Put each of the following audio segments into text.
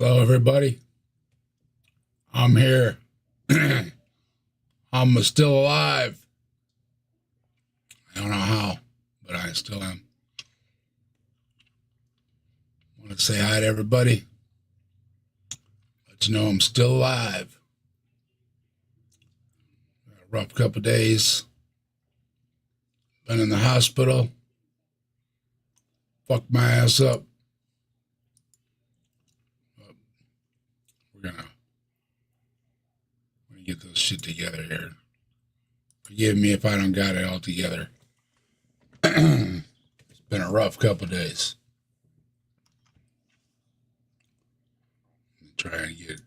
Hello, everybody. I'm here. I'm still alive. I don't know how, but I still am. I want to say hi to everybody. Let you know I'm still alive. A rough couple of days. Been in the hospital. Fucked my ass up. But we're gonna get this shit together here. Forgive me if I don't got it all together. It's been a rough couple of days. Try and get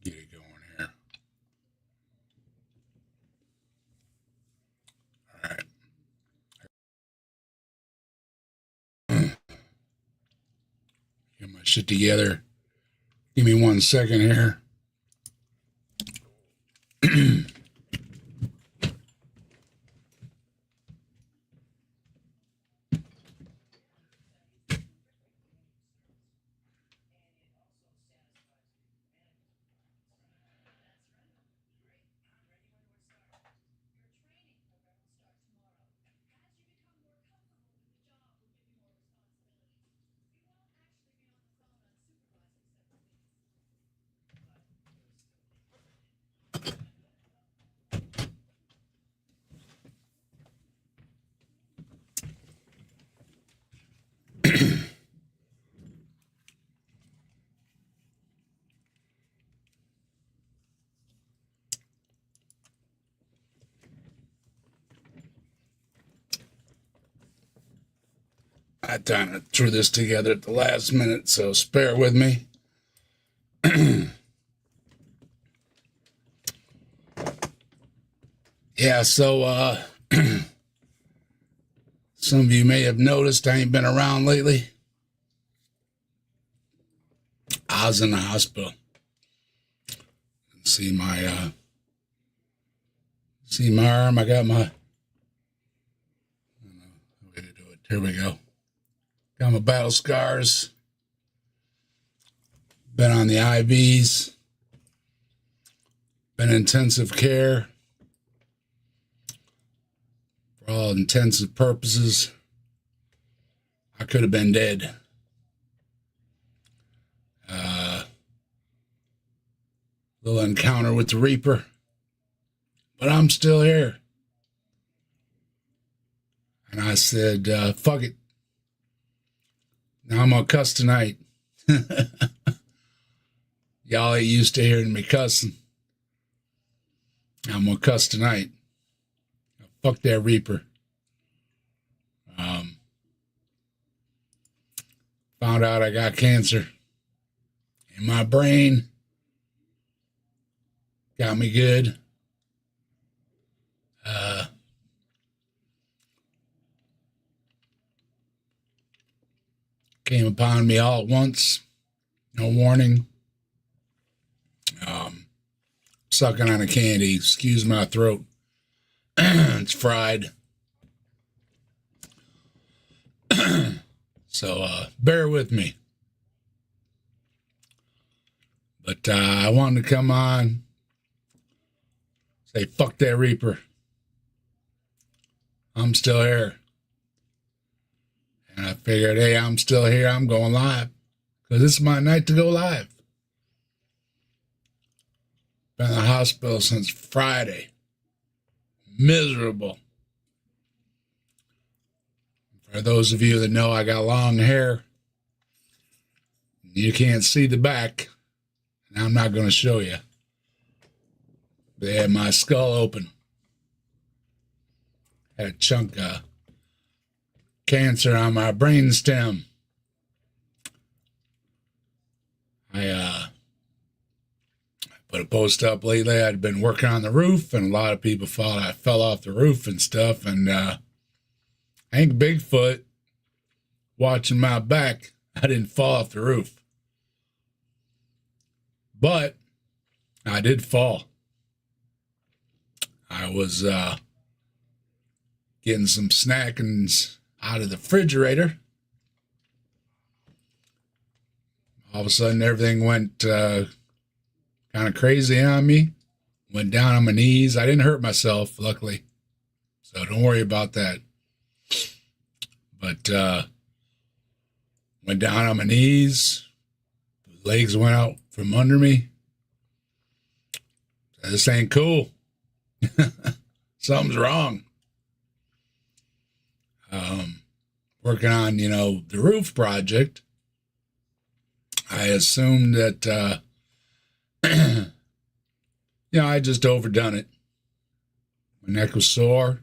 it going here. All right. Get my shit together. Give me 1 second here. I kind of threw this together at the last minute, so spare with me. Yeah, so some of you may have noticed I ain't been around lately. I was in the hospital. See my arm. I got my, I don't know the way to do it. Here we go. Got my battle scars. Been on the IVs. Been in intensive care. For all intensive purposes, I could have been dead. Little encounter with the Reaper, but I'm still here. And I said, fuck it. Now I'm gonna cuss tonight. Y'all ain't used to hearing me cussing. I'm gonna cuss tonight. Fuck that Reaper. Found out I got cancer in my brain. Got me good. Came upon me all at once. No warning. Sucking on a candy. Excuse my throat. It's fried. So bear with me. But I wanted to come on, say fuck that Reaper. I'm still here. And I figured, hey, I'm still here. I'm going live. Because this is my night to go live. Been in the hospital since Friday. Miserable. For those of you that know I got long hair, you can't see the back. And I'm not going to show you. They had my skull open. Had a chunk of cancer on my brain stem. I put a post up lately. I'd been working on the roof, and a lot of people thought I fell off the roof and stuff. And I think Bigfoot, watching my back, I didn't fall off the roof. But I did fall. I was getting some snackings out of the refrigerator. All of a sudden, everything went kind of crazy on me. Went down on my knees. I didn't hurt myself, luckily. So don't worry about that. But went down on my knees. Legs went out from under me. This ain't cool. Something's wrong. Working on, the roof project. I assumed that, I just overdone it. My neck was sore.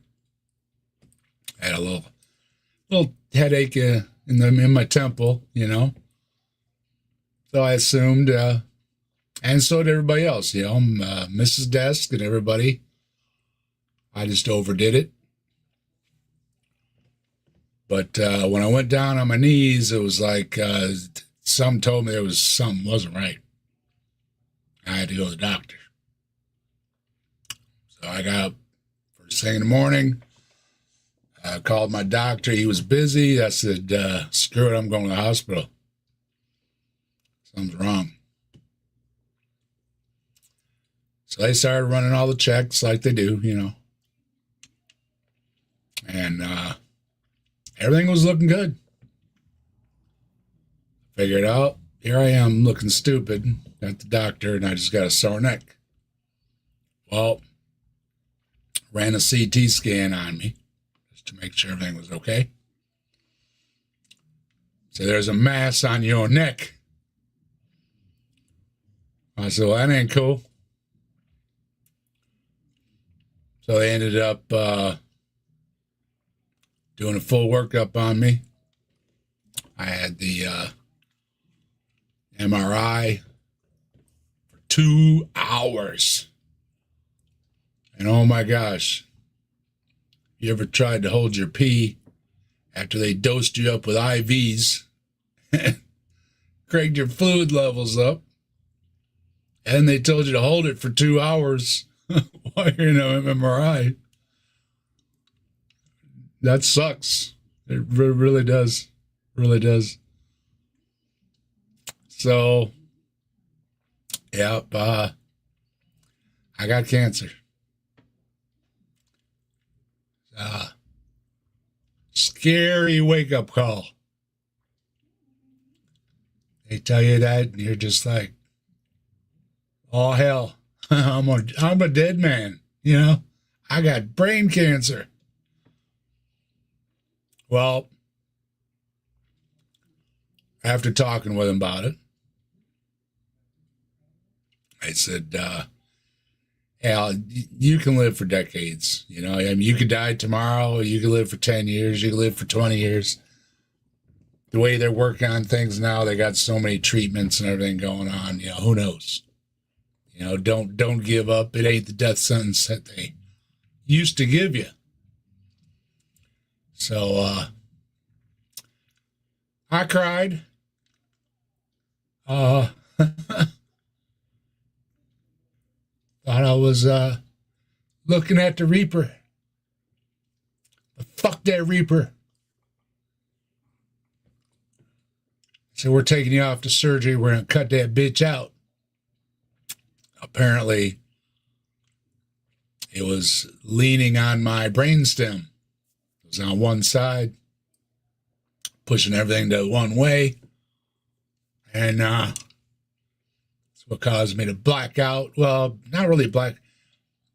I had a little headache in my temple, So I assumed, and so did everybody else, Mrs. Desk and everybody. I just overdid it. But when I went down on my knees, it was like some told me there was something wasn't right. I had to go to the doctor. So I got up first thing in the morning. I called my doctor. He was busy. I said, screw it, I'm going to the hospital. Something's wrong. So they started running all the checks like they do, And everything was looking good. Figured out, here I am looking stupid at the doctor, and I just got a sore neck. Well, ran a CT scan on me just to make sure everything was okay. So there's a mass on your neck. I said, well, that ain't cool. So they ended up doing a full workup on me. I had the MRI for 2 hours. And oh my gosh, you ever tried to hold your pee after they dosed you up with IVs, cranked your fluid levels up, and they told you to hold it for 2 hours while you're in an MRI? That sucks. It really does. Really does. So, yep, I got cancer. Scary wake-up call. They tell you that, and you're just like, oh, hell, I'm a dead man, I got brain cancer. Well, after talking with him about it, I said, Al, you can live for decades. You could die tomorrow. You could live for 10 years. You could live for 20 years. The way they're working on things now, they got so many treatments and everything going on. Who knows? Don't give up. It ain't the death sentence that they used to give you. So, I cried. Thought I was looking at the Reaper. But fuck that Reaper. So we're taking you off to surgery. We're going to cut that bitch out. Apparently, it was leaning on my brainstem. It was on one side, pushing everything to one way. And that's what caused me to black out. Well, not really black.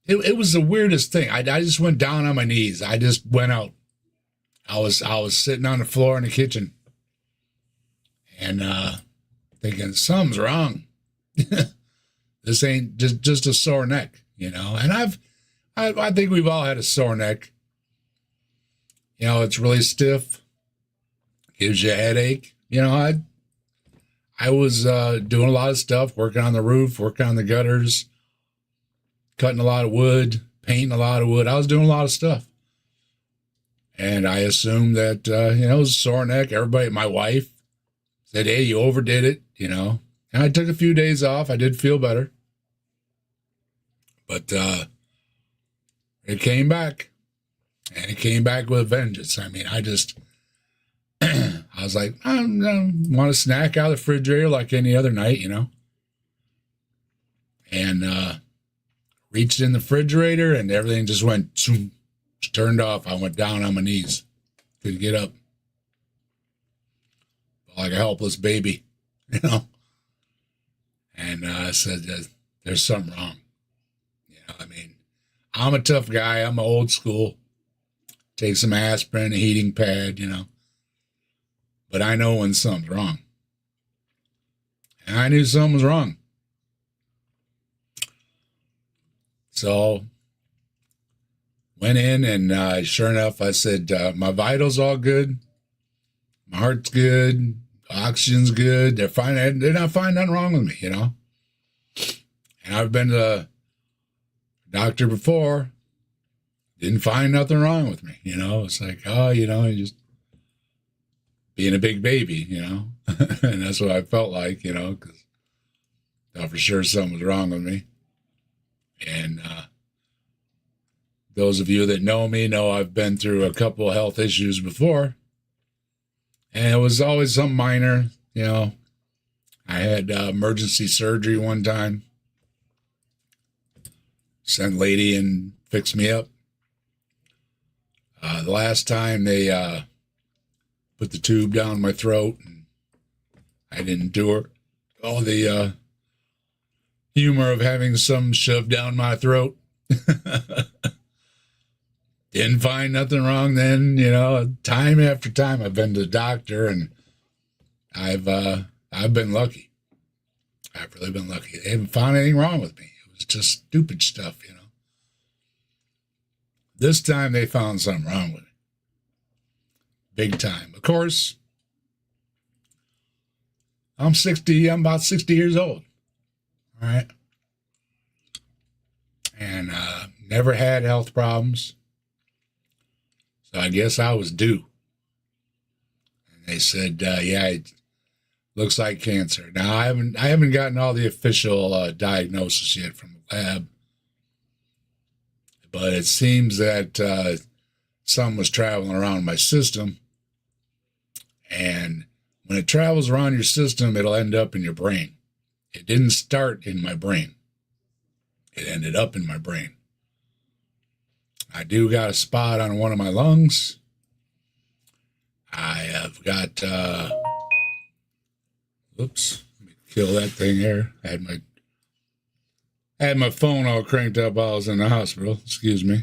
It was the weirdest thing. I just went down on my knees. I just went out. I was sitting on the floor in the kitchen and thinking, something's wrong. This ain't just a sore neck, And I think we've all had a sore neck. It's really stiff, gives you a headache. I was doing a lot of stuff, working on the roof, working on the gutters, cutting a lot of wood, painting a lot of wood. I was doing a lot of stuff. And I assumed that, it was a sore neck. Everybody, my wife said, hey, you overdid it, And I took a few days off. I did feel better. But it came back. And it came back with a vengeance. I mean, I I was like, I want a snack out of the refrigerator like any other night, and reached in the refrigerator and everything just went, zoom, just turned off. I went down on my knees. Couldn't get up. Like a helpless baby, And I said, there's something wrong. I mean, I'm a tough guy. I'm old school. Take some aspirin, a heating pad, But I know when something's wrong. And I knew something was wrong. So went in and sure enough, I said, my vitals all good. My heart's good. Oxygen's good. They're fine. They're not finding nothing wrong with me, And I've been to the doctor before. Didn't find nothing wrong with me, It's like, you just being a big baby, And that's what I felt like, because I thought for sure something was wrong with me. And those of you that know me know I've been through a couple of health issues before. And it was always something minor, I had emergency surgery one time. Sent a lady and fixed me up. The last time they put the tube down my throat, and I didn't endure all the humor of having some shoved down my throat. Didn't find nothing wrong then, time after time I've been to the doctor and I've been lucky. I've really been lucky. They haven't found anything wrong with me. It was just stupid stuff, This time they found something wrong with me. Big time. Of course, I'm about 60 years old. All right. And never had health problems. So I guess I was due. And they said, yeah, it looks like cancer. Now I haven't gotten all the official diagnosis yet from the lab. But it seems that something was traveling around my system. And when it travels around your system, it'll end up in your brain. It didn't start in my brain. It ended up in my brain. I do got a spot on one of my lungs. I have got, oops, let me kill that thing there. I had my phone all cranked up while I was in the hospital. Excuse me.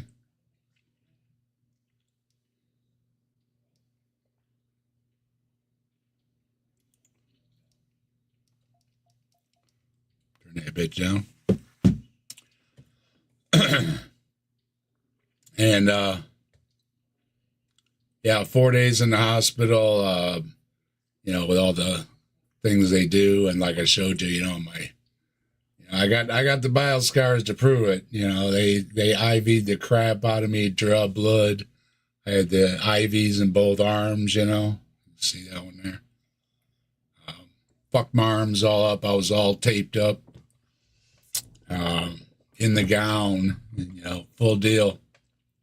Turn that bitch down. And, yeah, 4 days in the hospital, with all the things they do. And like I showed you, I got the bile scars to prove it. They IV'd the crap out of me, draw blood. I had the IVs in both arms, See that one there? Fucked my arms all up. I was all taped up. In the gown, full deal.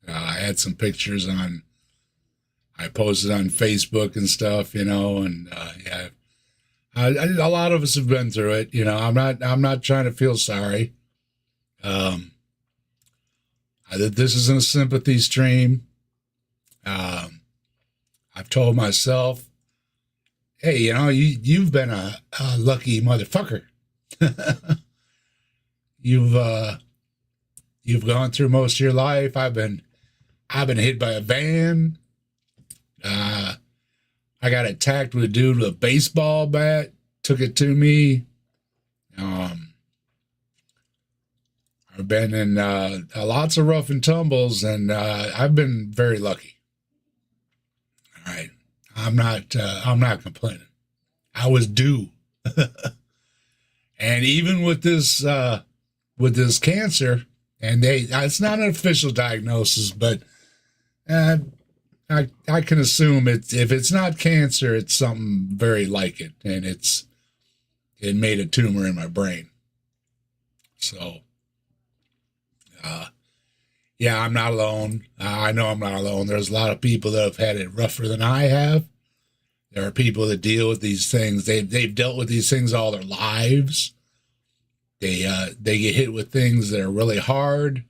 I had some pictures I posted on Facebook and stuff, and yeah, a lot of us have been through it. I'm not trying to feel sorry. This isn't a sympathy stream. I've told myself, hey, you've been a lucky motherfucker. You've gone through most of your life. I've been hit by a van. I got attacked with a dude with a baseball bat. Took it to me. I've been in lots of rough and tumbles, and I've been very lucky. All right, I'm not complaining. I was due, and even with this cancer. And it's not an official diagnosis, but I can assume if it's not cancer, it's something very like it, and it made a tumor in my brain. So, yeah, I'm not alone. I know I'm not alone. There's a lot of people that have had it rougher than I have. There are people that deal with these things. They've dealt with these things all their lives. They get hit with things that are really hard.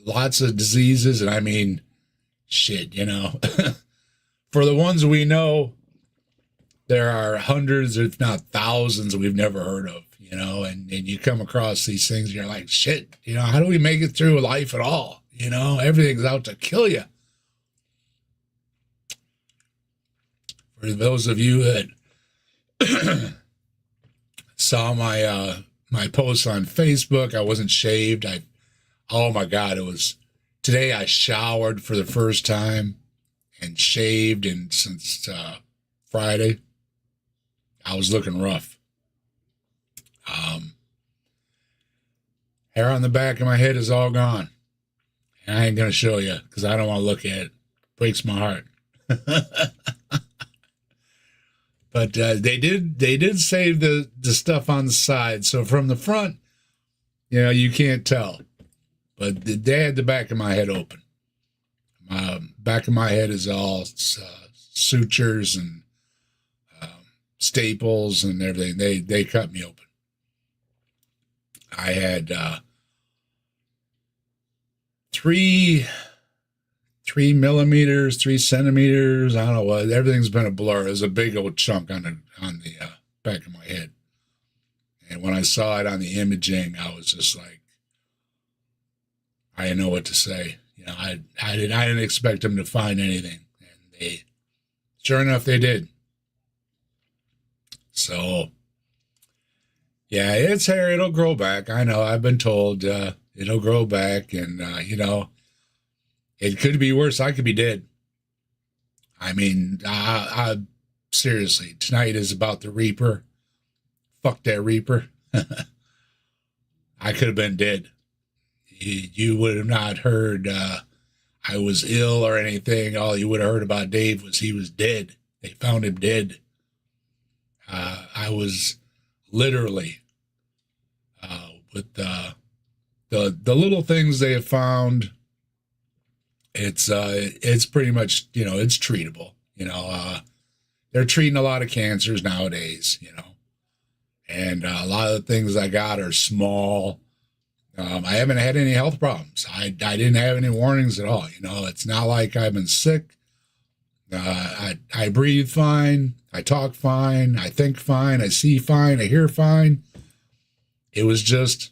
Lots of diseases, and I mean, shit, for the ones we know, there are hundreds, if not thousands, we've never heard of, and you come across these things and you're like, shit, how do we make it through life at all? Everything's out to kill you. For those of you that saw my post on Facebook, I wasn't shaved. Oh my God, today I showered for the first time and shaved, and since Friday, I was looking rough. Hair on the back of my head is all gone. And I ain't going to show you because I don't want to look at it. Breaks my heart. But they did save the stuff on the side. So from the front, you can't tell. But they had the back of my head open. Back of my head is all sutures and staples and everything. They cut me open. I had 3 millimeters, 3 centimeters. I don't know what. Everything's been a blur. There's a big old chunk on the back of my head. And when I saw it on the imaging, I was just like, I didn't know what to say. I didn't expect them to find anything, and sure enough, they did. So, yeah, it's hair. It'll grow back. I know. I've been told it'll grow back, and it could be worse. I could be dead. I mean, I seriously, tonight is about the Reaper. Fuck that Reaper. I could have been dead. You would have not heard I was ill or anything. All you would have heard about Dave was he was dead. They found him dead. I was literally with the little things they have found. It's pretty much, it's treatable. They're treating a lot of cancers nowadays, and a lot of the things I got are small. I haven't had any health problems. I didn't have any warnings at all. It's not like I've been sick. I breathe fine. I talk fine. I think fine. I see fine. I hear fine. It was just,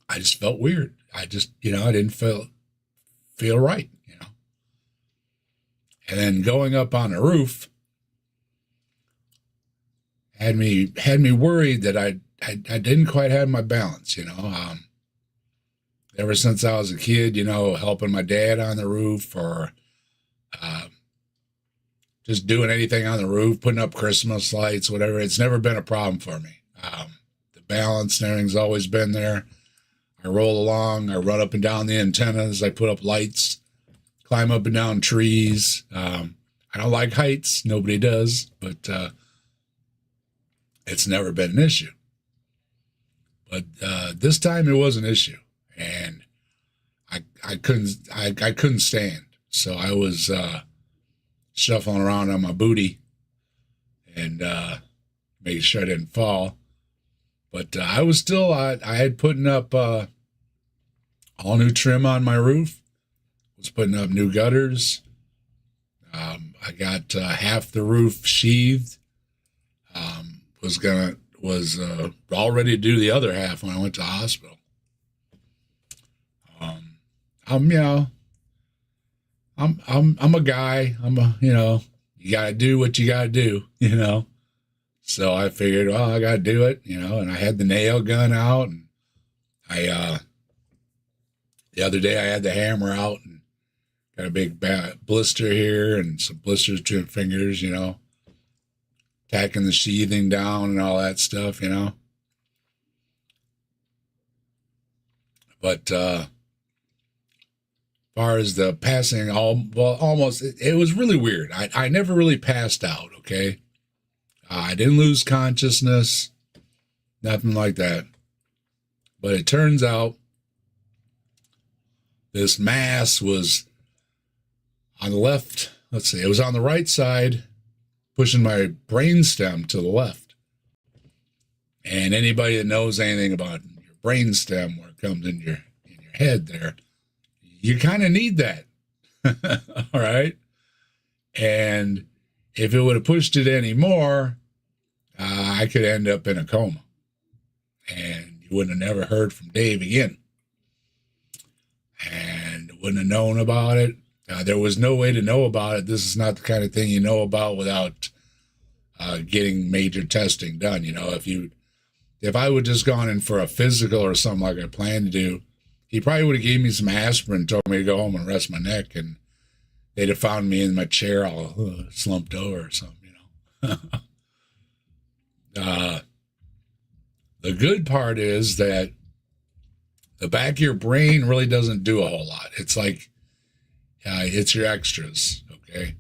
I just felt weird. I just, I didn't feel right, And then going up on the roof had me worried that I didn't quite have my balance, ever since I was a kid, helping my dad on the roof or just doing anything on the roof, putting up Christmas lights, whatever. It's never been a problem for me. The balance and everything's always been there. I roll along, I run up and down the antennas, I put up lights, climb up and down trees. I don't like heights, nobody does, but it's never been an issue. But this time it was an issue, and I couldn't stand. So I was shuffling around on my booty and making sure I didn't fall. But I was still, I had putting up all new trim on my roof, was putting up new gutters. I got half the roof sheathed. Was all ready to do the other half when I went to the hospital. I'm a guy. You gotta do what you gotta do, So I figured, well, I gotta do it, and I had the nail gun out, and the other day I had the hammer out and got a big blister here and some blisters to my fingers, tacking the sheathing down and all that stuff, But as far as the passing, almost, it was really weird. I never really passed out, okay? I didn't lose consciousness, nothing like that. But it turns out this mass was on the let's see, it was on the right side, pushing my brainstem to the left. And anybody that knows anything about your brainstem, where it comes in your head there, you kind of need that. All right. And if it would have pushed it any more, I could end up in a coma. And you wouldn't have never heard from Dave again. And wouldn't have known about it. There was no way to know about it. This is not the kind of thing you know about without getting major testing done. You know, if I would just gone in for a physical or something like I planned to do, he probably would have gave me some aspirin, told me to go home and rest my neck, and they'd have found me in my chair all slumped over or something, you know. The good part is that the back of your brain really doesn't do a whole lot. It's like, it's your extras, okay?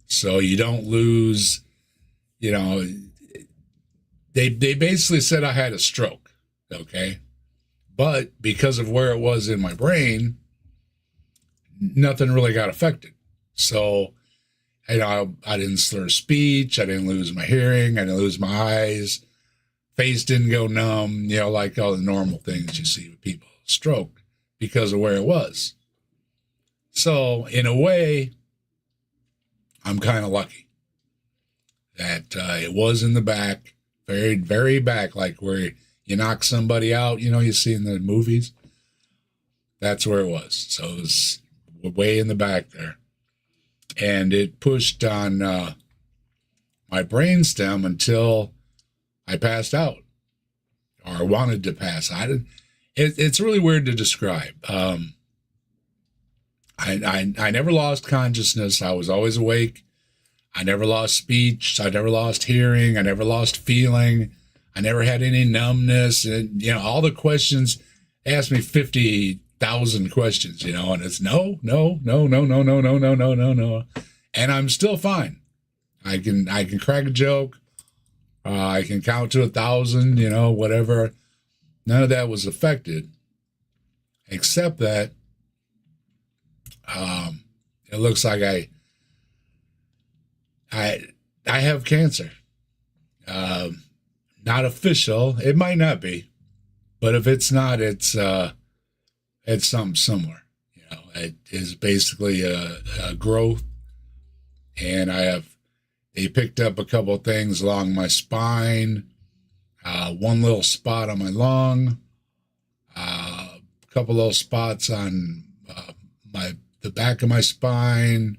So you don't lose, you know, they basically said I had a stroke, okay? But because of where it was in my brain, nothing really got affected. So, you know, I didn't slur speech, I didn't lose my hearing, I didn't lose my eyes, face didn't go numb, you know, like all the normal things you see with people stroke because of where it was. So, in a way, I'm kind of lucky that it was in the back, very, very back, like where you knock somebody out, you know, you see in the movies. That's where it was. So it was way in the back there. And it pushed on my brainstem until I passed out, or wanted to pass. It's really weird to describe. I never lost consciousness. I was always awake. I never lost speech. I never lost hearing. I never lost feeling. I never had any numbness. And, you know, all the questions, asked me 50,000 questions, you know, and it's no. And I'm still fine. I can crack a joke. I can count to 1,000, you know, whatever. None of that was affected, except that it looks like I have cancer. Not official. It might not be, but if it's not, it's something similar. You know, it is basically a growth, and they picked up a couple of things along my spine, one little spot on my lung, a couple little spots on the back of my spine,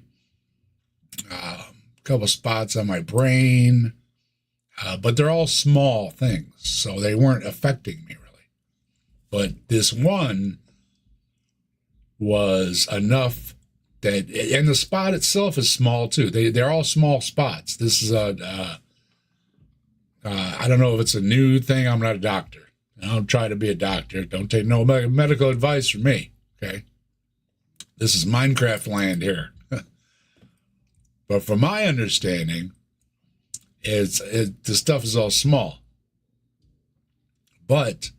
a couple spots on my brain, but they're all small things, so they weren't affecting me really. But this one was enough that, and the spot itself is small too. They're all small spots. This is I don't know if it's a new thing. I'm not a doctor. I don't try to be a doctor. Don't take no medical advice from me, okay? This is Minecraft land here. But from my understanding, the stuff is all small. But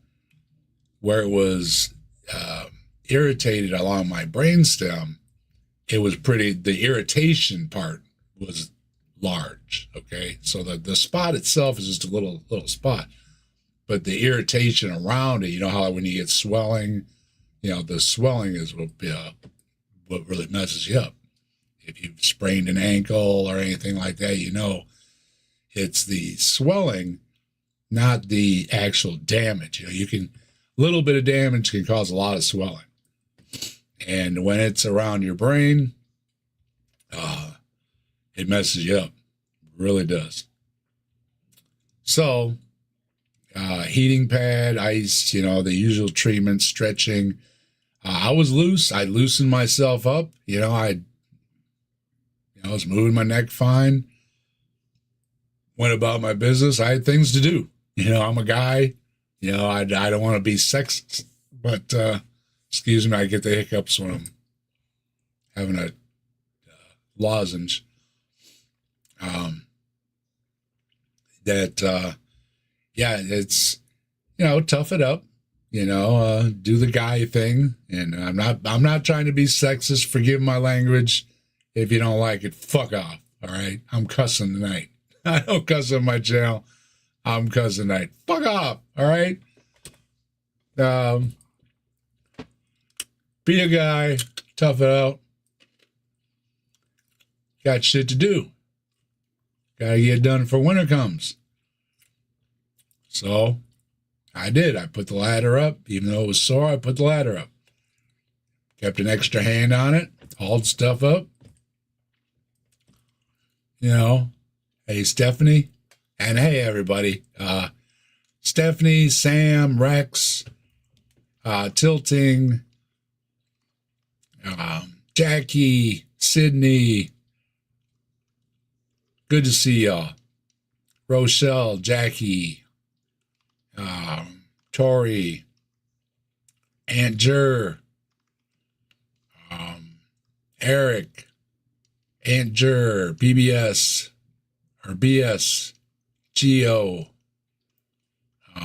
where it was irritated along my brainstem, it was the irritation part was large, okay? So the spot itself is just a little spot. But the irritation around it, you know how when you get swelling, you know, the swelling is what really messes you up. If you've sprained an ankle or anything like that, you know, it's the swelling, not the actual damage. You know, little bit of damage can cause a lot of swelling. And when it's around your brain, it messes you up. It really does. So, heating pad, ice, you know, the usual treatment, stretching. I was loose. I loosened myself up. You know, I was moving my neck fine. Went about my business. I had things to do. You know, I'm a guy. You know, I don't want to be sexist, but excuse me, I get the hiccups when I'm having a lozenge. It's, you know, tough it up. You know, do the guy thing. And I'm not trying to be sexist. Forgive my language. If you don't like it, fuck off. All right. I'm cussing tonight. I don't cuss on my channel. I'm cussing tonight. Fuck off. All right. Be a guy. Tough it out. Got shit to do. Gotta get done before winter comes. So I did. I put the ladder up. Even though it was sore, I put the ladder up. Kept an extra hand on it. Hauled stuff up. You know, hey, Stephanie. And hey, everybody. Stephanie, Sam, Rex, Tilting, Jackie, Sydney. Good to see y'all. Rochelle, Jackie, Tori, Aunt Jer, Eric, Aunt Jer, BBS, or BS, Geo. If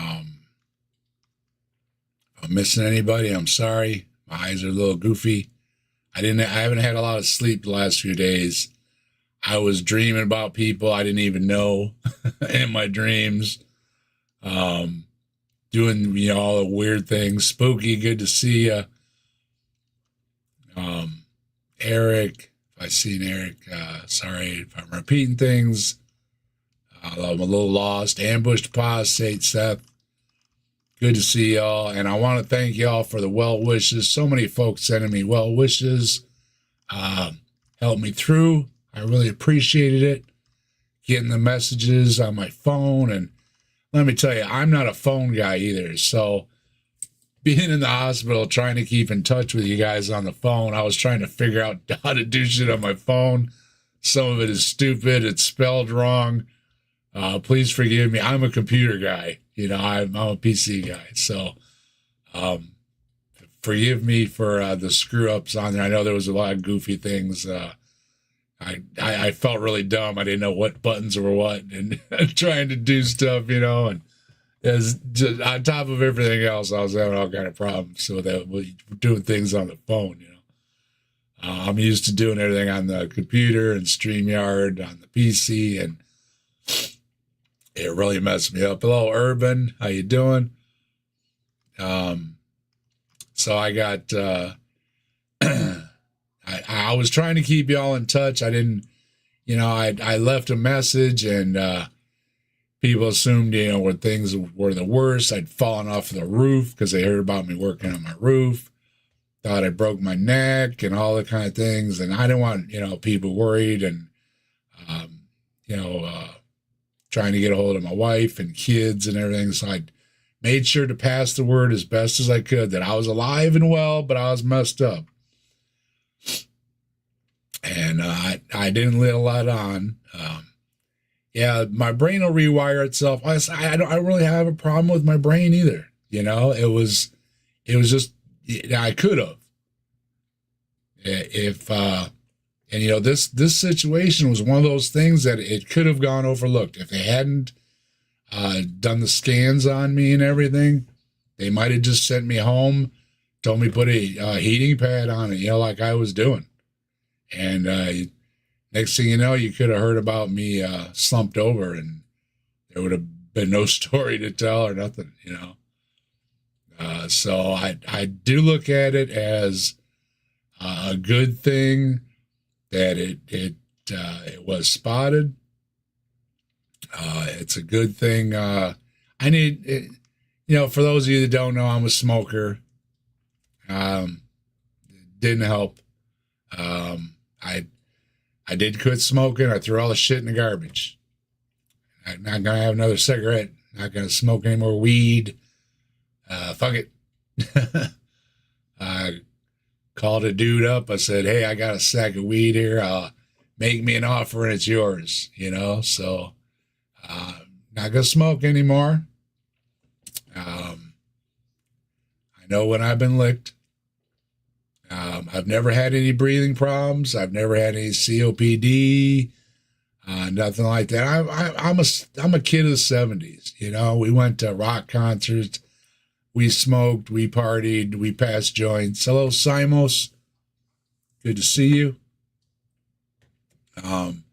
I'm missing anybody, I'm sorry. My eyes are a little goofy. I haven't had a lot of sleep the last few days. I was dreaming about people I didn't even know in my dreams. Doing, you know, all the weird things. Spooky, good to see you. Eric, if I seen Eric, sorry if I'm repeating things. I'm a little lost. Ambushed Apostate, Seth. Good to see y'all. And I want to thank y'all for the well wishes. So many folks sending me well wishes. Helped me through. I really appreciated it. Getting the messages on my phone. And let me tell you, I'm not a phone guy either. So being in the hospital, trying to keep in touch with you guys on the phone, I was trying to figure out how to do shit on my phone. Some of it is stupid. It's spelled wrong. Please forgive me. I'm a computer guy. You know, I'm a PC guy. So forgive me for the screw ups on there. I know there was a lot of goofy things. I felt really dumb. I didn't know what buttons were what, and trying to do stuff, you know, and as just on top of everything else, I was having all kind of problems with that, doing things on the phone, you know. I'm used to doing everything on the computer and StreamYard on the PC, and it really messed me up. Hello, Urban. How you doing? So I got, I was trying to keep y'all in touch. I didn't, you know, I left a message, and people assumed, you know, when things were the worst, I'd fallen off the roof because they heard about me working on my roof. Thought I broke my neck and all the kind of things. And I didn't want, you know, people worried and, you know, trying to get a hold of my wife and kids and everything. So I made sure to pass the word as best as I could that I was alive and well, but I was messed up. And I didn't let a lot on. Yeah, my brain will rewire itself. I don't really have a problem with my brain either. You know, it was just, I could have. If, and you know, this situation was one of those things that it could have gone overlooked. If they hadn't done the scans on me and everything, they might have just sent me home, told me put a heating pad on it, you know, like I was doing. And next thing you know, you could have heard about me slumped over, and there would have been no story to tell or nothing, you know. So I do look at it as a good thing that it was spotted. It's a good thing. I need, it, you know, for those of you that don't know, I'm a smoker. Didn't help. I did quit smoking. I threw all the shit in the garbage. I'm not gonna have another cigarette. Not gonna smoke any more weed. Fuck it. I called a dude up. I said, "Hey, I got a sack of weed here. Make me an offer and it's yours." You know, so not gonna smoke anymore. I know when I've been licked. I've never had any breathing problems. I've never had any COPD, nothing like that. I'm a kid of the 70s. You know, we went to rock concerts, we smoked, we partied, we passed joints. Hello, Simos. Good to see you. Um,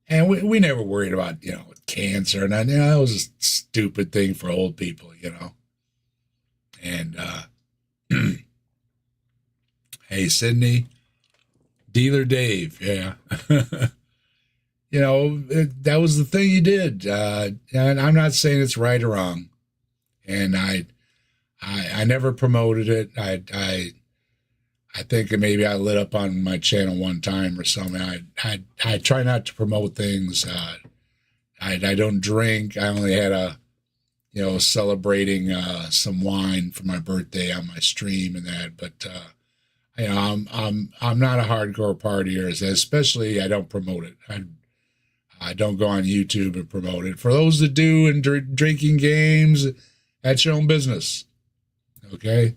and we never worried about, cancer. And that was a stupid thing for old people, And, hey, Sydney, Dealer Dave, yeah. That was the thing you did. And I'm not saying it's right or wrong. And I never promoted it. I think maybe I lit up on my channel one time or something. I try not to promote things. I don't drink. I only had celebrating some wine for my birthday on my stream and that. But I'm not a hardcore partier, especially I don't promote it. I don't go on YouTube and promote it. For those that do and drinking games, that's your own business. Okay.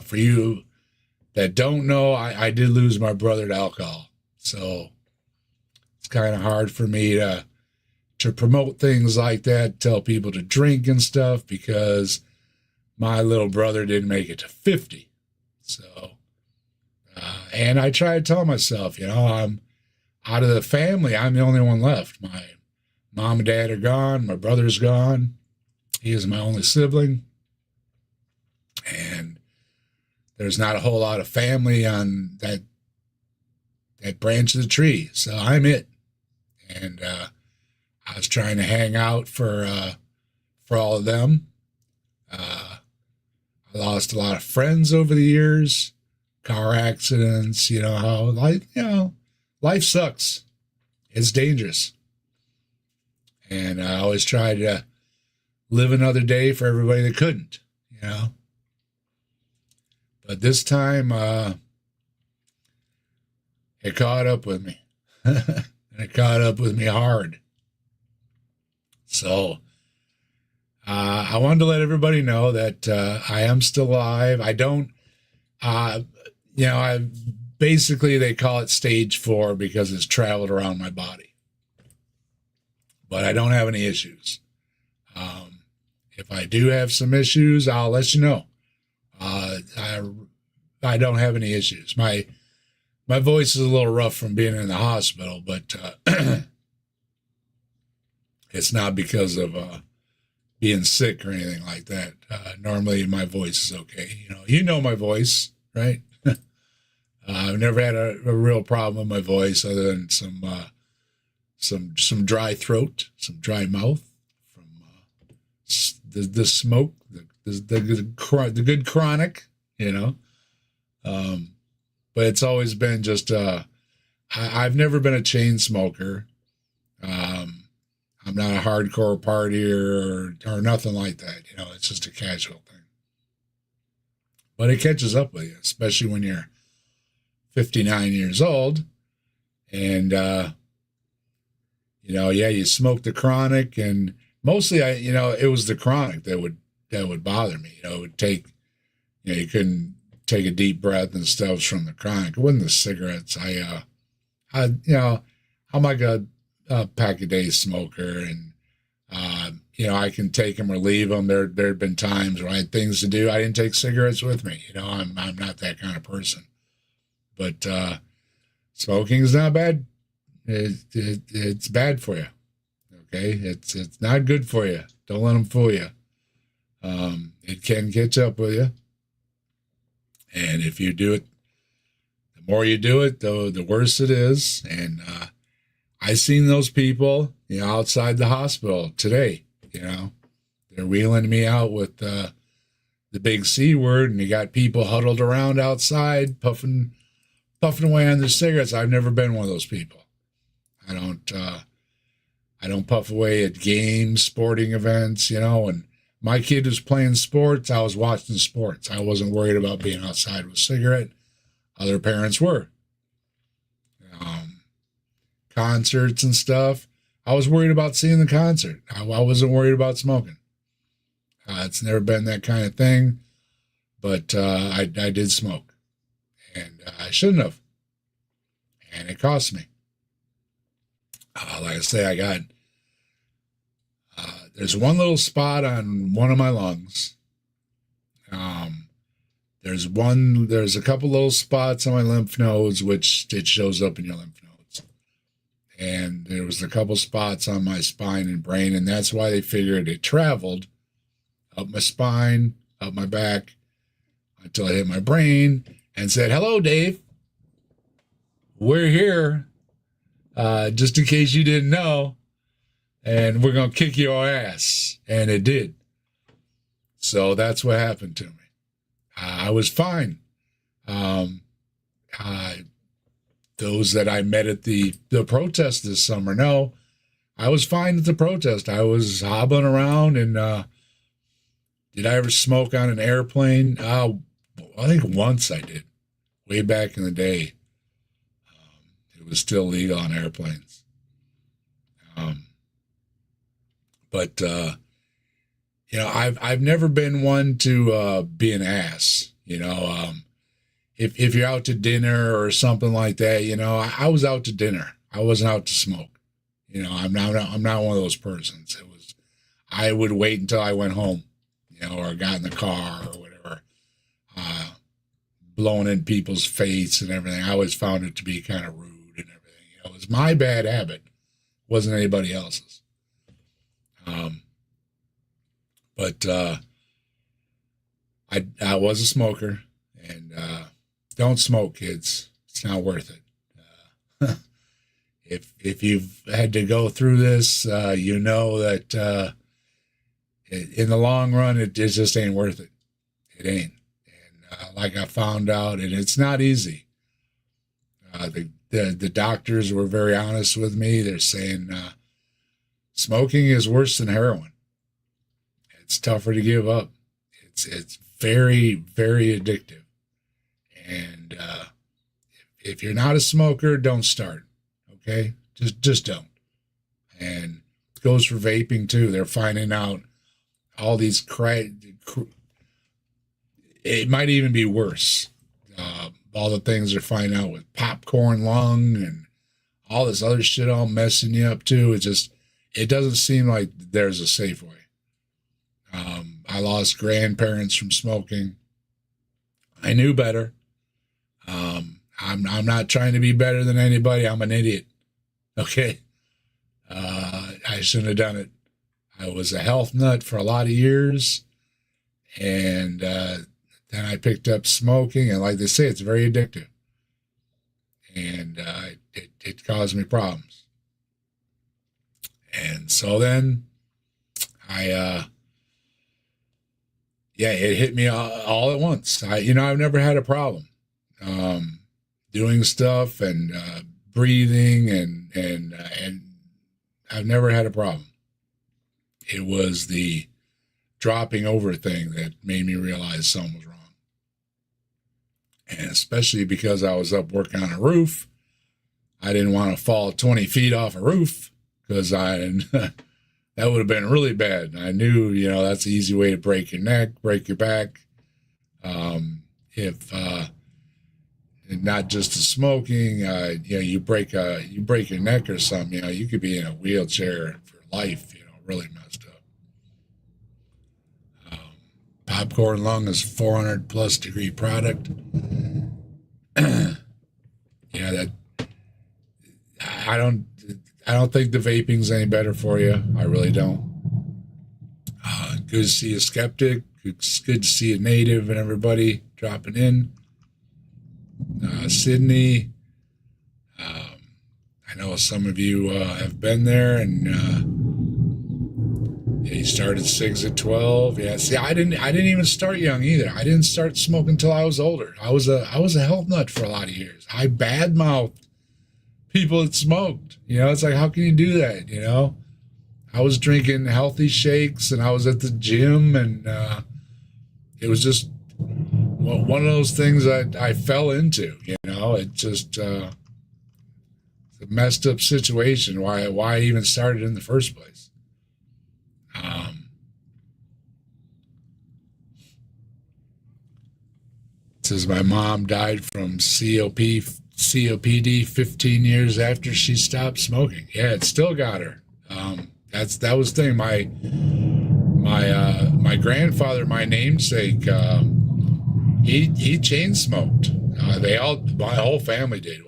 For you that don't know, I did lose my brother to alcohol. So it's kind of hard for me to promote things like that, tell people to drink and stuff, because my little brother didn't make it to 50. So, and I try to tell myself, I'm out of the family, I'm the only one left. My mom and dad are gone. My brother's gone. He is my only sibling. And there's not a whole lot of family on that branch of the tree. So I'm it. And I was trying to hang out for all of them. I lost a lot of friends over the years, car accidents, how life sucks. It's dangerous. And I always tried to live another day for everybody that couldn't, But this time, it caught up with me. And it caught up with me hard. So I wanted to let everybody know that I am still alive. I don't, basically they call it stage 4 because it's traveled around my body. But I don't have any issues. If I do have some issues, I'll let you know. I don't have any issues. My voice is a little rough from being in the hospital, but it's not because of being sick or anything like that. Normally my voice is okay. You know my voice, right? I've never had a real problem with my voice other than some dry throat, some dry mouth from the smoke, the good chronic, But it's always been just I've never been a chain smoker. I'm not a hardcore partier or nothing like that. It's just a casual thing. But it catches up with you, especially when you're 59 years old. And, you smoke the chronic, and mostly it was the chronic that would bother me. It would take, you couldn't take a deep breath and stuff from the chronic. It wasn't the cigarettes. I'm like a pack a day smoker, and I can take them or leave them. There'd been times where I had things to do. I didn't take cigarettes with me. I'm not that kind of person. But smoking is not bad. It's bad for you. Okay, it's not good for you. Don't let them fool you. It can catch up with you, and if you do it, the more you do it, the worse it is. And I seen those people, outside the hospital today. They're wheeling me out with the big C word, and you got people huddled around outside, puffing away on their cigarettes. I've never been one of those people. I don't puff away at games, sporting events, When my kid was playing sports, I was watching sports. I wasn't worried about being outside with a cigarette. Other parents were. Concerts and stuff, I was worried about seeing the concert. I wasn't worried about smoking. It's never been that kind of thing, but I did smoke, and I shouldn't have, and it cost me. Like I say, I got, there's one little spot on one of my lungs. There's a couple little spots on my lymph nodes, which it shows up in your lymph nodes. and there was a couple spots on my spine and brain, and that's why they figured it traveled up my spine, up my back, until it hit my brain and said, "Hello, Dave. We're here, just in case you didn't know, and we're going to kick your ass." And it did. So that's what happened to me. I was fine. Those that I met at the protest this summer know I was fine at the protest. I was hobbling around, and did I ever smoke on an airplane? I think once I did, way back in the day. It was still legal on airplanes. But I've never been one to be an ass. If you're out to dinner or something like that, I was out to dinner. I wasn't out to smoke. I'm not one of those persons. I would wait until I went home, or got in the car or whatever, blowing in people's face and everything. I always found it to be kind of rude and everything. It was my bad habit. It wasn't anybody else's. But I was a smoker, and don't smoke, kids. It's not worth it. If you've had to go through this, you know that in the long run, it just ain't worth it. It ain't. And like I found out, and it's not easy. The doctors were very honest with me. They're saying smoking is worse than heroin. It's tougher to give up. It's very, very addictive. And if you're not a smoker, don't start. Okay, just don't. And it goes for vaping too. They're finding out all these it might even be worse. All the things they're finding out with popcorn lung and all this other shit all messing you up too. It doesn't seem like there's a safe way. I lost grandparents from smoking. I knew better. I'm not trying to be better than anybody. I'm an idiot. Okay. I shouldn't have done it. I was a health nut for a lot of years. And then I picked up smoking. And like they say, it's very addictive. And it caused me problems. And so then it hit me all at once. I've never had a problem doing stuff and breathing, and I've never had a problem. It was the dropping over thing that made me realize something was wrong. And especially because I was up working on a roof, I didn't want to fall 20 feet off a roof, because that would have been really bad. And I knew, that's the easy way to break your neck, break your back. If not just the smoking, you break your neck or something, you could be in a wheelchair for life, really messed up. Popcorn lung is 400 plus degree product. That I don't think the vaping's any better for you. I really don't. Good to see a skeptic. It's good to see a native and everybody dropping in. Sydney, I know some of you have been there, and you started cigs at 12. Yeah, see, I didn't even start young either. I didn't start smoking until I was older. I was a health nut for a lot of years. I badmouthed people that smoked. It's like, how can you do that? I was drinking healthy shakes, and I was at the gym, and it was just one of those things I fell into. It just it's a messed up situation. Why I even started in the first place. It says my mom died from COPD 15 years after she stopped smoking. Yeah, it still got her. That was the thing. My grandfather, my namesake, he chain smoked. My whole family did.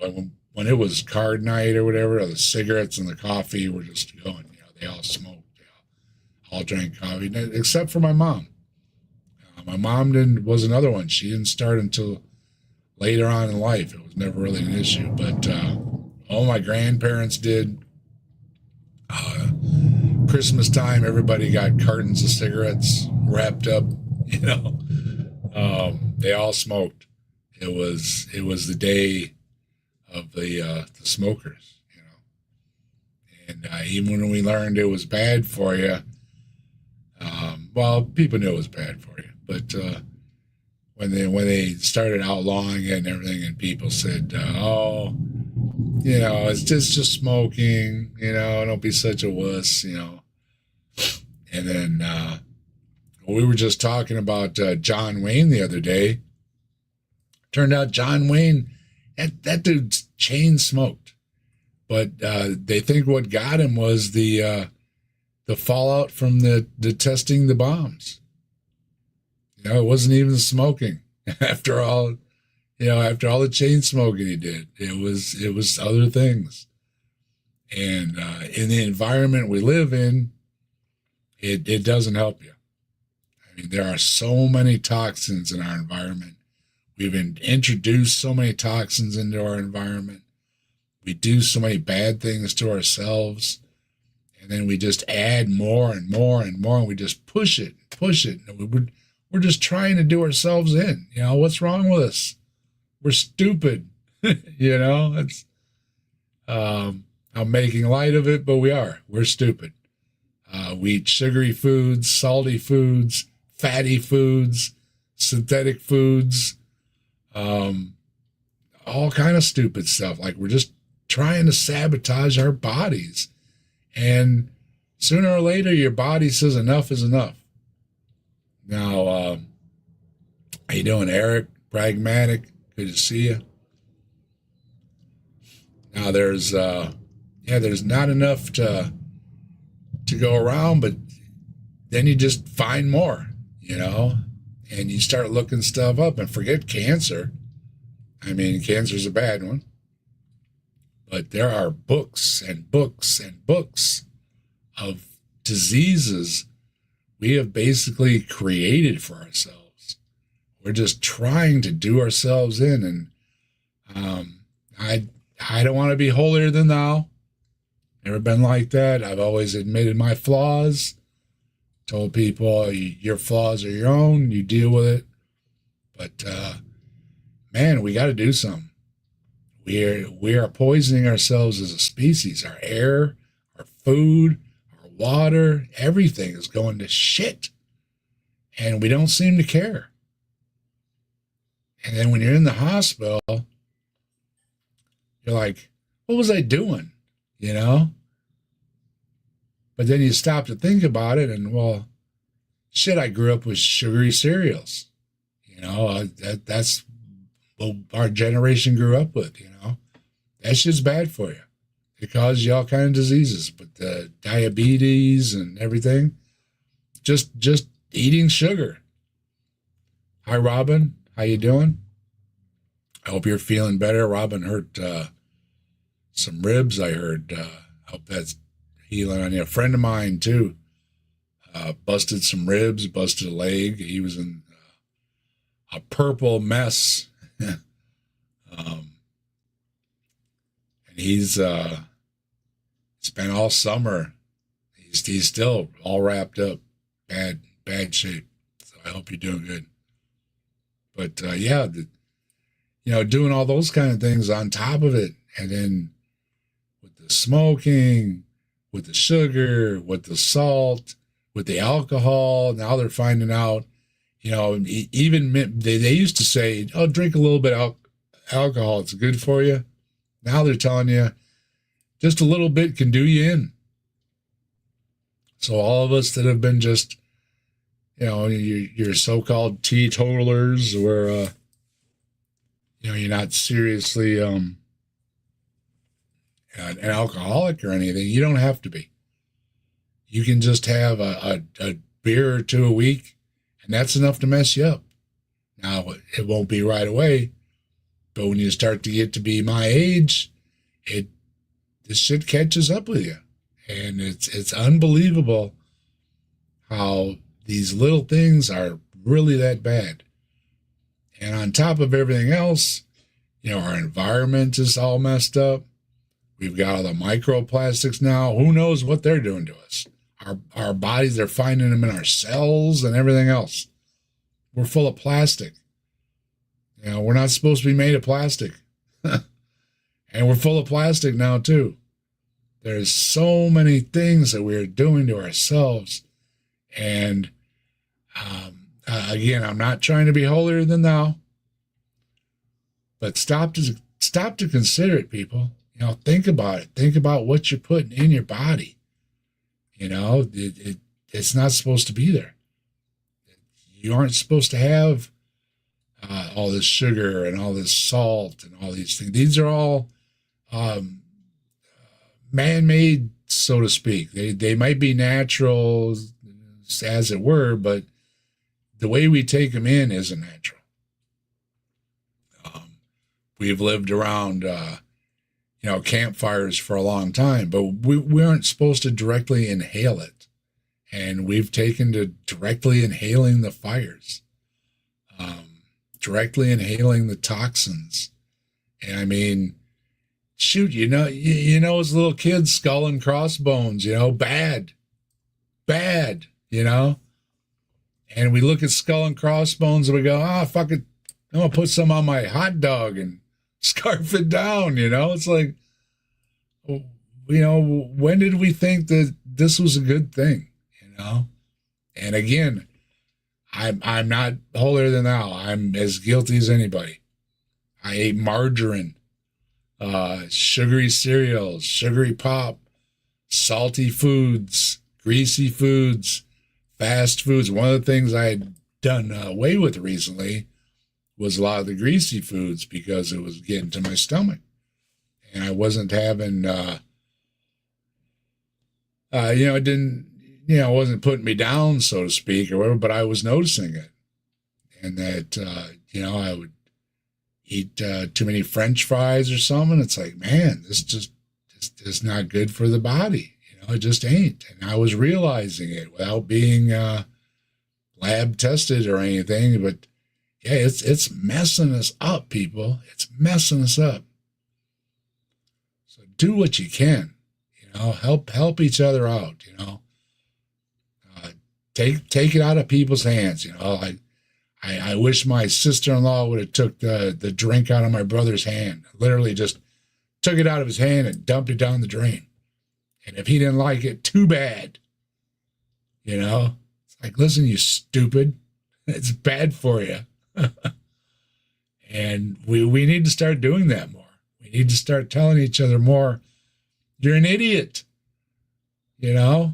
when it was card night or whatever, the cigarettes and the coffee were just going. They all smoked, all drank coffee, except for my mom. My mom was another one. She didn't start until later on in life. It was never really an issue, but all my grandparents did. Christmas time, everybody got cartons of cigarettes wrapped up. They all smoked. It was the day of the smokers. And even when we learned it was bad for you, well, people knew it was bad for you. But when they started outlawing it and everything, and people said, "Oh, it's just smoking. Don't be such a wuss." And then we were just talking about John Wayne the other day. Turned out John Wayne, that dude chain smoked, but they think what got him was the fallout from the testing the bombs. It wasn't even smoking. After all the chain smoking he did, it was other things. And in the environment we live in, it doesn't help you. I mean, there are so many toxins in our environment. We've introduced so many toxins into our environment. We do so many bad things to ourselves. And then we just add more and more and more, and we just push it. And we're just trying to do ourselves in. What's wrong with us? We're stupid. It's I'm making light of it, but we're stupid. We eat sugary foods, salty foods, fatty foods, synthetic foods, all kind of stupid stuff. Like, we're just trying to sabotage our bodies. And sooner or later, your body says enough is enough. Now, how you doing, Eric? Pragmatic, good to see you. Now, there's not enough to go around, but then you just find more, and you start looking stuff up, and forget cancer. I mean, cancer's a bad one. But there are books and books and books of diseases we have basically created for ourselves. We're just trying to do ourselves in. And I don't want to be holier than thou. Never been like that. I've always admitted my flaws. Told people your flaws are your own. You deal with it. But, man, we got to do something. We are poisoning ourselves as a species. Our air, our food, our water, everything is going to shit. And we don't seem to care. And then when you're in the hospital, you're like, what was I doing? But then you stop to think about it, and, well, shit, I grew up with sugary cereals. That's what our generation grew up with, That shit's bad for you. It causes you all kinds of diseases, but the diabetes and everything, just eating sugar. Hi, Robin. How you doing? I hope you're feeling better. Robin hurt some ribs, I heard. Hope that's healing on you. A friend of mine, too, busted some ribs, busted a leg. He was in a purple mess. And he's spent all summer. He's still all wrapped up, bad shape. So I hope you're doing good. But doing all those kind of things on top of it, and then with the smoking, with the sugar, with the salt, with the alcohol. Now they're finding out, even they used to say, "Oh, drink a little bit of alcohol; it's good for you." Now they're telling you just a little bit can do you in. So all of us that have been just, your so-called teetotalers, where you're not seriously an alcoholic or anything. You don't have to be. You can just have a beer or two a week, and that's enough to mess you up. Now, it won't be right away, but when you start to get to be my age, it this shit catches up with you. And it's unbelievable how these little things are really that bad. And on top of everything else, our environment is all messed up. We've got all the microplastics now. Who knows what they're doing to us? Our bodies, they're finding them in our cells and everything else. We're full of plastic. We're not supposed to be made of plastic. And we're full of plastic now, too. There's so many things that we're doing to ourselves. And again, I'm not trying to be holier than thou. But stop to consider it, people. Think about it. Think about what you're putting in your body. It's not supposed to be there. You aren't supposed to have all this sugar and all this salt and all these things. These are all man-made, so to speak. They might be natural, as it were, but the way we take them in isn't natural. We've lived around, campfires for a long time, but we aren't supposed to directly inhale it. And we've taken to directly inhaling the fires, directly inhaling the toxins. And I mean, shoot, as little kids, skull and crossbones, bad. And we look at skull and crossbones and we go, fuck it, I'm going to put some on my hot dog and scarf it down, It's like, when did we think that this was a good thing, And again, I'm not holier than thou. I'm as guilty as anybody. I ate margarine, sugary cereals, sugary pop, salty foods, greasy foods, fast foods. One of the things I had done away with recently was a lot of the greasy foods because it was getting to my stomach. And I wasn't having, it wasn't putting me down, so to speak, or whatever, but I was noticing it. And that, I would eat too many French fries or something. It's like, man, this is not good for the body. It just ain't. And I was realizing it without being lab tested or anything, but yeah, it's messing us up, people. It's messing us up. So do what you can, help each other out, take it out of people's hands, I wish my sister-in-law would have took the drink out of my brother's hand, literally just took it out of his hand and dumped it down the drain. And if he didn't like it, too bad. It's like, listen, you stupid, it's bad for you. And we need to start doing that more. We need to start telling each other more, you're an idiot. I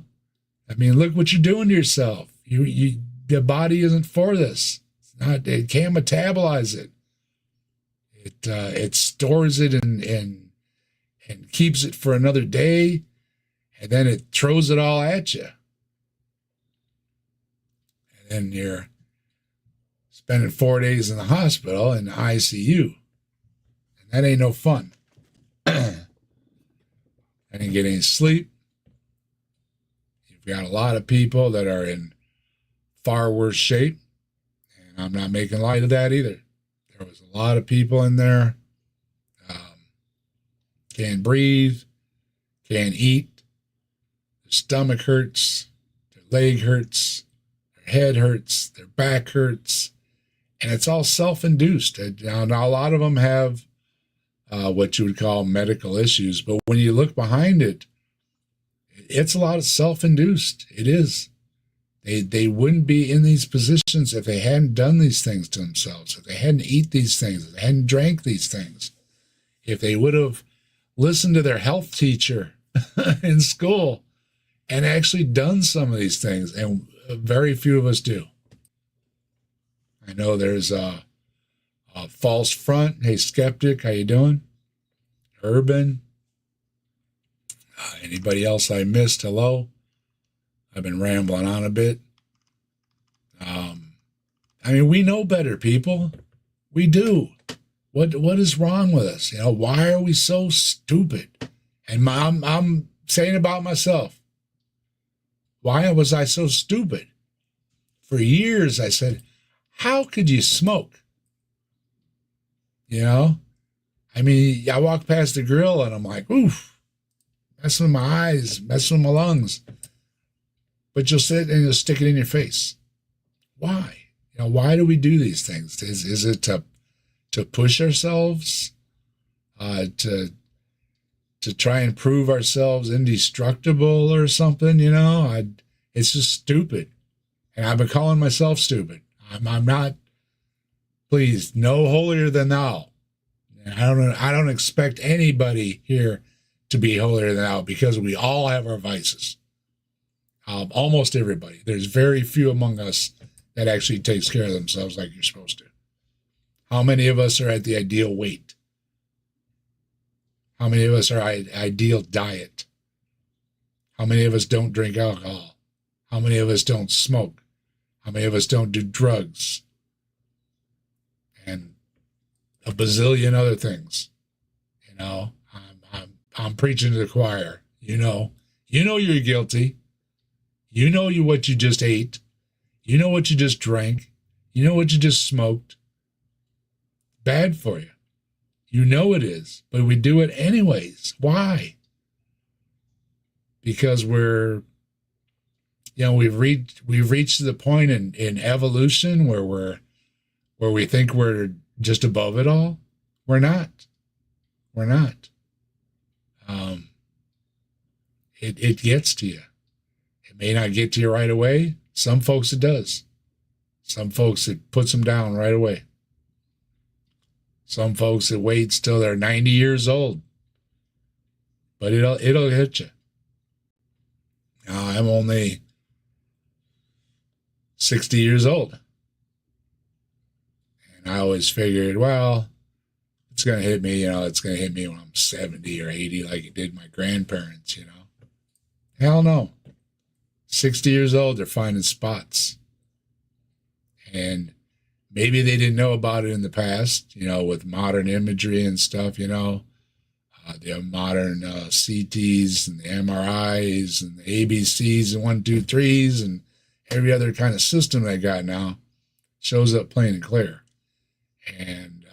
mean, look what you're doing to yourself. The body isn't for this. It can't metabolize it. It stores it and keeps it for another day, and then it throws it all at you. And then you're spending 4 days in the hospital in the ICU. And that ain't no fun. I didn't get any sleep. You've got a lot of people that are in far worse shape. And I'm not making light of that either. There was a lot of people in there. Can't breathe. Can't eat. Their stomach hurts. Their leg hurts. Their head hurts. Their back hurts. And it's all self-induced. Now, a lot of them have what you would call medical issues, but when you look behind it, it's a lot of self-induced. It is. They wouldn't be in these positions if they hadn't done these things to themselves, if they hadn't eat these things, if they hadn't drank these things, if they would have listened to their health teacher in school and actually done some of these things, and very few of us do. I know there's a false front. Hey, skeptic, how you doing? Urban. Anybody else I missed? Hello. I've been rambling on a bit. We know better, people. We do. What is wrong with us? You know, why are we so stupid? And I'm saying about myself, why was I so stupid? For years, I said, how could you smoke? You know, I mean, I walk past the grill and I'm like, oof, messing with my eyes, messing with my lungs. But you'll sit and you'll stick it in your face. Why? You know, why do we do these things? Is it to push ourselves, to try and prove ourselves indestructible or something? You know, it's just stupid, and I've been calling myself stupid. I'm not. Please, no holier than thou. I don't expect anybody here to be holier than thou because we all have our vices. Almost everybody. There's very few among us that actually takes care of themselves like you're supposed to. How many of us are at the ideal weight? How many of us are ideal diet? How many of us don't drink alcohol? How many of us don't smoke? How many of us don't do drugs? And a bazillion other things. You know, I'm preaching to the choir. You know you're guilty. You know what you just ate. You know what you just drank. You know what you just smoked. Bad for you. You know it is, but we do it anyways. Why? Because we've reached the point in evolution where we think we're just above it all. We're not. We're not. It gets to you. It may not get to you right away. Some folks it does. Some folks it puts them down right away. Some folks it waits till they're 90 years old. But it'll hit you. Now, I'm only 60 years old. And I always figured, well, it's going to hit me, it's going to hit me when I'm 70 or 80 like it did my grandparents, Hell no. 60 years old, they're finding spots. And maybe they didn't know about it in the past, with modern imagery and stuff, the modern CTs and the MRIs and the ABCs and 1, 2, 3s and every other kind of system they got now shows up plain and clear. And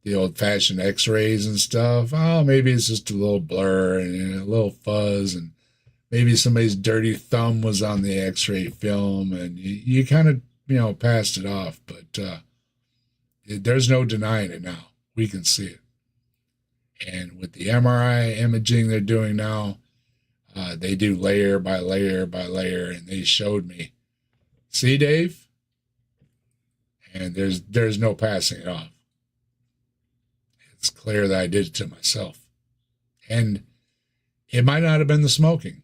the old-fashioned X-rays and stuff, maybe it's just a little blur and a little fuzz, and maybe somebody's dirty thumb was on the X-ray film, and you kind of, passed it off. But there's no denying it now. We can see it. And with the MRI imaging they're doing now, they do layer by layer by layer, and they showed me. See, Dave? And there's no passing it off. It's clear that I did it to myself. And it might not have been the smoking,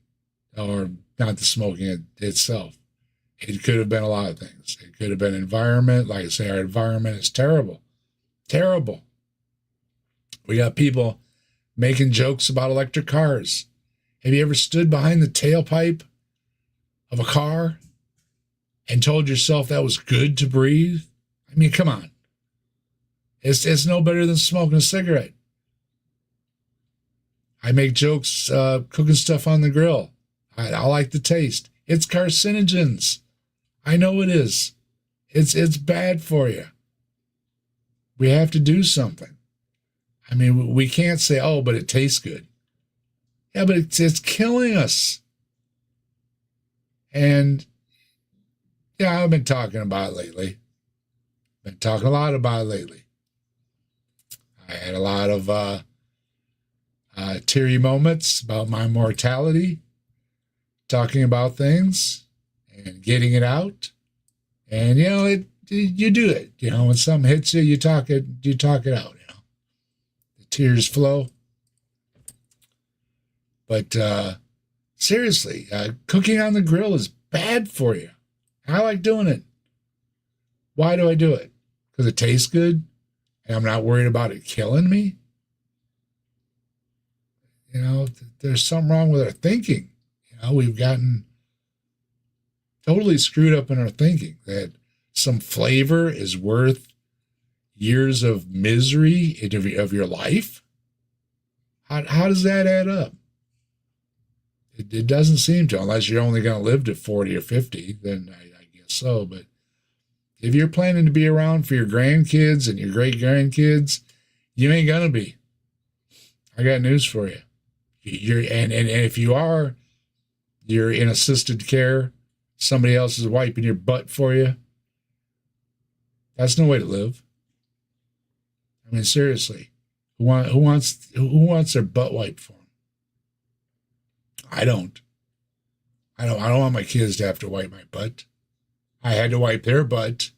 or not the smoking itself. It could have been a lot of things. It could have been environment. Like I say, our environment is terrible. Terrible. We got people making jokes about electric cars. Have you ever stood behind the tailpipe of a car and told yourself that was good to breathe? I mean, come on. It's no better than smoking a cigarette. I make jokes cooking stuff on the grill. I like the taste. It's carcinogens. I know it is. It's bad for you. We have to do something. I mean, we can't say, oh, but it tastes good. Yeah, but it's killing us. And yeah, I've been talking about it lately. Been talking a lot about it lately. I had a lot of teary moments about my mortality, talking about things and getting it out. And, you do it. When something hits you, you talk it out, The tears flow. But seriously, cooking on the grill is bad for you. I like doing it. Why do I do it? Because it tastes good and I'm not worried about it killing me? There's something wrong with our thinking. We've gotten totally screwed up in our thinking that some flavor is worth years of misery of your life? How does that add up? It doesn't seem to, unless you're only going to live to 40 or 50, then I guess so. But if you're planning to be around for your grandkids and your great-grandkids, you ain't going to be. I got news for you. And if you are, you're in assisted care, somebody else is wiping your butt for you. That's no way to live. I mean, seriously, who wants their butt wiped for them? I don't. I don't want my kids to have to wipe my butt. I had to wipe their butt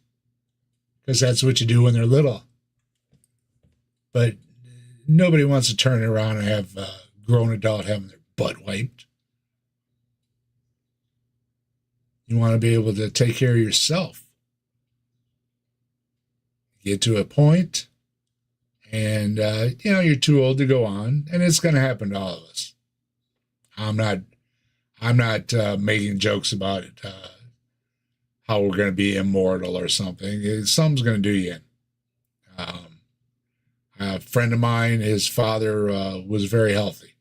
because that's what you do when they're little. But nobody wants to turn around and have a grown adult having their butt wiped. You want to be able to take care of yourself. Get to a point, and you're too old to go on, and it's going to happen to all of us. I'm not making jokes about it, how we're going to be immortal or something. Something's going to do you in. A friend of mine, his father was very healthy.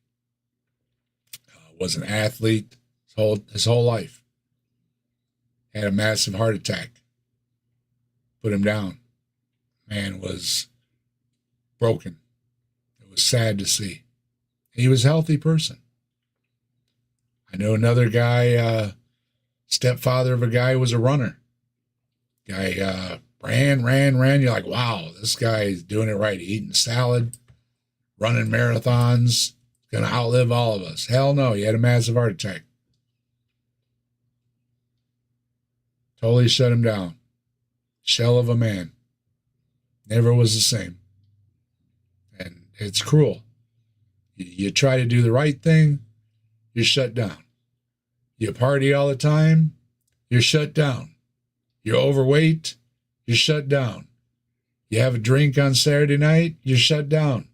Was an athlete his whole life. Had a massive heart attack. Put him down. Man was broken. It was sad to see. He was a healthy person. I know another guy, stepfather of a guy who was a runner. Guy ran. You're like, wow, this guy is doing it right. Eating salad, running marathons, going to outlive all of us. Hell no, he had a massive heart attack. Totally shut him down. Shell of a man. Never was the same. And it's cruel. You try to do the right thing, you're shut down. You party all the time, you're shut down. You're overweight, you're shut down. You have a drink on Saturday night, you're shut down.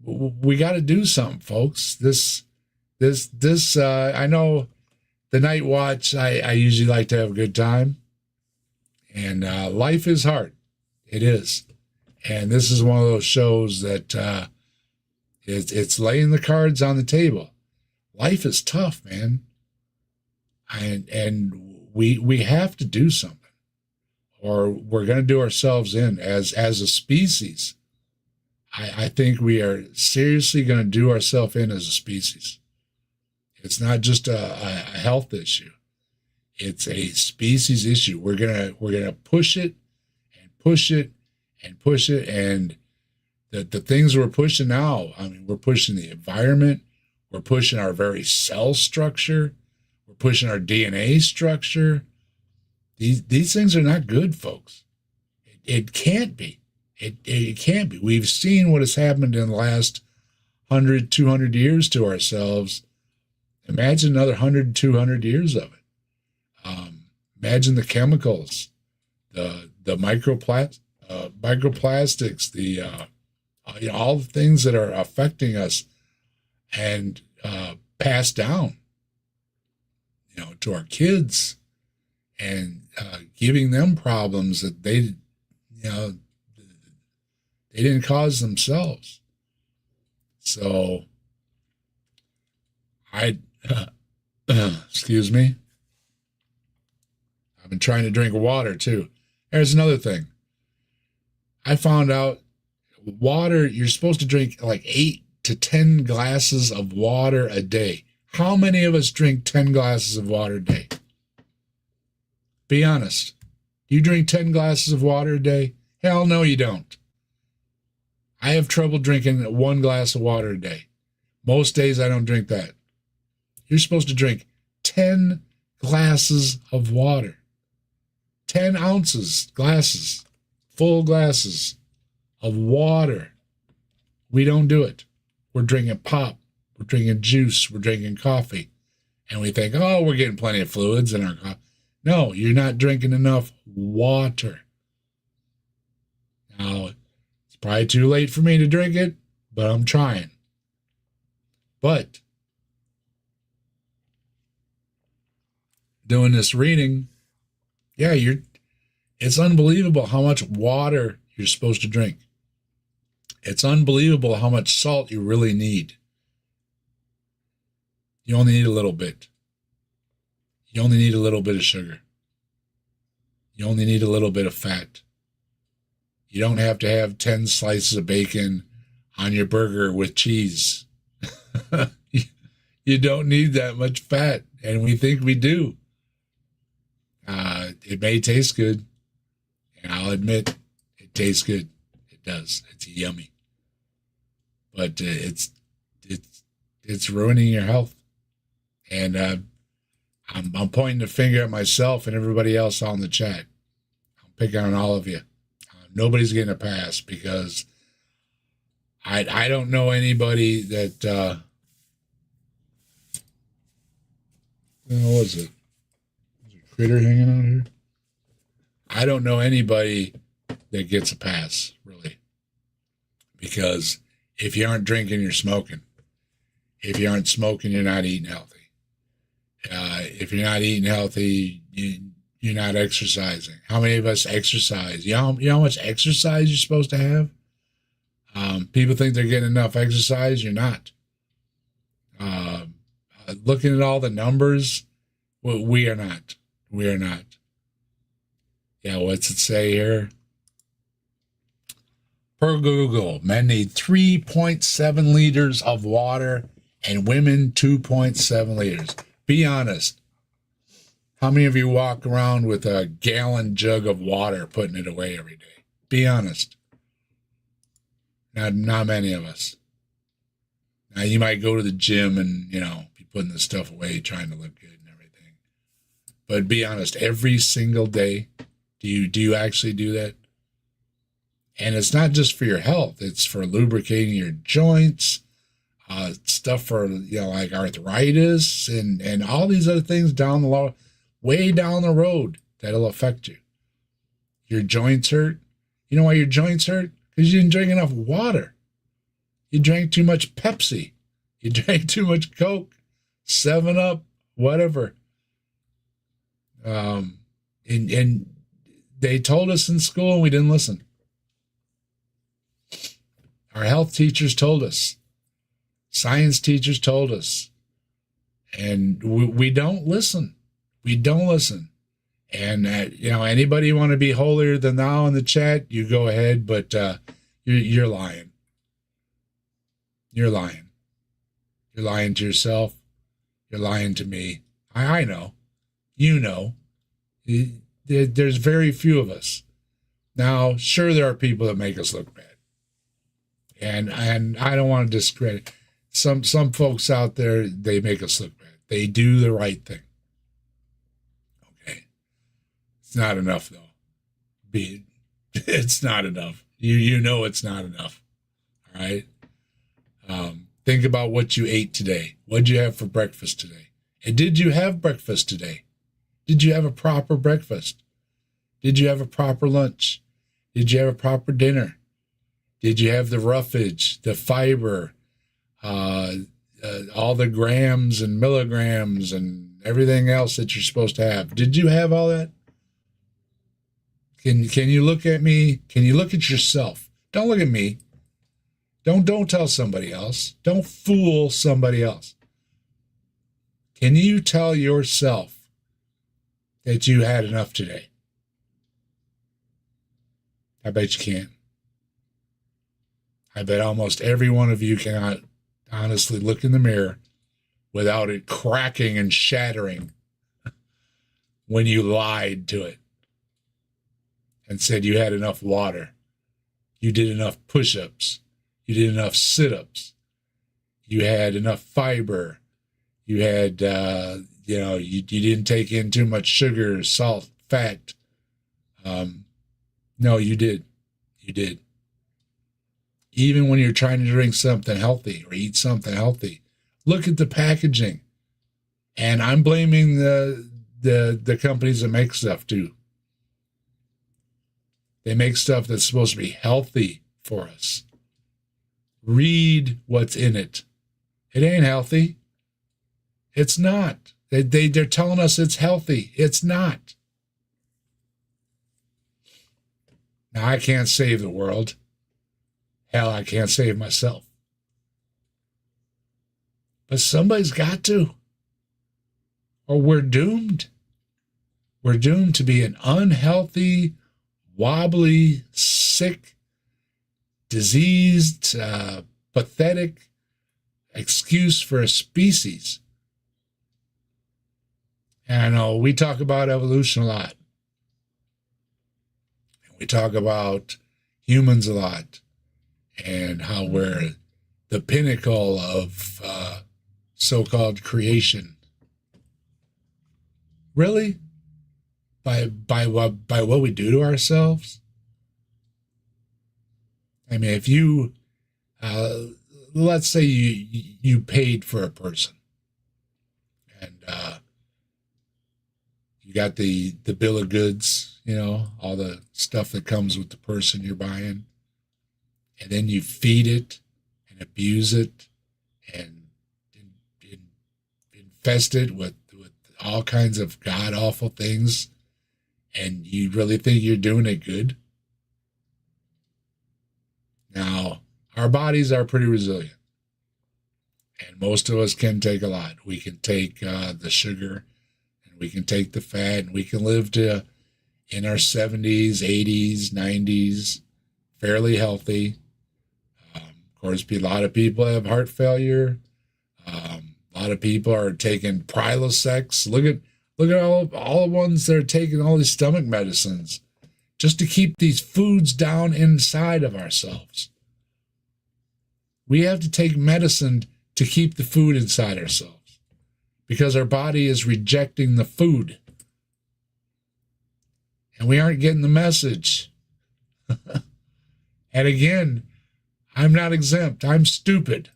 We got to do something, folks. This. I know the night watch. I usually like to have a good time, and life is hard. It is, and this is one of those shows that it's laying the cards on the table. Life is tough, man, and we have to do something, or we're going to do ourselves in as a species. I think we are seriously going to do ourselves in as a species. It's not just a health issue. It's a species issue. We're gonna push it and push it and push it. And the things we're pushing now, I mean, we're pushing the environment. We're pushing our very cell structure. We're pushing our DNA structure. These things are not good, folks. It can't be. It can't be. We've seen what has happened in the last 100, 200 years to ourselves. Imagine another 100, 200 years of it. Imagine the chemicals, the microplastics, all the things that are affecting us and passed down, to our kids, and giving them problems that they didn't cause themselves. So excuse me. I've been trying to drink water too. There's another thing. I found out water, you're supposed to drink like 8 to 10 glasses of water a day. How many of us drink 10 glasses of water a day? Be honest. Do you drink 10 glasses of water a day? Hell no, you don't. I have trouble drinking 1 glass of water a day. Most days I don't drink that. You're supposed to drink 10 glasses of water. 10 ounces, glasses, full glasses of water. We don't do it. We're drinking pop. We're drinking juice. We're drinking coffee. And we think, oh, we're getting plenty of fluids in our coffee. No, you're not drinking enough water. Now, it's probably too late for me to drink it, but I'm trying. But doing this reading, Yeah, it's unbelievable how much water you're supposed to drink. It's unbelievable how much salt you really need. You only need a little bit. You only need a little bit of sugar. You only need a little bit of fat. You don't have to have 10 slices of bacon on your burger with cheese. You don't need that much fat, and we think we do. It may taste good, and I'll admit it tastes good. It does. It's yummy, but it's ruining your health. And I'm pointing the finger at myself and everybody else on the chat. I'm picking on all of you. Nobody's getting a pass because I don't know anybody that. What was it? Was a critter hanging out here? I don't know anybody that gets a pass, really. Because if you aren't drinking, you're smoking. If you aren't smoking, you're not eating healthy. If you're not eating healthy, you're not exercising. How many of us exercise? You know how much exercise you're supposed to have? People think they're getting enough exercise. You're not. Looking at all the numbers, well, we are not. We are not. Yeah, what's it say here? Per Google, men need 3.7 liters of water and women 2.7 liters. Be honest. How many of you walk around with a gallon jug of water putting it away every day? Be honest. Not many of us. Now, you might go to the gym and, be putting the stuff away, trying to look good and everything. But be honest, every single day, do you actually do that? And it's not just for your health. It's for lubricating your joints, stuff for, like arthritis and all these other things way down the road that'll affect you. Your joints hurt. You know why your joints hurt? Because you didn't drink enough water. You drank too much Pepsi. You drank too much Coke, 7-Up, whatever. And they told us in school and we didn't listen. Our health teachers told us. Science teachers told us. And we don't listen. We don't listen. And, anybody want to be holier than thou in the chat, you go ahead, but you're lying. You're lying. You're lying to yourself. You're lying to me. I know. You know. There's very few of us. Now, sure, there are people that make us look bad. And I don't want to discredit. Some folks out there, they make us look bad. They do the right thing. Okay. It's not enough, though. It's not enough. You know it's not enough. All right? Think about what you ate today. What did you have for breakfast today? And did you have breakfast today? Did you have a proper breakfast? Did you have a proper lunch? Did you have a proper dinner? Did you have the roughage, the fiber, all the grams and milligrams and everything else that you're supposed to have? Did you have all that? Can you look at me? Can you look at yourself? Don't look at me. Don't tell somebody else. Don't fool somebody else. Can you tell yourself that you had enough today? I bet you can't. I bet almost every one of you cannot honestly look in the mirror without it cracking and shattering when you lied to it and said you had enough water. You did enough push-ups. You did enough sit-ups. You had enough fiber. You had, you didn't take in too much sugar, salt, fat. No, you did. You did. Even when you're trying to drink something healthy or eat something healthy, look at the packaging. And I'm blaming the companies that make stuff too. They make stuff that's supposed to be healthy for us. Read what's in it. It ain't healthy. It's not. They're telling us it's healthy. It's not. Now, I can't save the world. Hell, I can't save myself. But somebody's got to, or we're doomed. We're doomed to be an unhealthy, wobbly, sick, diseased, pathetic excuse for a species. And I know we talk about evolution a lot. We talk about humans a lot and how we're the pinnacle of so-called creation. Really? By what we do to ourselves? I mean, if you, let's say you paid for a person and you got the bill of goods, you know, all the stuff that comes with the person you're buying, and then you feed it and abuse it and infest it with all kinds of god-awful things, and you really think you're doing it good? Now, our bodies are pretty resilient, and most of us can take a lot. We can take the sugar, and we can take the fat, and we can live to in our 70s, 80s, 90s, fairly healthy. Of course, a lot of people have heart failure. A lot of people are taking Prilosec. Look at all the ones that are taking all these stomach medicines just to keep these foods down inside of ourselves. We have to take medicine to keep the food inside ourselves because our body is rejecting the food. And we aren't getting the message. And again, I'm not exempt. I'm stupid.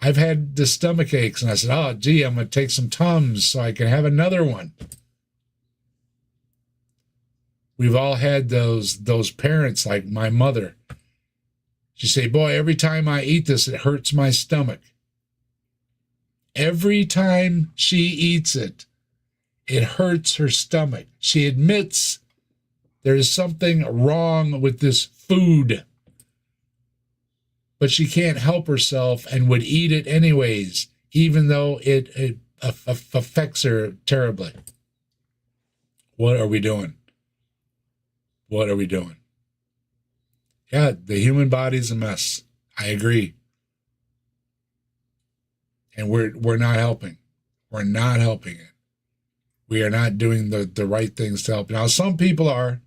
I've had the stomach aches, and I said, oh, gee, I'm going to take some Tums so I can have another one. We've all had those parents, like my mother. She say, boy, every time I eat this, it hurts my stomach. Every time she eats it, it hurts her stomach. She admits there's something wrong with this food, but she can't help herself and would eat it anyways, even though it affects her terribly. What are we doing? What are we doing? Yeah, the human body's a mess. I agree. And we're not helping. We're not helping it. We are not doing the right things to help. Now, some people are.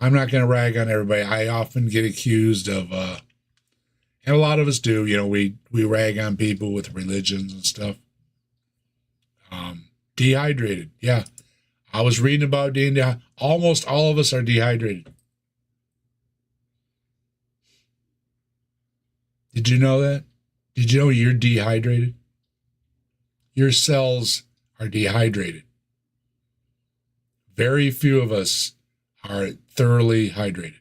I'm not going to rag on everybody. I often get accused of, and a lot of us do, you know, we rag on people with religions and stuff. Dehydrated. Yeah. I was reading about dehydrated. Almost all of us are dehydrated. Did you know that? Did you know you're dehydrated? Your cells are dehydrated. Very few of us are thoroughly hydrated.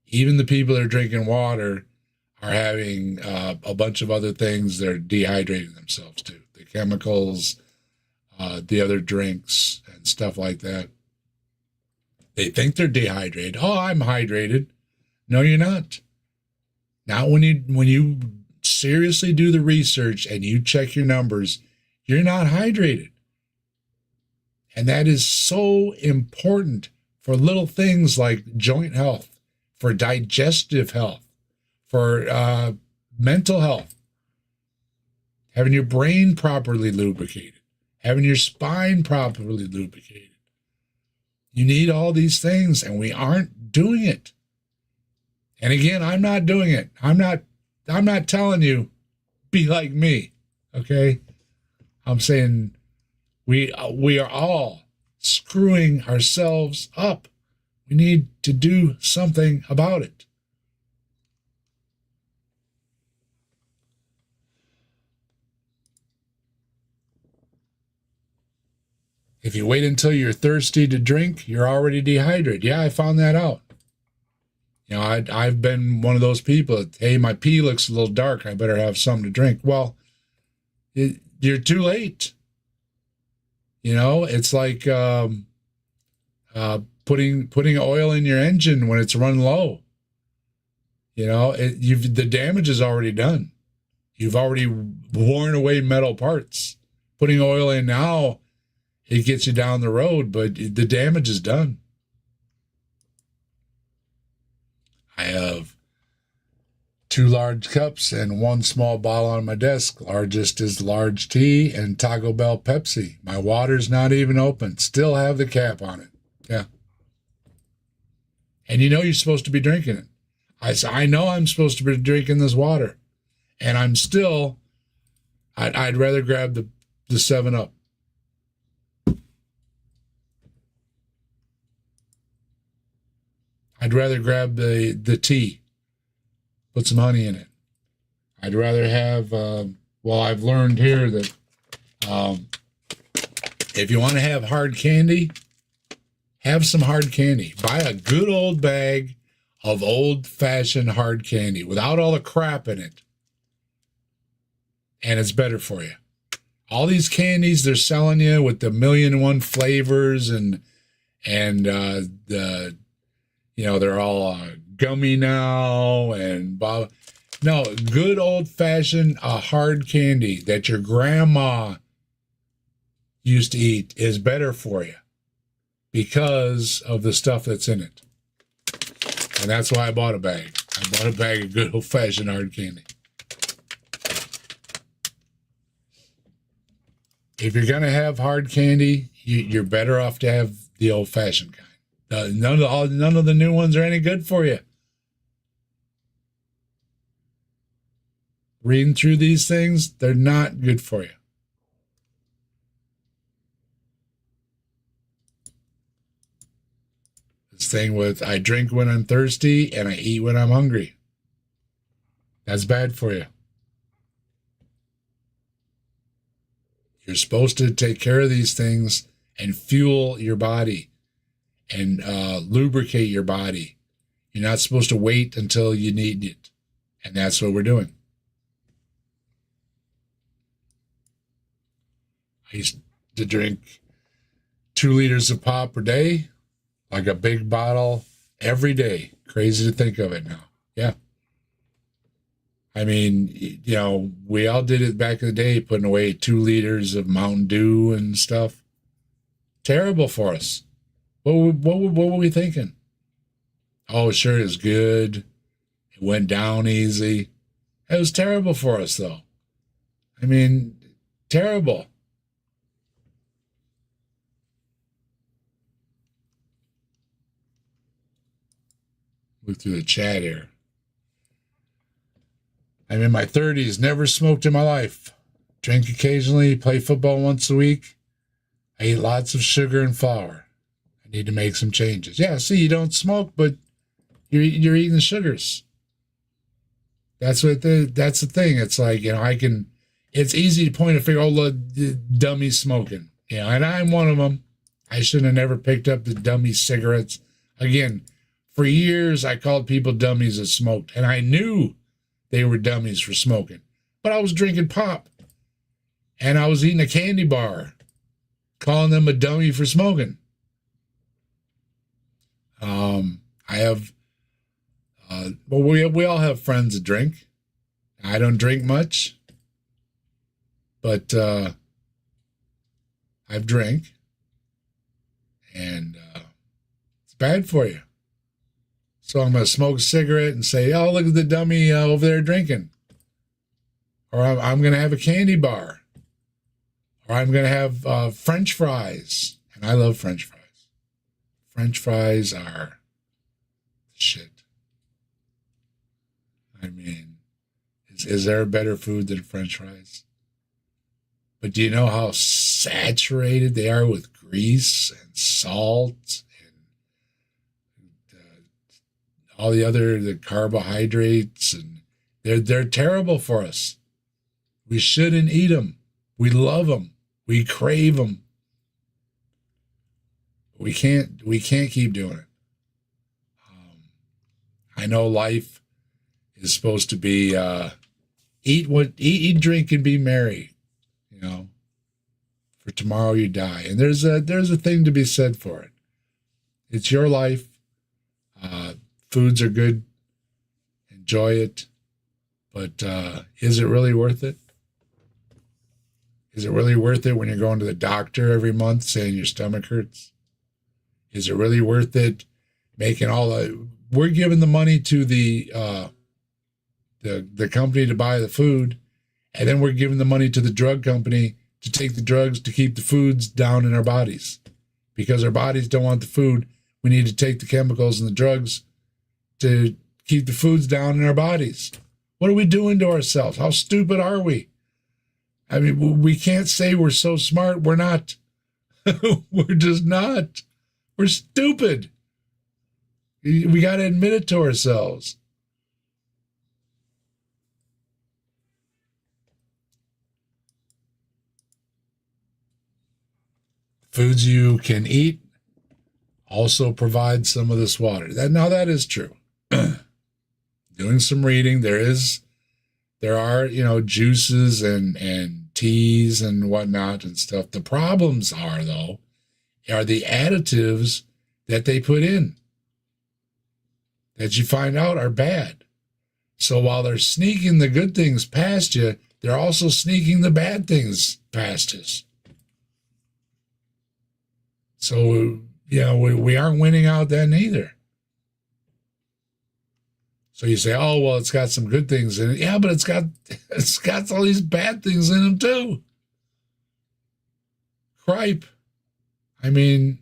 Even the people that are drinking water are having a bunch of other things. They're dehydrating themselves too. The chemicals, the other drinks and stuff like that. They think they're dehydrated. Oh, I'm hydrated. No, you're not. Not when you seriously do the research and you check your numbers, you're not hydrated. And that is so important for little things like joint health, for digestive health, for mental health, having your brain properly lubricated, having your spine properly lubricated. You need all these things, and we aren't doing it. And again, I'm not doing it. I'm not telling you, be like me, okay? I'm saying we are all screwing ourselves up. We need to do something about it. If you wait until you're thirsty to drink, you're already dehydrated. Yeah, I found that out. You know, I've been one of those people that, hey, my pee looks a little dark. I better have something to drink. Well, you're too late. You know, it's like putting oil in your engine when it's run low. You know, the damage is already done. You've already worn away metal parts. Putting oil in now, it gets you down the road, but the damage is done. I have 2 large cups and 1 small bottle on my desk. Largest is large tea and Taco Bell Pepsi. My water's not even open. Still have the cap on it. Yeah. And you know you're supposed to be drinking it. I know I'm supposed to be drinking this water. And I'm still, I'd rather grab the 7-Up. I'd rather grab the tea. Put some honey in it. I'd rather have, I've learned here that if you want to have hard candy, have some hard candy. Buy a good old bag of old-fashioned hard candy without all the crap in it. And it's better for you. All these candies they're selling you with the 1,000,001 flavors and they're all gummy now and blah. No, good old-fashioned hard candy that your grandma used to eat is better for you because of the stuff that's in it. And that's why I bought a bag. I bought a bag of good old-fashioned hard candy. If you're going to have hard candy, you're better off to have the old-fashioned kind. None of the new ones are any good for you. Reading through these things, they're not good for you. This thing with I drink when I'm thirsty and I eat when I'm hungry. That's bad for you. You're supposed to take care of these things and fuel your body and lubricate your body. You're not supposed to wait until you need it. And that's what we're doing. I used to drink 2 liters of pop per day, like a big bottle every day. Crazy to think of it now. Yeah. I mean, you know, we all did it back in the day, putting away 2 liters of Mountain Dew and stuff. Terrible for us. What were we thinking? Oh, sure, it's good. It went down easy. It was terrible for us, though. I mean, terrible. Look through the chat here. I'm in my 30s, never smoked in my life. Drink occasionally, play football once a week. I eat lots of sugar and flour. I need to make some changes. Yeah, see, you don't smoke, but you're eating the sugars. That's the thing. It's like, you know, it's easy to point a finger, oh, look, the dummy's smoking. You know, and I'm one of them. I should have never picked up the dummy cigarettes. Again, for years, I called people dummies that smoked, and I knew they were dummies for smoking. But I was drinking pop, and I was eating a candy bar, calling them a dummy for smoking. I have, we all have friends that drink. I don't drink much, but I've drank, and it's bad for you. So I'm going to smoke a cigarette and say, oh, look at the dummy over there drinking. Or I'm going to have a candy bar. Or I'm going to have French fries. And I love French fries. French fries are shit. I mean, is there a better food than French fries? But do you know how saturated they are with grease and salt? All the carbohydrates, and they're terrible for us. We shouldn't eat them. We love them. We crave them. We can't keep doing it. I know life is supposed to be eat, drink, and be merry. You know, for tomorrow you die, and there's a thing to be said for it. It's your life. Foods are good. Enjoy it. But is it really worth it? Is it really worth it when you're going to the doctor every month saying your stomach hurts? Is it really worth it making all the... We're giving the money to the company to buy the food, and then we're giving the money to the drug company to take the drugs to keep the foods down in our bodies. Because our bodies don't want the food, we need to take the chemicals and the drugs to keep the foods down in our bodies. What are we doing to ourselves? How stupid are we? I mean, we can't say we're so smart. We're not. We're just not. We're stupid. We got to admit it to ourselves. Foods you can eat also provide some of this water. That is true. Doing some reading, there are, juices and teas and whatnot and stuff. The problems are the additives that they put in that you find out are bad. So while they're sneaking the good things past you, they're also sneaking the bad things past us. So, we aren't winning out then either. So you say, oh, well, it's got some good things in it. Yeah, but it's got all these bad things in them too. Cripe. I mean,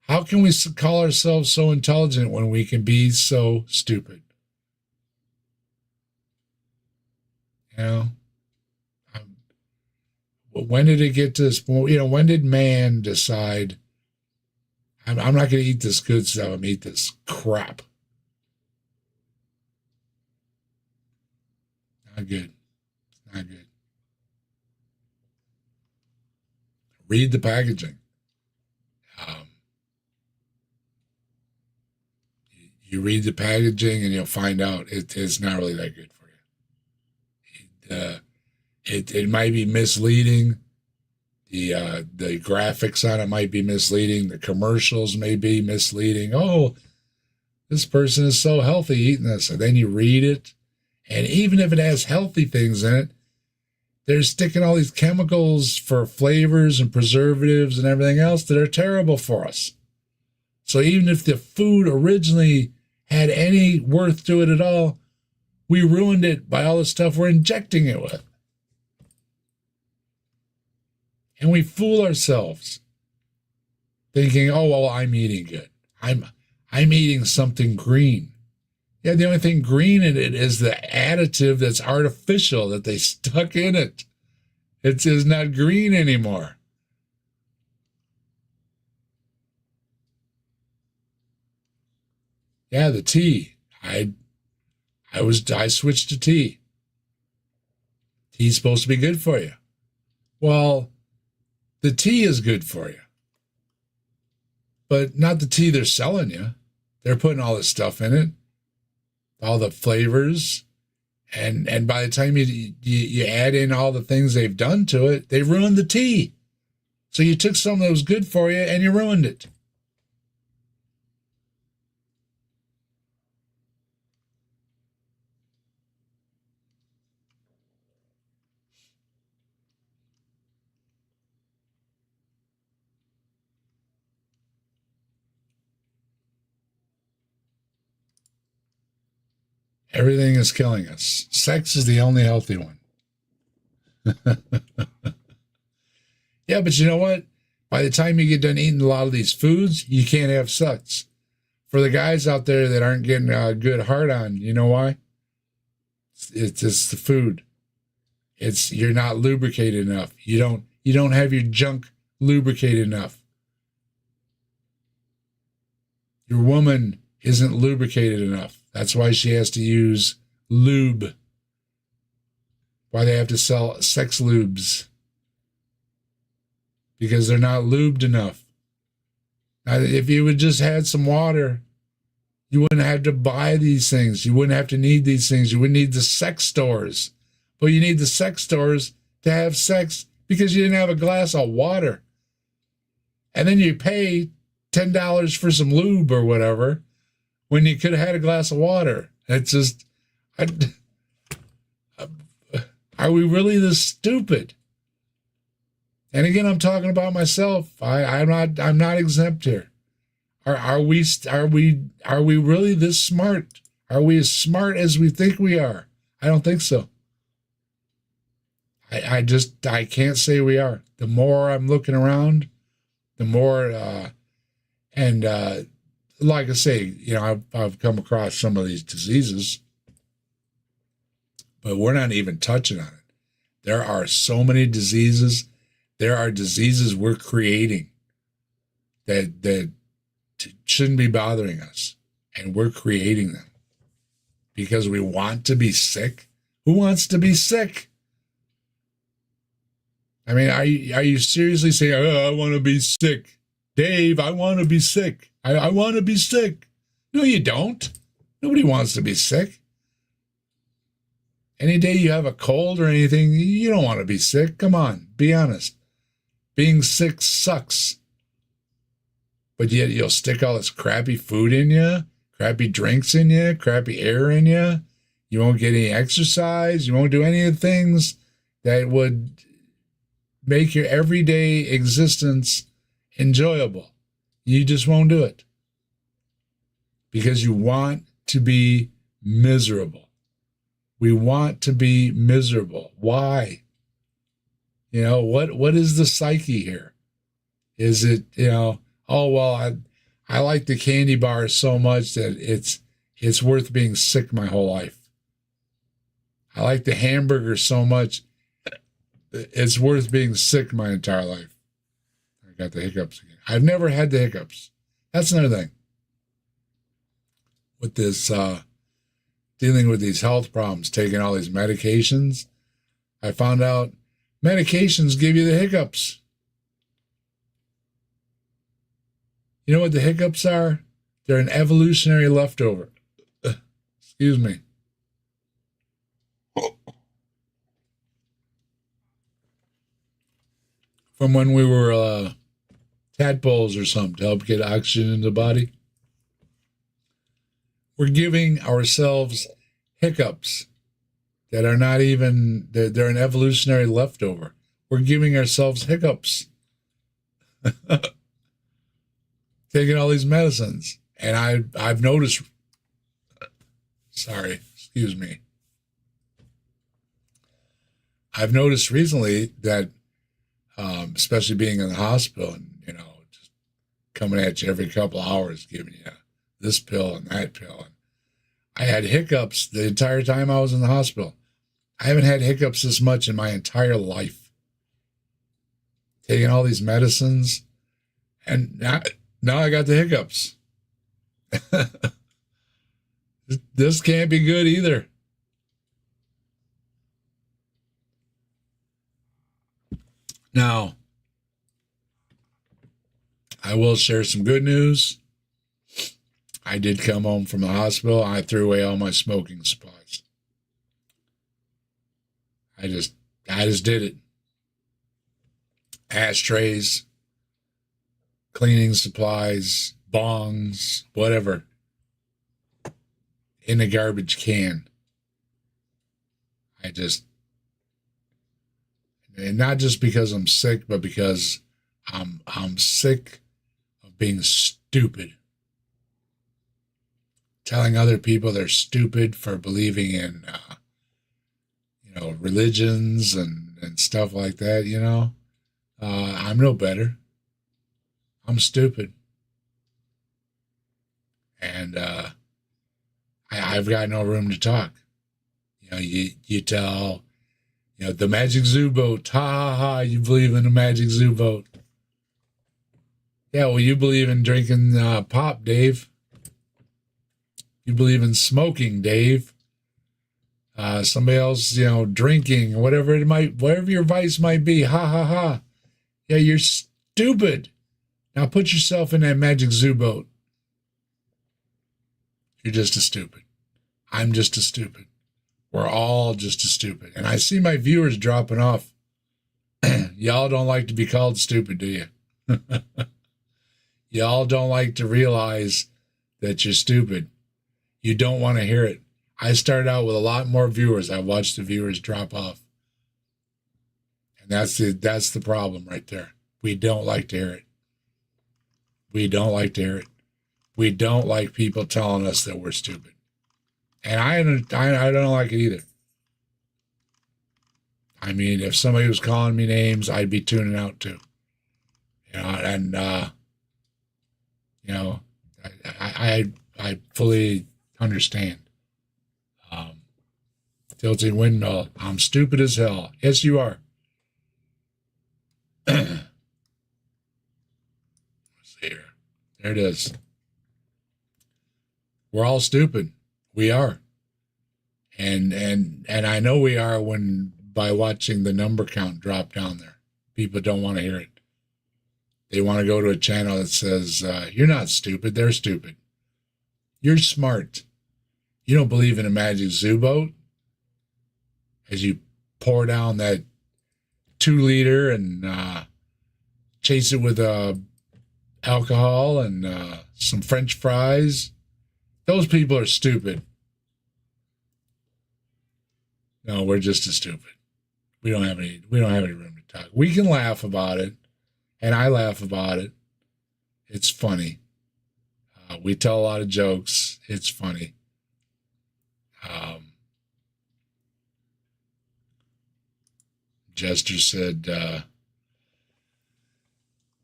how can we call ourselves so intelligent when we can be so stupid? When did it get to this point? When did man decide, I'm not going to eat this good stuff, I'm going to eat this crap? Not good. Not good. Read the packaging. You read the packaging and you'll find out it's not really that good for you. It might be misleading. The graphics on it might be misleading. The commercials may be misleading. Oh, this person is so healthy eating this. And then you read it. And even if it has healthy things in it, they're sticking all these chemicals for flavors and preservatives and everything else that are terrible for us. So even if the food originally had any worth to it at all, we ruined it by all the stuff we're injecting it with. And we fool ourselves thinking, oh, well, I'm eating good. I'm eating something green. Yeah, the only thing green in it is the additive that's artificial that they stuck in it. It is not green anymore. Yeah, the tea. I switched to tea. Tea's supposed to be good for you. Well, the tea is good for you. But not the tea they're selling you. They're putting all this stuff in it. All the flavors, and by the time you add in all the things they've done to it, they've ruined the tea. So you took something that was good for you and you ruined it. Everything is killing us. Sex is the only healthy one. Yeah, but you know what? By the time you get done eating a lot of these foods, you can't have sex. For the guys out there that aren't getting a good hard on, you know why? It's just the food. You're not lubricated enough. You don't have your junk lubricated enough. Your woman isn't lubricated enough. That's why she has to use lube. Why they have to sell sex lubes. Because they're not lubed enough. Now, if you would just had some water, you wouldn't have to buy these things. You wouldn't have to need these things. You wouldn't need the sex stores. But you need the sex stores to have sex because you didn't have a glass of water. And then you pay $10 for some lube or whatever when you could have had a glass of water. It's just, are we really this stupid? And again, I'm talking about myself. I'm not exempt here. Are we really this smart? Are we as smart as we think we are? I don't think so. I can't say we are. The more I'm looking around, the more, like I say, I've come across some of these diseases, but we're not even touching on it. There are so many diseases. There are diseases we're creating that shouldn't be bothering us, and we're creating them because we want to be sick. Who wants to be sick? I mean, are you seriously saying, oh, I want to be sick? Dave, I want to be sick. I want to be sick. No, you don't. Nobody wants to be sick. Any day you have a cold or anything, you don't want to be sick. Come on, be honest. Being sick sucks. But yet you'll stick all this crappy food in you, crappy drinks in you, crappy air in you. You won't get any exercise. You won't do any of the things that would make your everyday existence enjoyable. You just won't do it because you want to be miserable. We want to be miserable. Why? What is the psyche here? Is it, oh, well, I like the candy bars so much that it's worth being sick my whole life. I like the hamburger so much it's worth being sick my entire life. I got the hiccups again. I've never had the hiccups. That's another thing. With this, dealing with these health problems, taking all these medications, I found out medications give you the hiccups. You know what the hiccups are? They're an evolutionary leftover. Excuse me. From when we were tadpoles or something to help get oxygen in the body. We're giving ourselves hiccups that are not even, they're an evolutionary leftover. We're giving ourselves hiccups. Taking all these medicines. And I've noticed, sorry, excuse me. I've noticed recently that, especially being in the hospital and, just coming at you every couple of hours, giving you this pill and that pill. And I had hiccups the entire time I was in the hospital. I haven't had hiccups this much in my entire life. Taking all these medicines, and now I got the hiccups. This can't be good either. Now, I will share some good news. I did come home from the hospital. I threw away all my smoking supplies. I just did it. Ashtrays, cleaning supplies, bongs, whatever, in a garbage can. And not just because I'm sick, but because I'm sick of being stupid. Telling other people they're stupid for believing in, religions and stuff like that, I'm no better. I'm stupid. And I've got no room to talk. You tell, the magic zoo boat, ha ha ha, you believe in the magic zoo boat. Yeah, well, you believe in drinking pop, Dave. You believe in smoking, Dave. Somebody else, drinking, whatever your vice might be, ha ha ha. Yeah, you're stupid. Now put yourself in that magic zoo boat. You're just as stupid. I'm just as stupid. We're all just as stupid. And I see my viewers dropping off. Y'all don't like to be called stupid, do you? Y'all don't like to realize that you're stupid. You don't want to hear it. I started out with a lot more viewers. I watched the viewers drop off. And that's the problem right there. We don't like to hear it. We don't like to hear it. We don't like people telling us that we're stupid. And I don't like it either. I mean, if somebody was calling me names, I'd be tuning out too. And I fully understand. Tilting Windmill, I'm stupid as hell. Yes, you are. Let's see here. There it is. We're all stupid. We are. And I know we are by watching the number count drop down there. People don't want to hear it. They want to go to a channel that says, you're not stupid, they're stupid. You're smart. You don't believe in a magic zoo boat? As you pour down that 2-liter and chase it with alcohol and some French fries. Those people are stupid. No, we're just as stupid. We don't have any room to talk. We can laugh about it, and I laugh about it. It's funny. We tell a lot of jokes. It's funny. Jester said,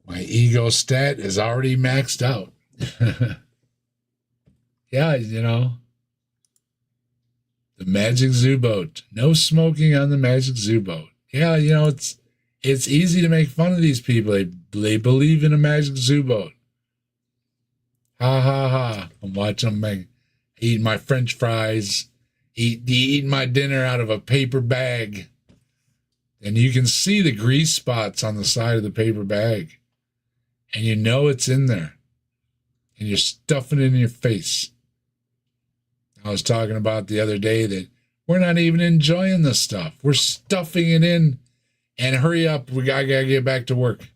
my ego stat is already maxed out. Yeah, the Magic Zoo boat. No smoking on the Magic Zoo boat. Yeah, it's easy to make fun of these people. They believe in a Magic Zoo boat. Ha ha ha. I'm watching them eating my French fries, eating my dinner out of a paper bag. And you can see the grease spots on the side of the paper bag. And you know it's in there. And you're stuffing it in your face. I was talking about the other day that we're not even enjoying this stuff. We're stuffing it in. And hurry up, I gotta get back to work.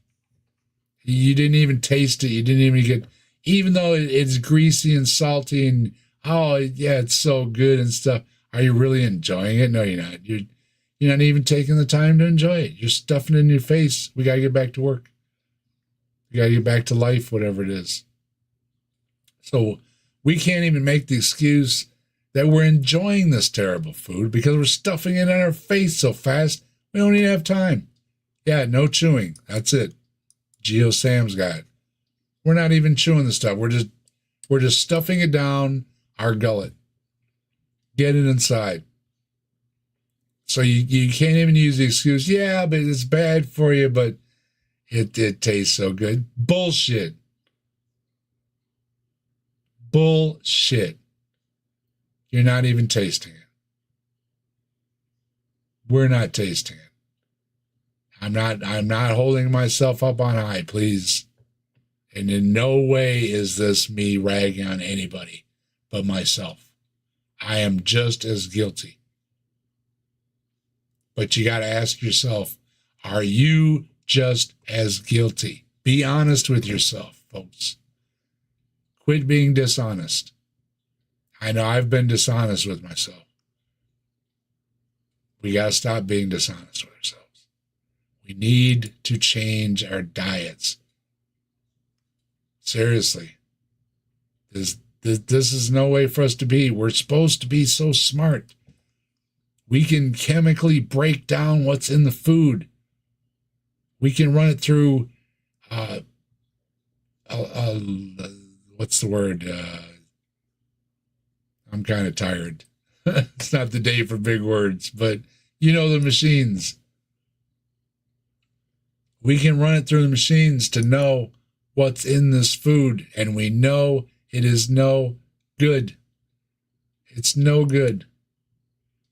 You didn't even taste it. You didn't even get, even though it's greasy and salty and, oh, yeah, it's so good and stuff. Are you really enjoying it? No, you're not. You're not even taking the time to enjoy it. You're stuffing it in your face. We got to get back to work. We got to get back to life, whatever it is. So we can't even make the excuse that we're enjoying this terrible food because we're stuffing it in our face so fast, we don't even have time. Yeah, no chewing. That's it. Geo Sam's got it. We're not even chewing the stuff. We're just stuffing it down our gullet. Get it inside. So you can't even use the excuse, yeah, but it's bad for you, but it tastes so good. Bullshit. Bullshit. You're not even tasting it. We're not tasting it. I'm not holding myself up on high, please. And in no way is this me ragging on anybody but myself. I am just as guilty. But you got to ask yourself, are you just as guilty? Be honest with yourself, folks. Quit being dishonest. I know I've been dishonest with myself. We got to stop being dishonest with ourselves. We need to change our diets. Seriously. This is no way for us to be. We're supposed to be so smart. We can chemically break down what's in the food. We can run it through, what's the word? I'm kind of tired. It's not the day for big words, but you know the machines. We can run it through the machines to know what's in this food, and we know it is no good. It's no good.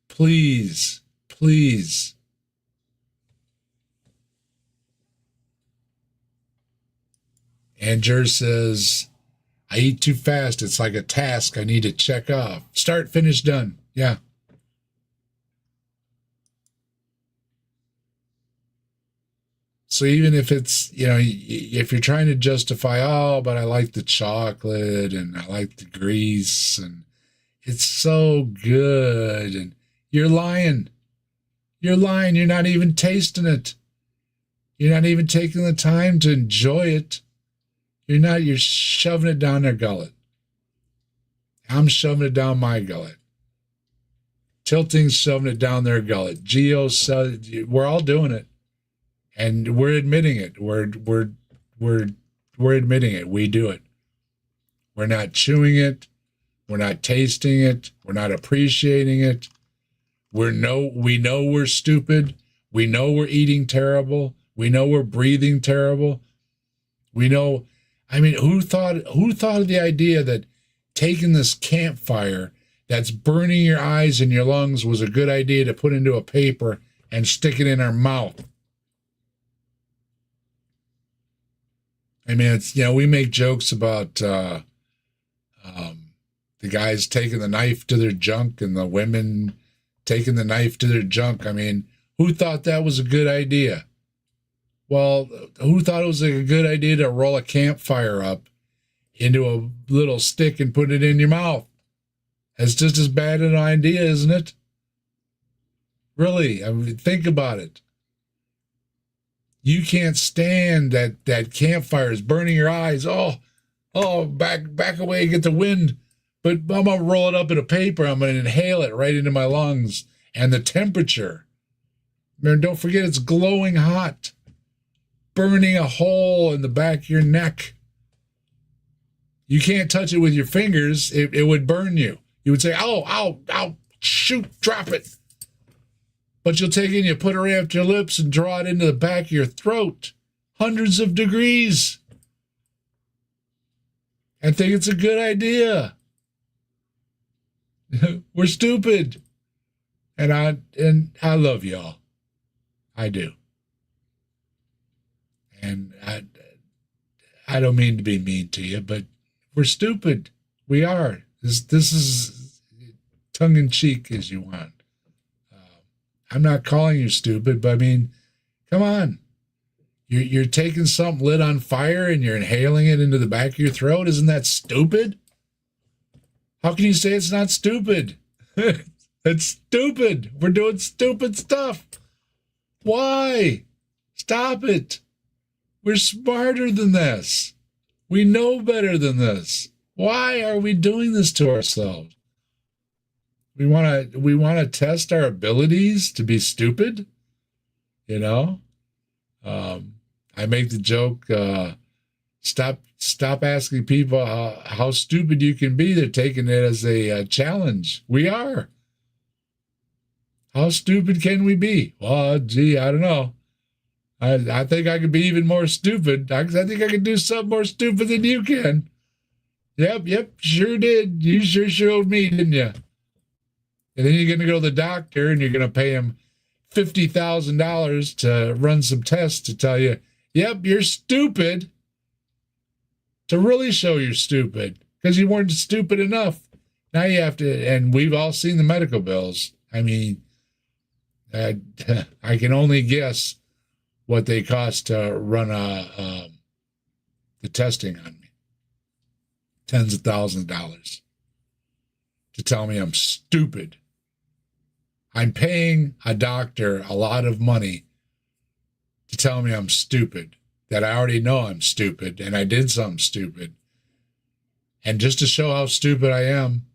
Please, please. Andrew says, I eat too fast. It's like a task I need to check off. Start, finish, done. Yeah. So even if it's if you're trying to justify, oh, but I like the chocolate and I like the grease and it's so good, and you're lying. You're lying. You're not even tasting it. You're not even taking the time to enjoy it. You're shoving it down their gullet. I'm shoving it down my gullet. Tilting's shoving it down their gullet. Geo's, we're all doing it. And we're admitting it. We're admitting it. We do it. We're not chewing it. We're not tasting it. We're not appreciating it. We know we're stupid. We know we're eating terrible. We know we're breathing terrible. We know, who thought of the idea that taking this campfire that's burning your eyes and your lungs was a good idea to put into a paper and stick it in our mouth? It's, we make jokes about the guys taking the knife to their junk and the women taking the knife to their junk. Who thought that was a good idea? Well, who thought it was a good idea to roll a campfire up into a little stick and put it in your mouth? That's just as bad an idea, isn't it? Really, think about it. You can't stand that campfire is burning your eyes. Oh, back away, get the wind. But I'm going to roll it up in a paper. I'm going to inhale it right into my lungs. And the temperature. Don't forget, it's glowing hot. Burning a hole in the back of your neck. You can't touch it with your fingers. It would burn you. You would say, ow, shoot, drop it. But you'll take it and you put it right up to your lips and draw it into the back of your throat. Hundreds of degrees. I think it's a good idea. We're stupid. And I love y'all. I do. And I don't mean to be mean to you, but we're stupid. We are. This is tongue-in-cheek as you want. I'm not calling you stupid, but come on. You're taking something lit on fire and you're inhaling it into the back of your throat. Isn't that stupid? How can you say it's not stupid? It's stupid. We're doing stupid stuff. Why? Stop it. We're smarter than this. We know better than this. Why are we doing this to ourselves? We want to test our abilities to be stupid. I make the joke, stop asking people how stupid you can be. They're taking it as a challenge. We are. How stupid can we be? Well, gee, I don't know. I think I could be even more stupid. I think I could do something more stupid than you can. Yep, sure did. You sure showed me, didn't you? And then you're going to go to the doctor and you're going to pay him $50,000 to run some tests to tell you, yep, you're stupid. To really show you're stupid because you weren't stupid enough. Now you have to, and we've all seen the medical bills. I can only guess what they cost to run the testing on me. Tens of thousands of dollars to tell me I'm stupid. I'm paying a doctor a lot of money to tell me I'm stupid, that I already know I'm stupid and I did something stupid. And just to show how stupid I am,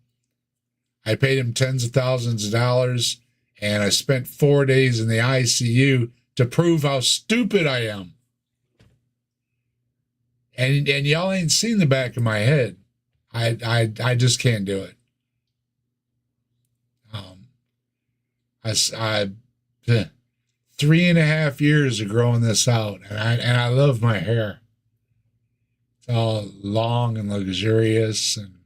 I paid him tens of thousands of dollars and I spent 4 days in the ICU to prove how stupid I am. And y'all ain't seen the back of my head. I just can't do it. I 3.5 years of growing this out, and I love my hair. It's all long and luxurious, and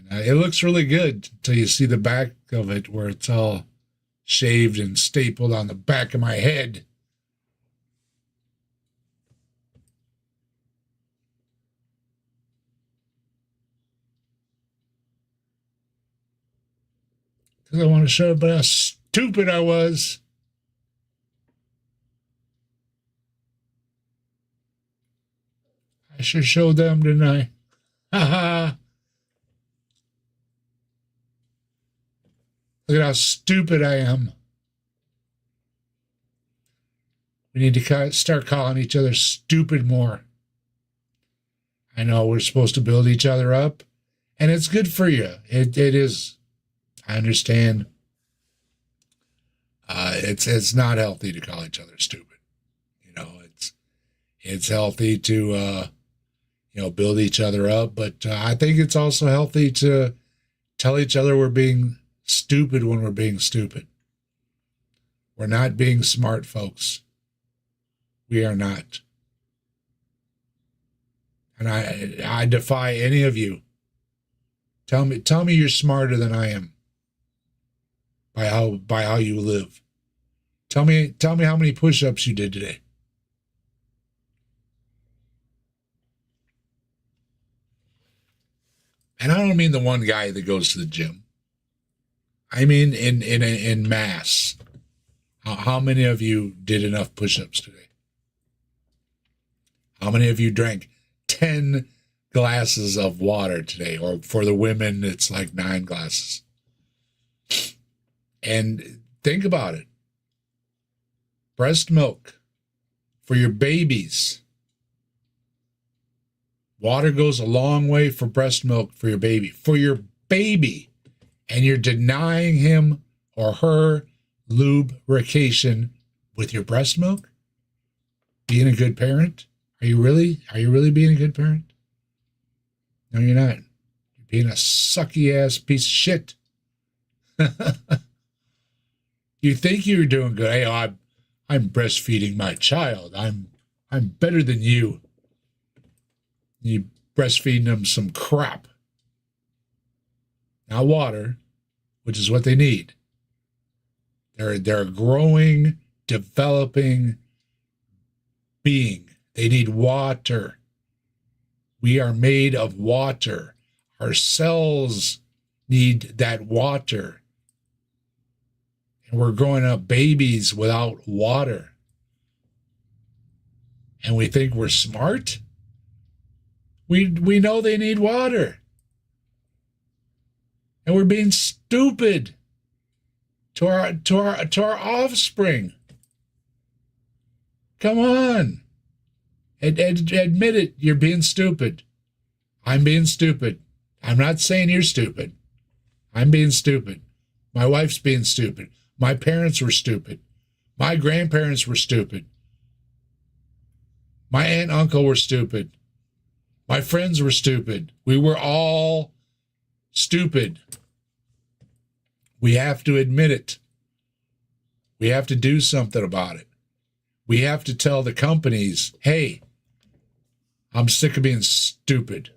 it looks really good until you see the back of it where it's all shaved and stapled on the back of my head. Because I want to show everybody how stupid I was. should show them, didn't I? Ha ha. Look at how stupid I am. We need to start calling each other stupid more. I know we're supposed to build each other up, and it's good for you. It is. I understand. It's not healthy to call each other stupid. You know, it's healthy to build each other up, but I think it's also healthy to tell each other we're being stupid when we're being stupid. We're not being smart, folks. We are not. And I defy any of you. Tell me you're smarter than I am by how you live. Tell me how many push-ups you did today. And I don't mean the one guy that goes to the gym. I mean in mass. How many of you did enough push-ups today? How many of you drank 10 glasses of water today? Or for the women, it's like 9 glasses. And think about it. Breast milk for your babies. Water goes a long way for breast milk for your baby. For your baby. And you're denying him or her lubrication with your breast milk? Being a good parent? Are you really being a good parent? No, you're not. You're being a sucky ass piece of shit. You think you're doing good. Hey, I'm breastfeeding my child. I'm better than you. You breastfeeding them some crap. Not water, which is what they need. They're a growing, developing being. They need water. We are made of water. Our cells need that water. And we're growing up babies without water. And we think we're smart? We know they need water. And we're being stupid to our offspring. Come on. Admit it. You're being stupid. I'm being stupid. I'm not saying you're stupid. I'm being stupid. My wife's being stupid. My parents were stupid. My grandparents were stupid. My aunt and uncle were stupid. My friends were stupid. We were all stupid. We have to admit it. We have to do something about it. We have to tell the companies, hey, I'm sick of being stupid.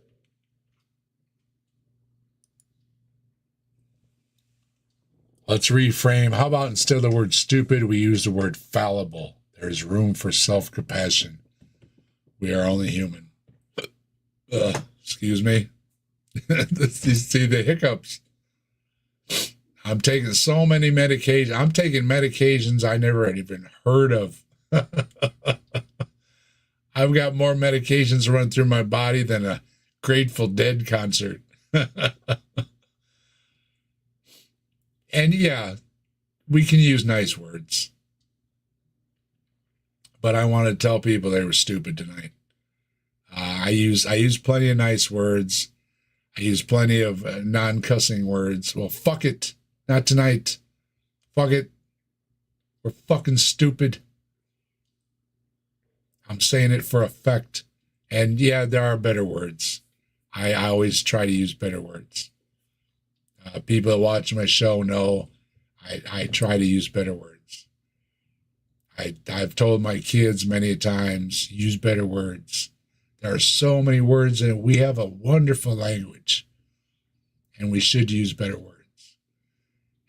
Let's reframe. How about instead of the word stupid, we use the word fallible? There's room for self-compassion. We are only human. Excuse me. You see the hiccups. I'm taking so many medications. I'm taking medications I never had even heard of. I've got more medications running through my body than a Grateful Dead concert. And yeah, we can use nice words. But I want to tell people they were stupid tonight. I use plenty of nice words. I use plenty of non-cussing words. Well, fuck it. Not tonight. Fuck it. We're fucking stupid. I'm saying it for effect. And yeah, there are better words. I always try to use better words. People that watch my show know I try to use better words. I've told my kids many times, use better words. There are so many words in it. We have a wonderful language, and we should use better words.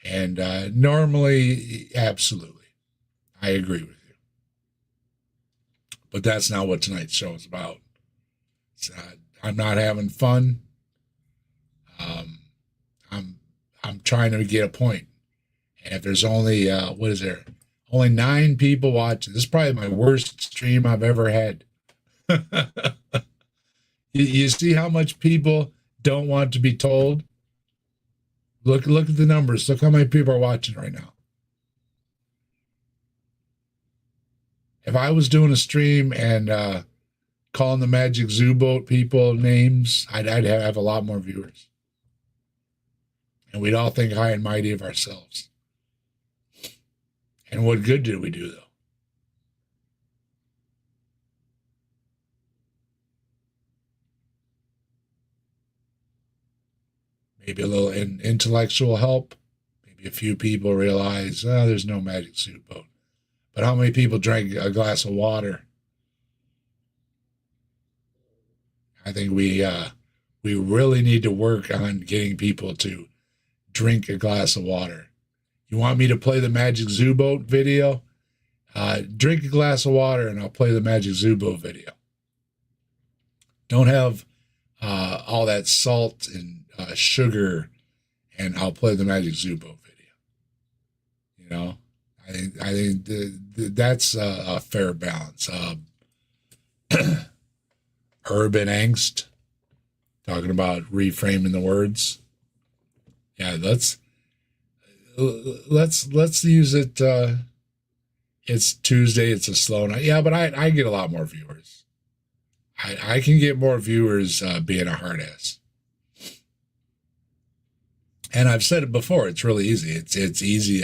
And normally, absolutely, I agree with you. But that's not what tonight's show is about. I'm not having fun. I'm trying to get a point. And if there's only, only 9 people watching. This is probably my worst stream I've ever had. You see how much people don't want to be told? Look at the numbers. Look how many people are watching right now. If I was doing a stream and calling the Magic Zoo Boat people names, I'd have a lot more viewers. And we'd all think high and mighty of ourselves. And what good did we do, though? Maybe a little intellectual help. Maybe a few people realize, there's no Magic Zoo Boat. But how many people drank a glass of water? I think we really need to work on getting people to drink a glass of water. You want me to play the Magic Zoo Boat video? Drink a glass of water and I'll play the Magic Zoo Boat video. Don't have all that salt and sugar, and I'll play the Magic Zoo Boat video. You know, I think that's a fair balance. Urban angst, talking about reframing the words. Yeah, let's use it. It's Tuesday. It's a slow night. Yeah, but I get a lot more viewers. I can get more viewers being a hard ass. And I've said it before. It's really easy. It's easy.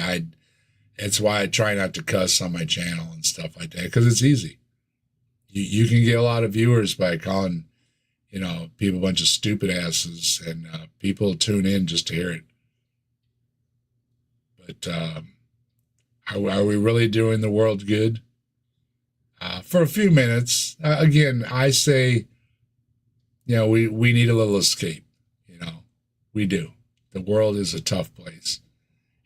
It's why I try not to cuss on my channel and stuff like that, because it's easy. You can get a lot of viewers by calling, people a bunch of stupid asses, and people tune in just to hear it. But are we really doing the world good? For a few minutes, again, I say, we need a little escape. We do. The world is a tough place.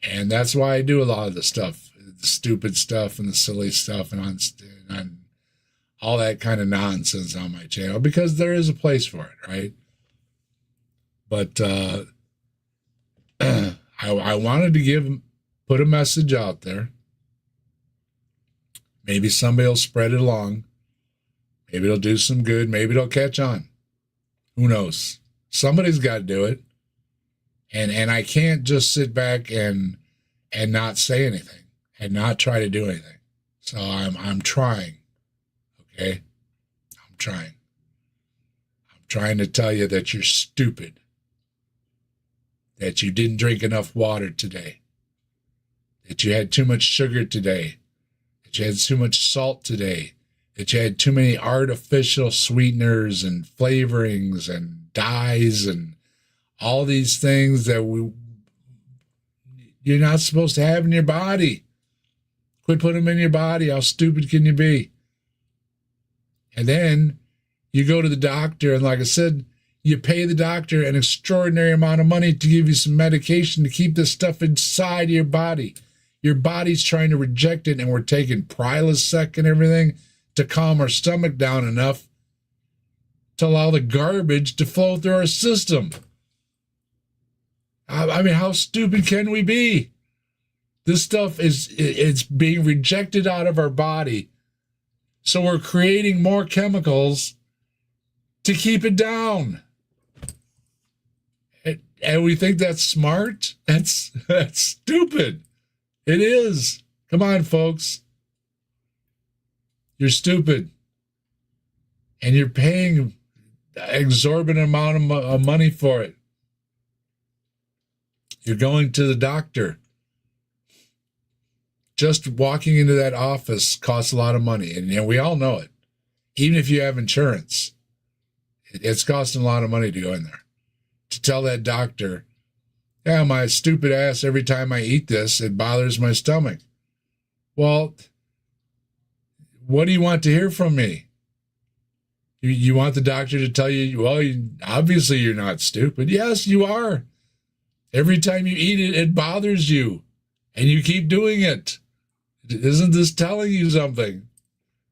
And that's why I do a lot of the stuff, the stupid stuff and the silly stuff and on all that kind of nonsense on my channel, because there is a place for it, right? But I wanted to put a message out there. Maybe somebody will spread it along. Maybe it'll do some good. Maybe it'll catch on. Who knows? Somebody's got to do it. And I can't just sit back and not say anything and not try to do anything. So I'm trying. Okay? I'm trying. I'm trying to tell you that you're stupid. That you didn't drink enough water today. That you had too much sugar today. That you had too much salt today. That you had too many artificial sweeteners and flavorings and dyes and all these things that you're not supposed to have in your body. Quit putting them in your body. How stupid can you be? And then you go to the doctor, and like I said, you pay the doctor an extraordinary amount of money to give you some medication to keep this stuff inside your body. Your body's trying to reject it, and we're taking Prilosec and everything to calm our stomach down enough to allow the garbage to flow through our system. I mean, how stupid can we be? This stuff it's being rejected out of our body. So we're creating more chemicals to keep it down. And we think that's smart? That's stupid. It is. Come on, folks. You're stupid. And you're paying an exorbitant amount of money for it. You're going to the doctor. Just walking into that office costs a lot of money, and we all know it. Even if you have insurance, it's costing a lot of money to go in there. To tell that doctor, yeah, my stupid ass, every time I eat this, it bothers my stomach. Well, what do you want to hear from me? You want the doctor to tell you, well, obviously you're not stupid. Yes, you are. Every time you eat it, it bothers you, and you keep doing it. Isn't this telling you something?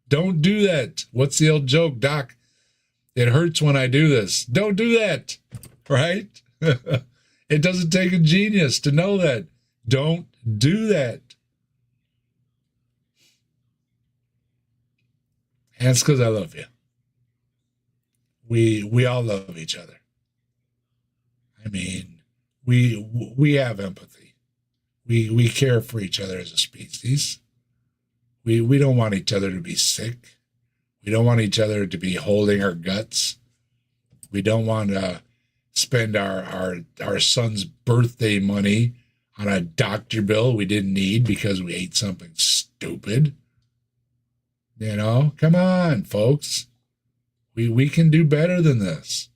Don't do that. What's the old joke, Doc? It hurts when I do this. Don't do that, right? It doesn't take a genius to know that. Don't do that. And it's because I love you. we all love each other. I mean, we have empathy. We care for each other as a species. We don't want each other to be sick. We don't want each other to be holding our guts. We don't want to spend our son's birthday money on a doctor bill we didn't need because we ate something stupid. You know, come on, folks. We can do better than this.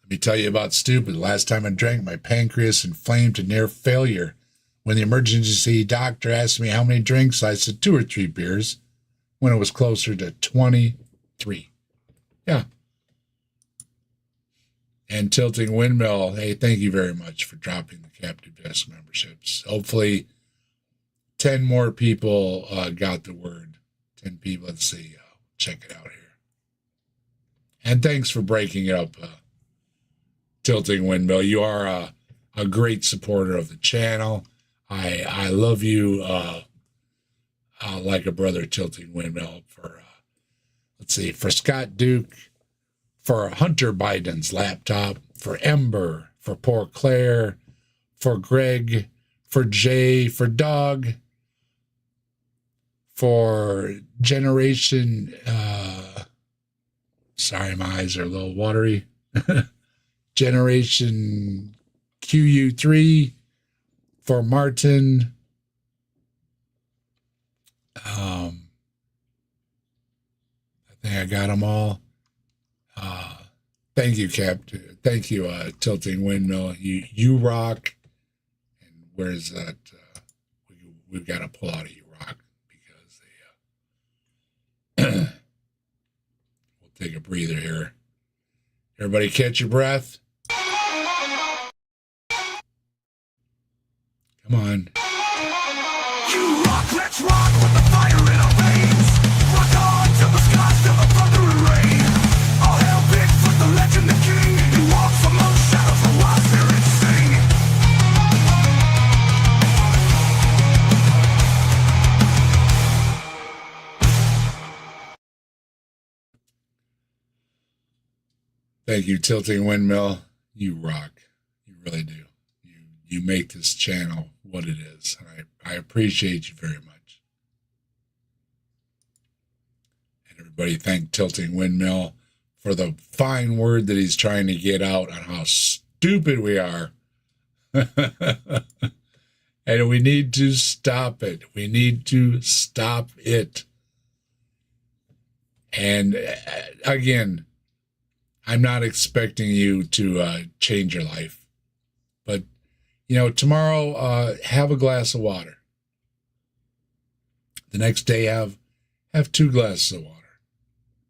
Let me tell you about stupid. Last time I drank, my pancreas inflamed to near failure. When the emergency doctor asked me how many drinks, I said 2 or 3 beers, when it was closer to 23. Yeah. And Tilting Windmill, hey, thank you very much for dropping the Captive Desk memberships. Hopefully 10 more people got the word. 10 people, let's see. Check it out here. And thanks for breaking it up, Tilting Windmill. You are a great supporter of the channel. I love you like a brother, Tilting Windmill. For let's see, for Scott Duke, for Hunter Biden's laptop, for Ember, for Poor Claire, for Greg, for Jay, for Doug, for Generation, sorry, my eyes are a little watery, Generation QU3, for Martin, I think I got them all. Thank you, Captain. Thank you, Tilting Windmill. You rock. And where's that? We've got to pull out of you rock because they. We'll take a breather here. Everybody, catch your breath. Come on. You rock, let's rock with the fire in our veins. Rock on till the skies fill the thunder and rain. All hail Bigfoot, the legend, the king. He walks among shadows, the wild spirits sing. Thank you, Tilting Windmill. You rock. You really do. You make this channel what it is. And I appreciate you very much. And everybody thank Tilting Windmill for the fine word that he's trying to get out on how stupid we are. And we need to stop it. We need to stop it. And again, I'm not expecting you to change your life. But, you know, tomorrow, have a glass of water. The next day, have 2 glasses of water.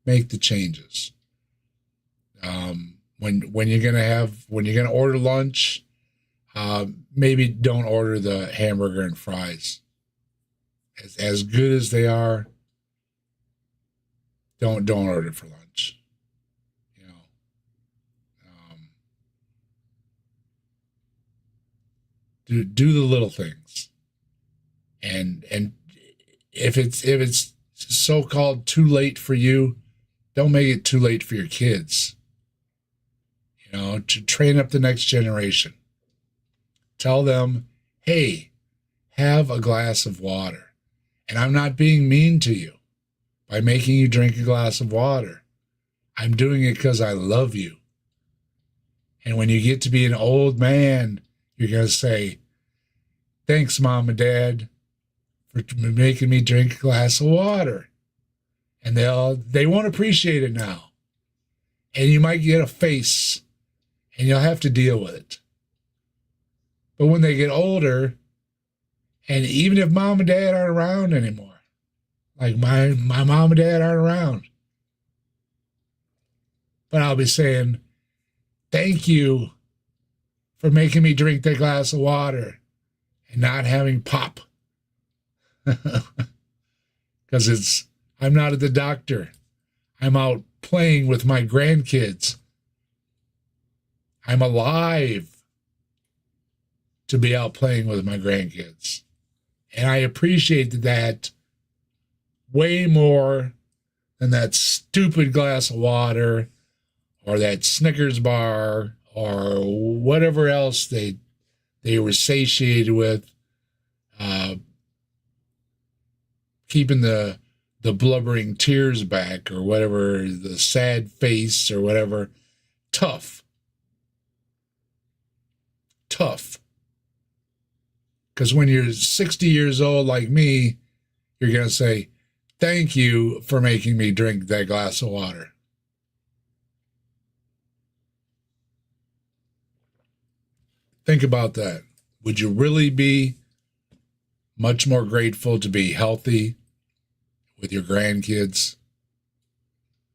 Make the changes. When you're gonna order lunch, maybe don't order the hamburger and fries. As good as they are, don't order it for lunch. You know, do the little things, and if it's so-called too late for you, don't make it too late for your kids. You know, to train up the next generation. Tell them, hey, have a glass of water. And I'm not being mean to you by making you drink a glass of water. I'm doing it because I love you. And when you get to be an old man, you're going to say, thanks, Mom and Dad, for making me drink a glass of water. And they won't appreciate it now. And you might get a face, and you'll have to deal with it. But when they get older, and even if Mom and Dad aren't around anymore, like my mom and dad aren't around, but I'll be saying, thank you for making me drink that glass of water and not having pop. Because I'm not at the doctor. I'm out playing with my grandkids. I'm alive to be out playing with my grandkids. And I appreciate that way more than that stupid glass of water or that Snickers bar or whatever else they were satiated with, keeping the blubbering tears back or whatever, the sad face or whatever. Tough. Because when you're 60 years old like me, you're going to say, thank you for making me drink that glass of water. Think about that. Would you really be much more grateful to be healthy with your grandkids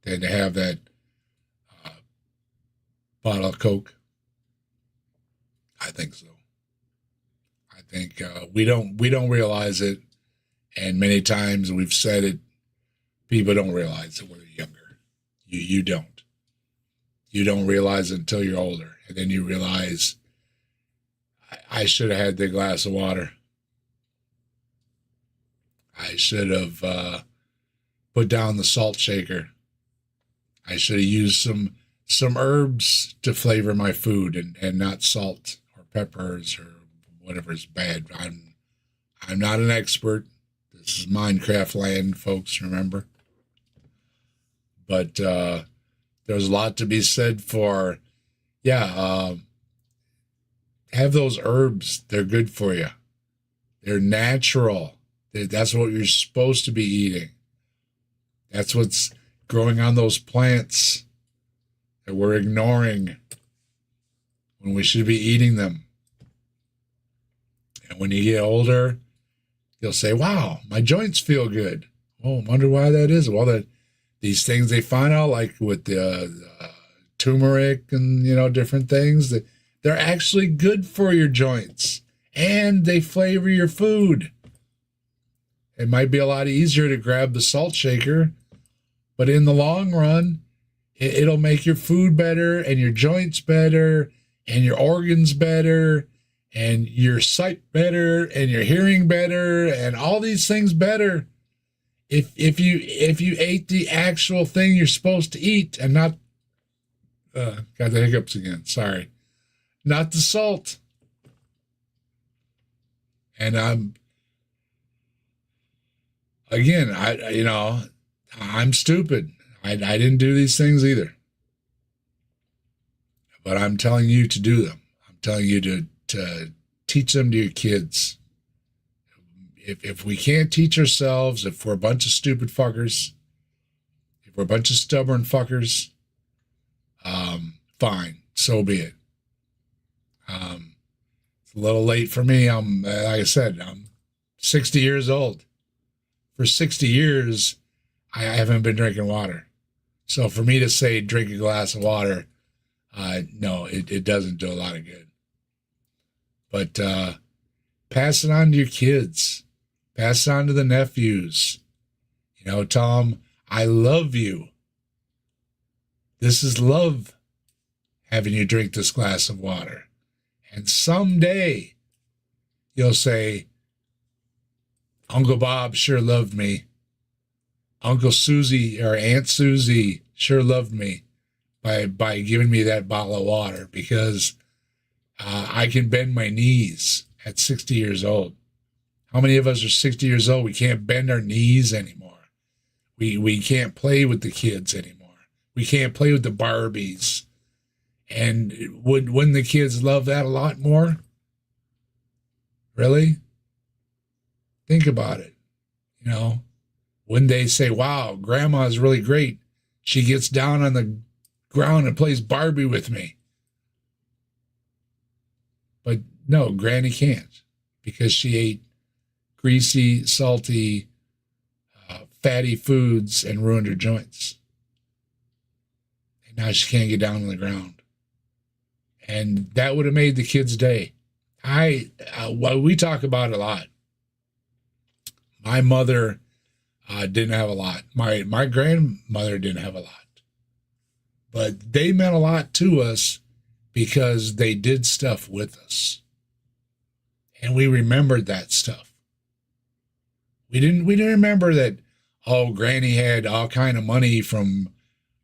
than to have that bottle of Coke? I think so. I think we don't realize it, and many times we've said it. People don't realize it when they're younger. You don't. You don't realize it until you're older, and then you realize I should have had the glass of water. I should have put down the salt shaker. I should have used some herbs to flavor my food and not salt or peppers or whatever is bad. I'm not an expert. This is Minecraft land, folks, remember? But there's a lot to be said for, have those herbs. They're good for you. They're natural. That's what you're supposed to be eating. That's what's growing on those plants that we're ignoring when we should be eating them. And when you get older, you'll say, wow, my joints feel good. Oh, I wonder why that is. Well, these things they find out, like with the turmeric and, different things, that they're actually good for your joints and they flavor your food. It might be a lot easier to grab the salt shaker, but in the long run, it'll make your food better and your joints better and your organs better and your sight better and your hearing better and all these things better if you ate the actual thing you're supposed to eat and not got the hiccups again, sorry, not the salt. And I'm stupid. I didn't do these things either. But I'm telling you to do them. I'm telling you to teach them to your kids. If we can't teach ourselves, if we're a bunch of stupid fuckers, if we're a bunch of stubborn fuckers, fine, so be it. It's a little late for me. Like I said, I'm 60 years old. For 60 years, I haven't been drinking water. So for me to say drink a glass of water, no, it doesn't do a lot of good. But pass it on to your kids. Pass it on to the nephews. Tell them, I love you. This is love, having you drink this glass of water. And someday you'll say, Uncle Bob sure loved me. Uncle Susie or Aunt Susie sure loved me by giving me that bottle of water, because I can bend my knees at 60 years old. How many of us are 60 years old? We can't bend our knees anymore. We can't play with the kids anymore. We can't play with the Barbies. And wouldn't the kids love that a lot more? Really? Think about it. When they say, wow, grandma's really great. She gets down on the ground and plays Barbie with me. But no, Granny can't, because she ate greasy, salty, fatty foods and ruined her joints. And now she can't get down on the ground. And that would have made the kids' day. We talk about it a lot. My mother didn't have a lot. My grandmother didn't have a lot. But they meant a lot to us because they did stuff with us. And we remembered that stuff. We didn't remember that, oh, Granny had all kind of money from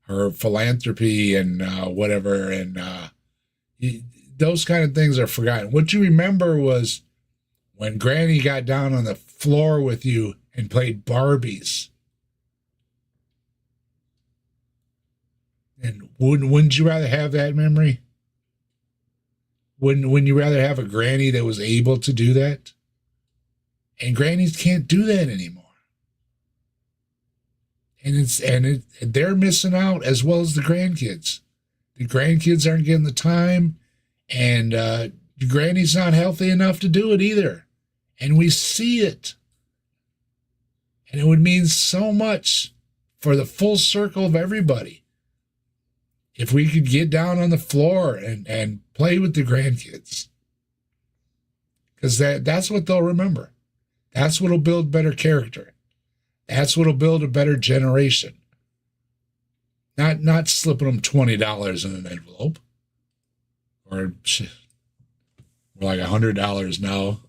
her philanthropy and whatever, and those kind of things are forgotten. What you remember was when Granny got down on the floor with you and played Barbies. And wouldn't you rather have that memory? Wouldn't you rather have a granny that was able to do that? And grannies can't do that anymore. And they're missing out as well as the grandkids. The grandkids aren't getting the time, and the granny's not healthy enough to do it either. And we see it. And it would mean so much for the full circle of everybody if we could get down on the floor and play with the grandkids. Because that's what they'll remember. That's what'll build better character. That's what'll build a better generation. Not slipping them $20 in an envelope. Or like $100 now.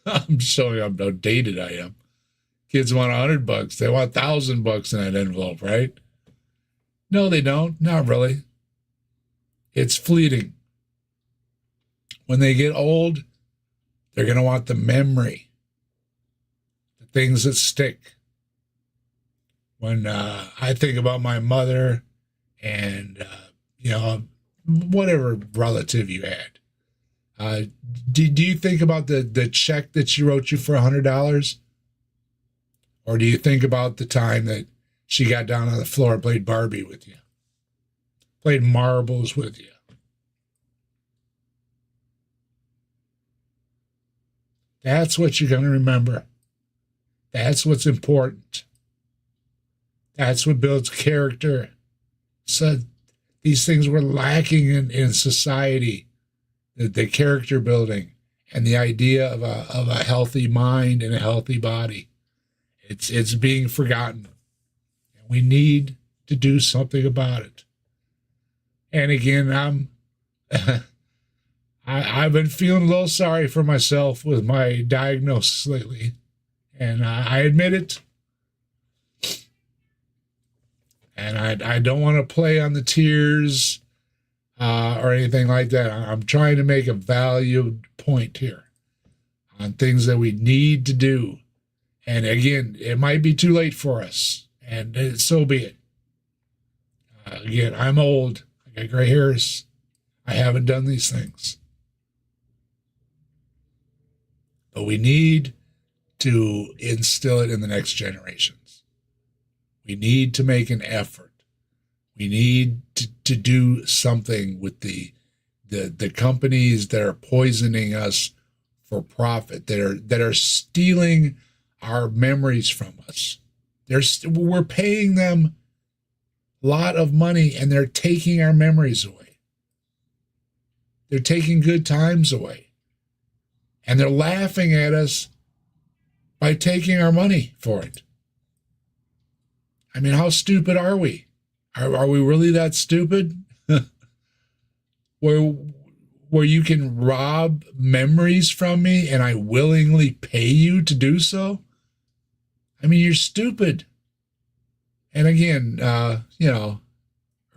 I'm showing how dated I am. Kids want $100. They want $1,000 in that envelope, right? No, they don't. Not really. It's fleeting. When they get old, they're going to want the memory, the things that stick. When I think about my mother and, whatever relative you had, do you think about the check that she wrote you for $100? Or do you think about the time that she got down on the floor and played Barbie with you, played marbles with you? That's what you're going to remember. That's what's important. That's what builds character. So these things were lacking in society, the character building and the idea of a healthy mind and a healthy body. It's being forgotten. We need to do something about it. And again, I've been feeling a little sorry for myself with my diagnosis lately, and I admit it. And I don't want to play on the tears or anything like that. I'm trying to make a valued point here on things that we need to do. And again, it might be too late for us. And so be it. Again, I'm old. I got gray hairs. I haven't done these things. But we need to instill it in the next generations. We need to make an effort. We need to do something with the companies that are poisoning us for profit, that are stealing our memories from us. We're paying them a lot of money, and they're taking our memories away. They're taking good times away. And they're laughing at us by taking our money for it. I mean, how stupid are we? Are we really that stupid? Where you can rob memories from me and I willingly pay you to do so? I mean, you're stupid. And again,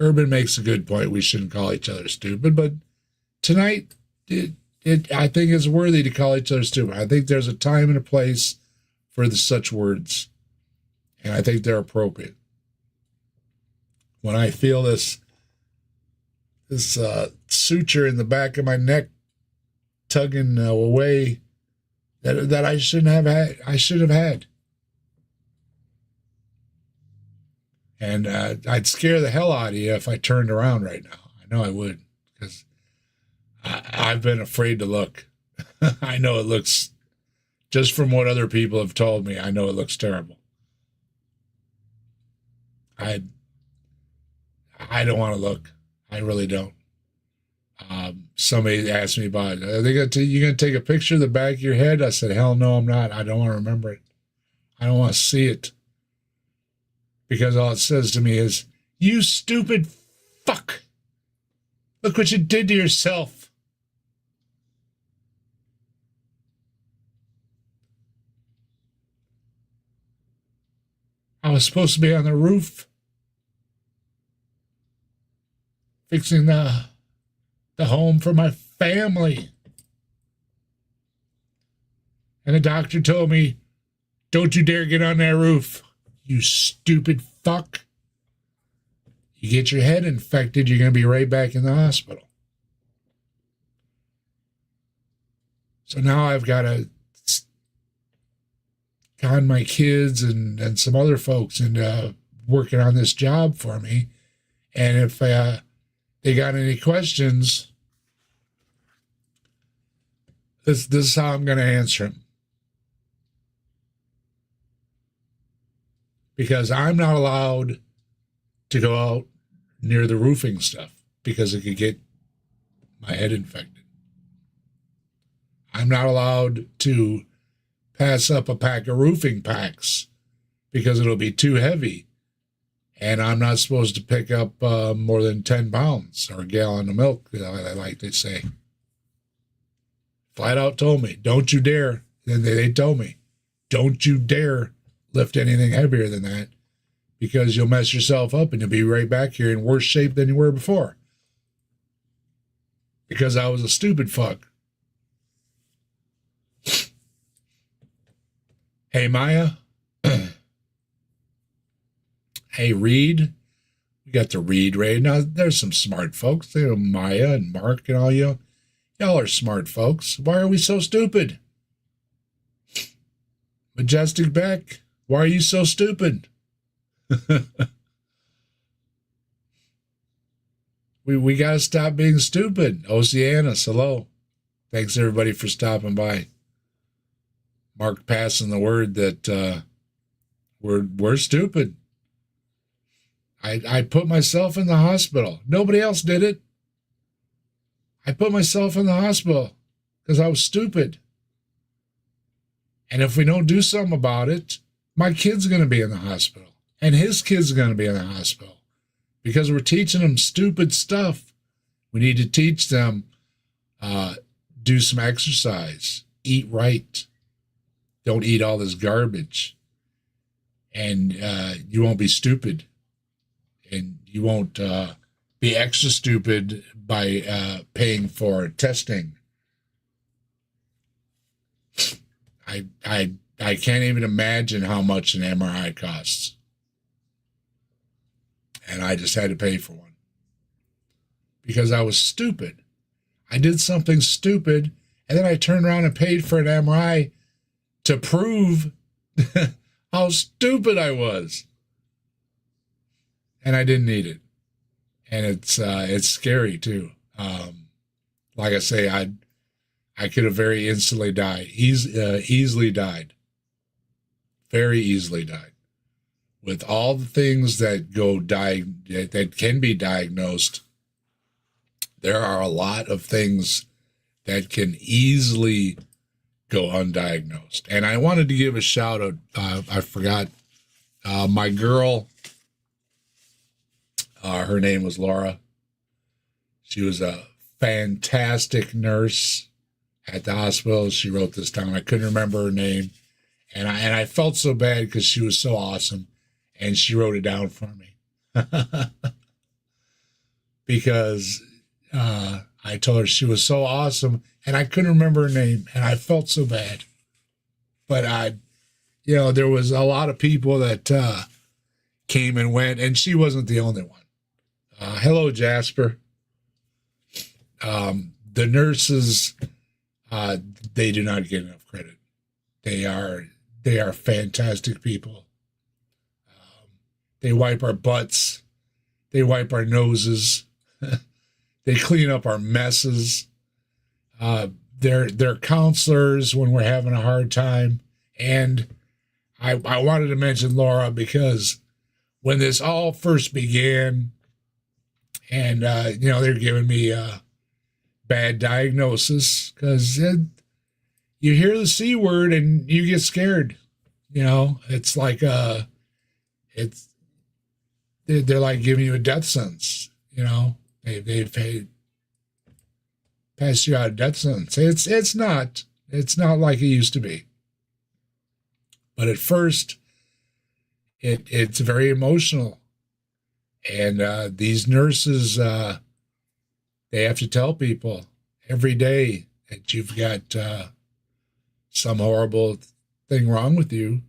Urban makes a good point. We shouldn't call each other stupid, but tonight, I think it's worthy to call each other stupid. I think there's a time and a place for such words, and I think they're appropriate. When I feel this suture in the back of my neck tugging away that I should have had. And I'd scare the hell out of you if I turned around right now. I know I would, because I've been afraid to look. I know it looks, just from what other people have told me, I know it looks terrible. I don't want to look. I really don't. Somebody asked me about it. Are they you going to take a picture of the back of your head? I said, hell no, I'm not. I don't want to remember it. I don't want to see it. Because all it says to me is, you stupid fuck. Look what you did to yourself. was supposed to be on the roof fixing the home for my family. And the doctor told me, don't you dare get on that roof, you stupid fuck. You get your head infected, you're going to be right back in the hospital. So now I've got to con my kids and some other folks into working on this job for me. And if they got any questions, this is how I'm going to answer them. Because I'm not allowed to go out near the roofing stuff because it could get my head infected. I'm not allowed to pass up a pack of roofing packs because it'll be too heavy. And I'm not supposed to pick up more than 10 pounds or a gallon of milk, like they say. Flat out told me, don't you dare. Then they told me, don't you dare lift anything heavier than that because you'll mess yourself up and you'll be right back here in worse shape than you were before. Because I was a stupid fuck. Hey, Maya. Hey, Reed. We got the Reed right now. There's some smart folks. They know Maya and Mark and all you. Y'all are smart folks. Why are we so stupid? Majestic Beck. Why are you so stupid? we got to stop being stupid. Oceanus, hello. Thanks, everybody, for stopping by. Mark passing the word that we're stupid. I put myself in the hospital. Nobody else did it. I put myself in the hospital because I was stupid. And if we don't do something about it, my kid's going to be in the hospital. And his kid's going to be in the hospital. Because we're teaching them stupid stuff. We need to teach them, do some exercise, eat right. Don't eat all this garbage. And you won't be stupid. And you won't be extra stupid by paying for testing. I can't even imagine how much an MRI costs. And I just had to pay for one. Because I was stupid. I did something stupid, and then I turned around and paid for an MRI to prove how stupid I was. And I didn't need it. And it's scary too. Like I say, I could have very instantly died. Easily died. Very easily died. With all the things that that can be diagnosed, there are a lot of things that can easily go undiagnosed. And I wanted to give a shout out. I forgot my girl. Her name was Laura. She was a fantastic nurse at the hospital. She wrote this down. I couldn't remember her name. And I felt so bad because she was so awesome. And she wrote it down for me. Because I told her she was so awesome. And I couldn't remember her name. And I felt so bad. But there was a lot of people that came and went. And she wasn't the only one. Hello, Jasper. The nurses, they do not get enough credit. They are fantastic people. They wipe our butts. They wipe our noses. They clean up our messes. They're counselors when we're having a hard time. And I wanted to mention Laura because when this all first began, and they're giving me a bad diagnosis because you hear the C word and you get scared. It's like they're like giving you a death sentence. They pass you out a death sentence. It's not like it used to be. But at first, it's very emotional. And these nurses, they have to tell people every day that you've got some horrible thing wrong with you.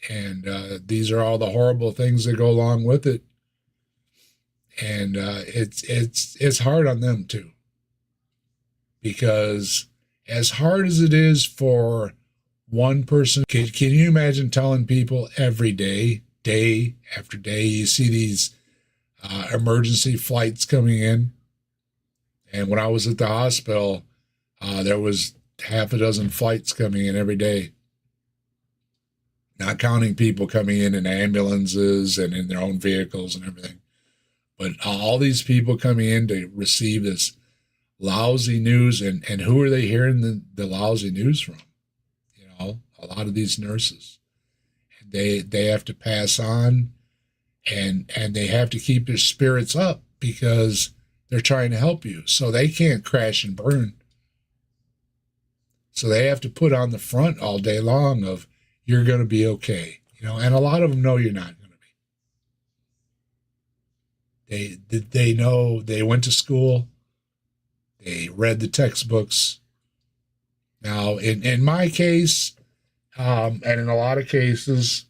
And these are all the horrible things that go along with it. And it's hard on them too. Because as hard as it is for one person, can you imagine telling people every day, day after day, you see these emergency flights coming in? And when I was at the hospital, there was half a dozen flights coming in every day. Not counting people coming in ambulances and in their own vehicles and everything. But all these people coming in to receive this lousy news, and who are they hearing the lousy news from? You know, a lot of these nurses. They have to pass on, and they have to keep their spirits up because they're trying to help you. So they can't crash and burn. So they have to put on the front all day long of, you're going to be okay. You know, and a lot of them know you're not going to be. They know, they went to school. They read the textbooks. Now, in my case, and in a lot of cases,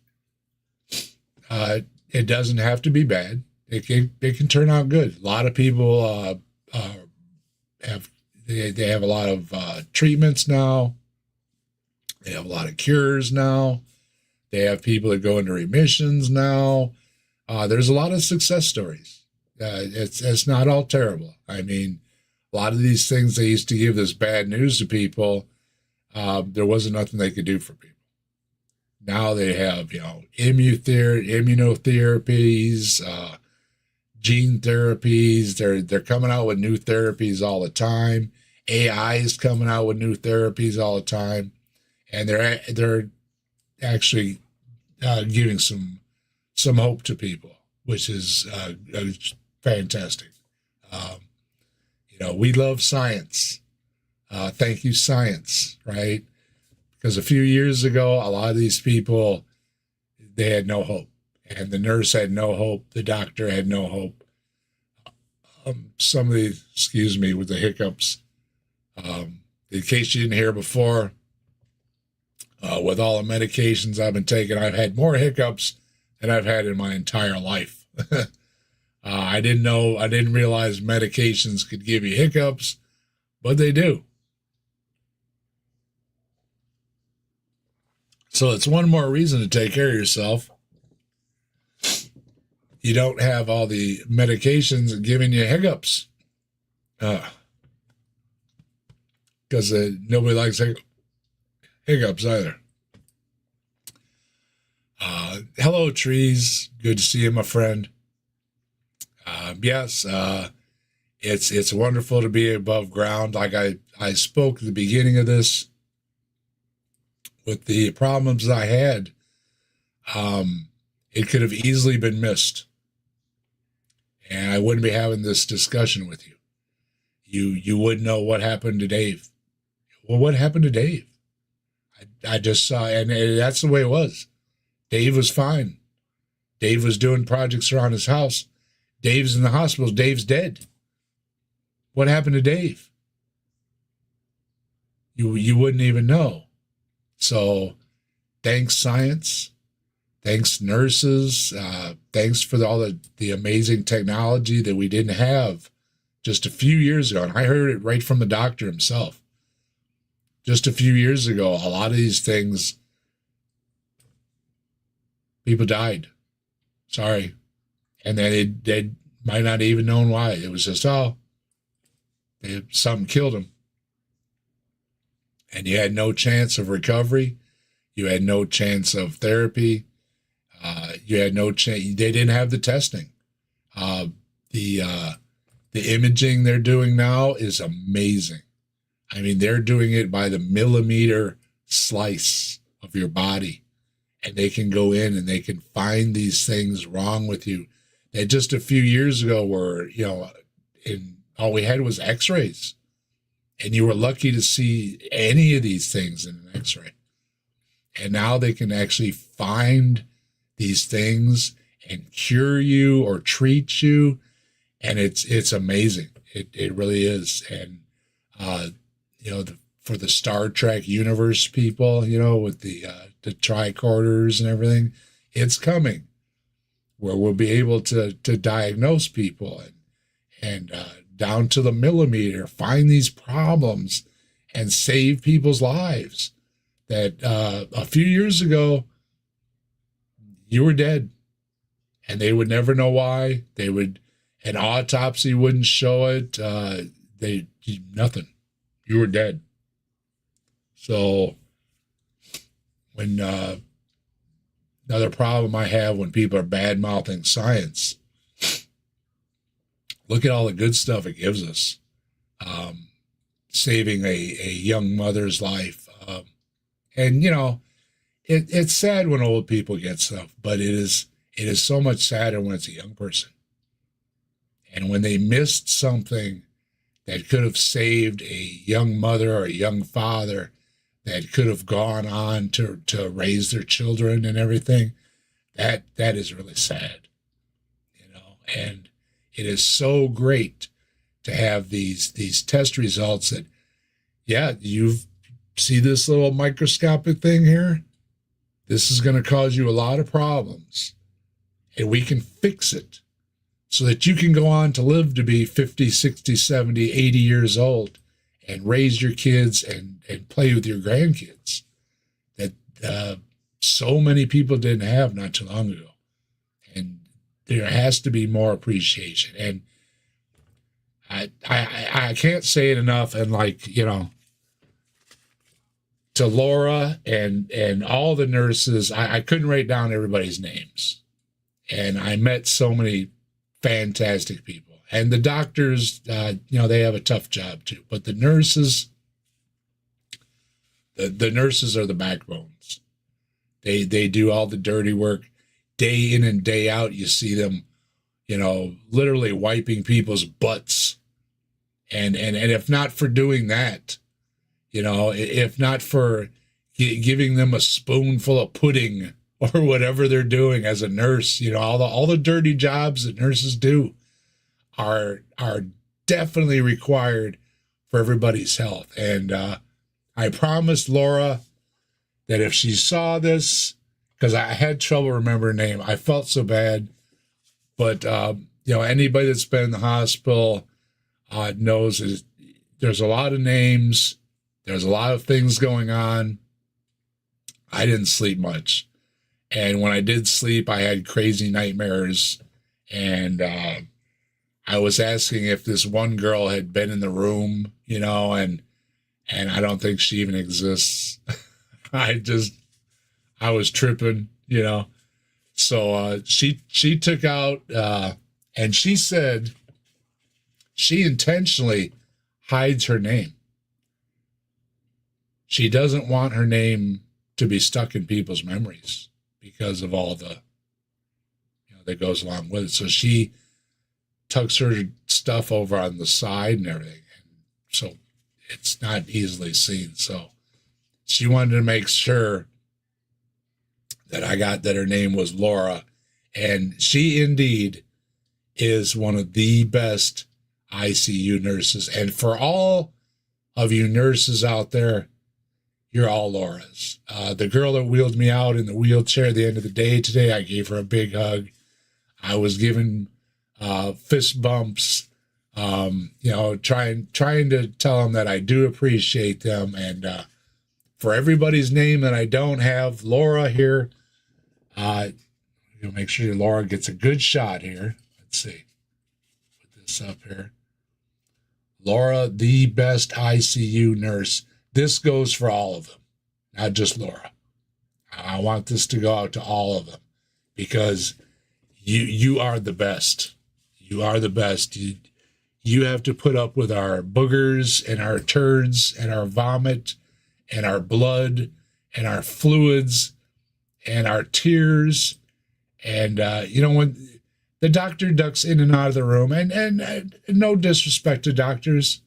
it doesn't have to be bad. It can turn out good. A lot of people have a lot of treatments now. They have a lot of cures now. They have people that go into remissions now. There's a lot of success stories. It's not all terrible. I mean, a lot of these things they used to give this bad news to people, there wasn't nothing they could do for people. Now they have, you know, immunotherapies, gene therapies. They're coming out with new therapies all the time. AI is coming out with new therapies all the time, and they're actually giving some hope to people, which is fantastic. You know, we love science. Thank you, science, right? Because a few years ago, a lot of these people, they had no hope. And the nurse had no hope. The doctor had no hope. Somebody, excuse me, with the hiccups. In case you didn't hear before, with all the medications I've been taking, I've had more hiccups than I've had in my entire life. I didn't realize medications could give you hiccups, but they do. So it's one more reason to take care of yourself. You don't have all the medications giving you hiccups. Because nobody likes hiccups either. Hello, trees. Good to see you, my friend. Yes, it's wonderful to be above ground. Like I spoke at the beginning of this, with the problems I had, it could have easily been missed. And I wouldn't be having this discussion with you. You wouldn't know what happened to Dave. Well, what happened to Dave? I just saw, and that's the way it was. Dave was fine. Dave was doing projects around his house. Dave's in the hospital. Dave's dead. What happened to Dave? You wouldn't even know. So thanks, science. Thanks, nurses. Thanks for all the amazing technology that we didn't have just a few years ago. And I heard it right from the doctor himself. Just a few years ago, a lot of these things, people died. Sorry. And then they might not even known why. It was just, something killed them. And you had no chance of recovery. You had no chance of therapy. You had no chance. They didn't have the testing. The imaging they're doing now is amazing. I mean, they're doing it by the millimeter slice of your body. And they can go in and they can find these things wrong with you that just a few years ago were, you know, all we had was x-rays. And you were lucky to see any of these things in an x-ray. And now they can actually find these things and cure you or treat you. And it's amazing. It really is. And, for the Star Trek universe people, with the tricorders and everything, it's coming where we'll be able to diagnose people and down to the millimeter, find these problems and save people's lives. That a few years ago, you were dead and they would never know why. An autopsy wouldn't show it. Nothing. You were dead. So when another problem I have when people are bad-mouthing science, look at all the good stuff it gives us. Saving a young mother's life. And, it's sad when old people get stuff, but it is so much sadder when it's a young person. And when they missed something that could have saved a young mother or a young father that could have gone on to raise their children and everything, that is really sad, and it is so great to have these test results that, you see this little microscopic thing here? This is going to cause you a lot of problems, and we can fix it so that you can go on to live to be 50, 60, 70, 80 years old and raise your kids and play with your grandkids that so many people didn't have not too long ago. And there has to be more appreciation. And I can't say it enough. And to Laura and all the nurses, I couldn't write down everybody's names. And I met so many fantastic people. And the doctors, they have a tough job too. But the nurses, the nurses are the backbones. They do all the dirty work day in and day out. You see them, literally wiping people's butts. And if not for doing that, if not for giving them a spoonful of pudding or whatever they're doing as a nurse, all the dirty jobs that nurses do are definitely required for everybody's health. And I promised Laura that if she saw this, because I had trouble remembering her name, I felt so bad. But anybody that's been in the hospital knows that there's a lot of names. There's a lot of things going on. I didn't sleep much. And when I did sleep, I had crazy nightmares. And I was asking if this one girl had been in the room, and I don't think she even exists. I was tripping, So she took out, and she said she intentionally hides her name. She doesn't want her name to be stuck in people's memories because of all the, that goes along with it. So she tucks her stuff over on the side and everything. And so it's not easily seen. So she wanted to make sure that I got that her name was Laura. And she indeed is one of the best ICU nurses. And for all of you nurses out there, you're all Laura's. The girl that wheeled me out in the wheelchair at the end of the day today, I gave her a big hug. I was given fist bumps, trying to tell them that I do appreciate them. And for everybody's name that I don't have, Laura here, make sure Laura gets a good shot here. Let's see. Put this up here. Laura, the best ICU nurse. This goes for all of them, not just Laura. I want this to go out to all of them because you are the best. You are the best. You have to put up with our boogers and our turds and our vomit and our blood and our fluids and our tears. And, when the doctor ducks in and out of the room, and no disrespect to doctors,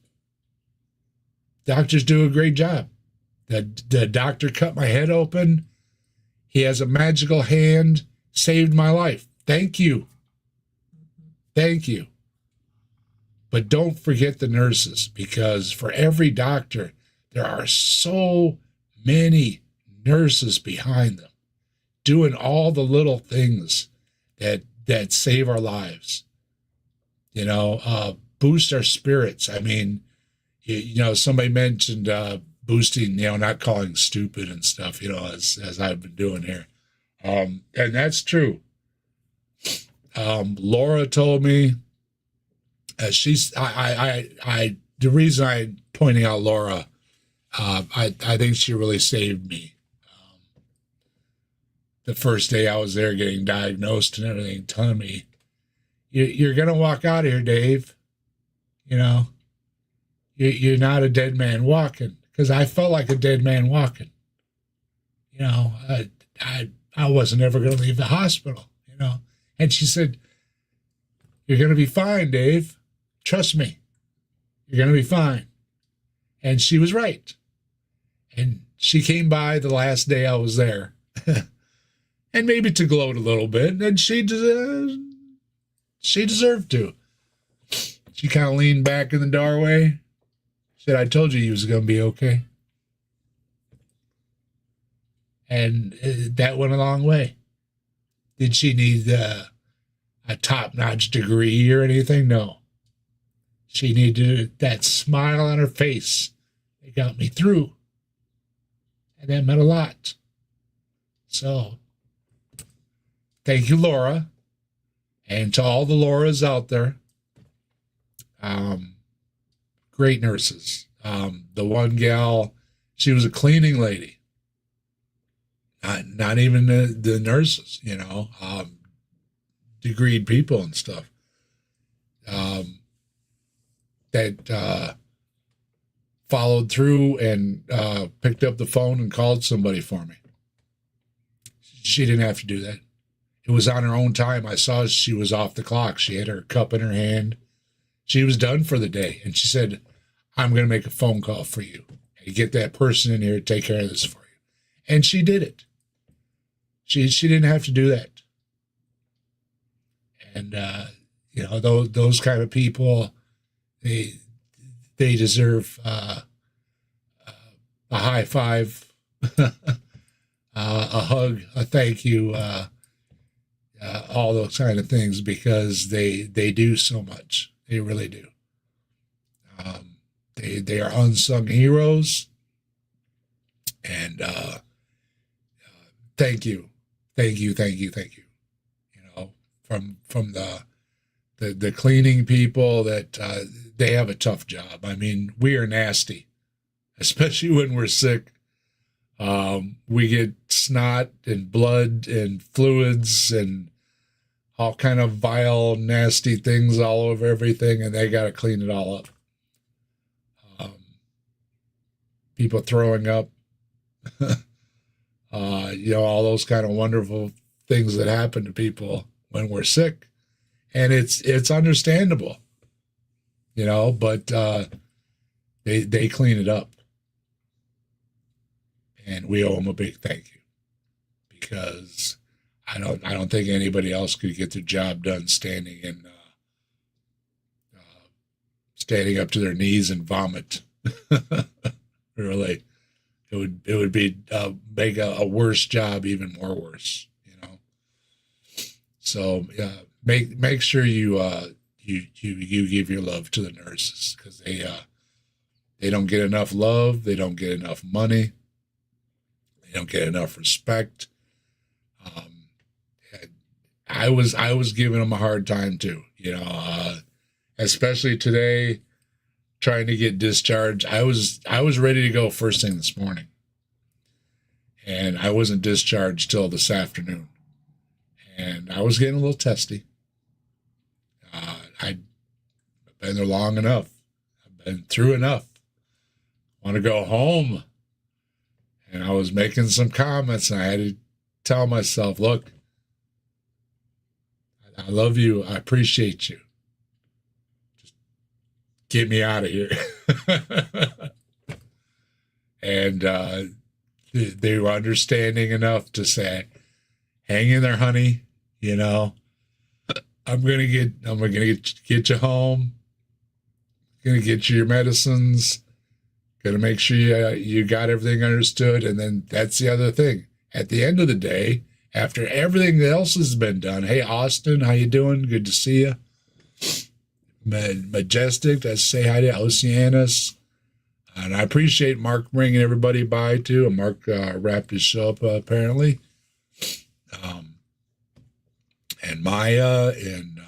doctors do a great job. The doctor cut my head open. He has a magical hand, saved my life. Thank you. Thank you. But don't forget the nurses, because for every doctor, there are so many nurses behind them doing all the little things that save our lives. Boost our spirits. I mean, somebody mentioned boosting, not calling stupid and stuff, as I've been doing here. And that's true. Laura told me, the reason I'm pointing out Laura, I think she really saved me. The first day I was there getting diagnosed and everything, telling me, you're going to walk out of here, Dave. You're not a dead man walking. Because I felt like a dead man walking. I wasn't ever going to leave the hospital, And she said, you're going to be fine, Dave. Trust me. You're going to be fine. And she was right. And she came by the last day I was there. And maybe to gloat a little bit. And she deserved to. She kind of leaned back in the doorway. Said, I told you was going to be okay. And that went a long way. Did she need a top-notch degree or anything? No. She needed that smile on her face. It got me through. And that meant a lot. So, thank you, Laura. And to all the Lauras out there, great nurses. The one gal, she was a cleaning lady. Not even the nurses, degreed people and stuff. That followed through and picked up the phone and called somebody for me. She didn't have to do that. It was on her own time. I saw she was off the clock. She had her cup in her hand. She was done for the day. And she said, I'm going to make a phone call for you. And get that person in here to take care of this for you. And she did it. She didn't have to do that. And, those kind of people, they deserve a high five, a hug, a thank you, all those kind of things, because they do so much. They really do. They are unsung heroes, and thank you. From the cleaning people that they have a tough job. I mean, we are nasty, especially when we're sick. We get snot and blood and fluids and all kind of vile, nasty things all over everything, and they got to clean it all up. People throwing up, all those kind of wonderful things that happen to people when we're sick. And it's understandable, but they clean it up. And we owe them a big thank you, because I don't think anybody else could get their job done standing up to their knees and vomit. Really, it would be make a worse job even more worse. So make sure you give your love to the nurses, because they don't get enough love, they don't get enough money, they don't get enough respect. I was giving them a hard time too, especially today, trying to get discharged. I was ready to go first thing this morning, and I wasn't discharged till this afternoon, and I was getting a little testy. I've been there long enough. I've been through enough. I want to go home. And I was making some comments, and I had to tell myself, look, I love you. I appreciate you. Just get me out of here. And they were understanding enough to say, hang in there, honey. You know, I'm gonna get you home. Gonna get you your medicines. Gonna make sure you got everything understood. And then that's the other thing. At the end of the day, after everything else has been done, hey Austin, how you doing? Good to see you. Majestic, let's say hi to Oceanus. And I appreciate Mark bringing everybody by too. And Mark wrapped his show up apparently. And Maya and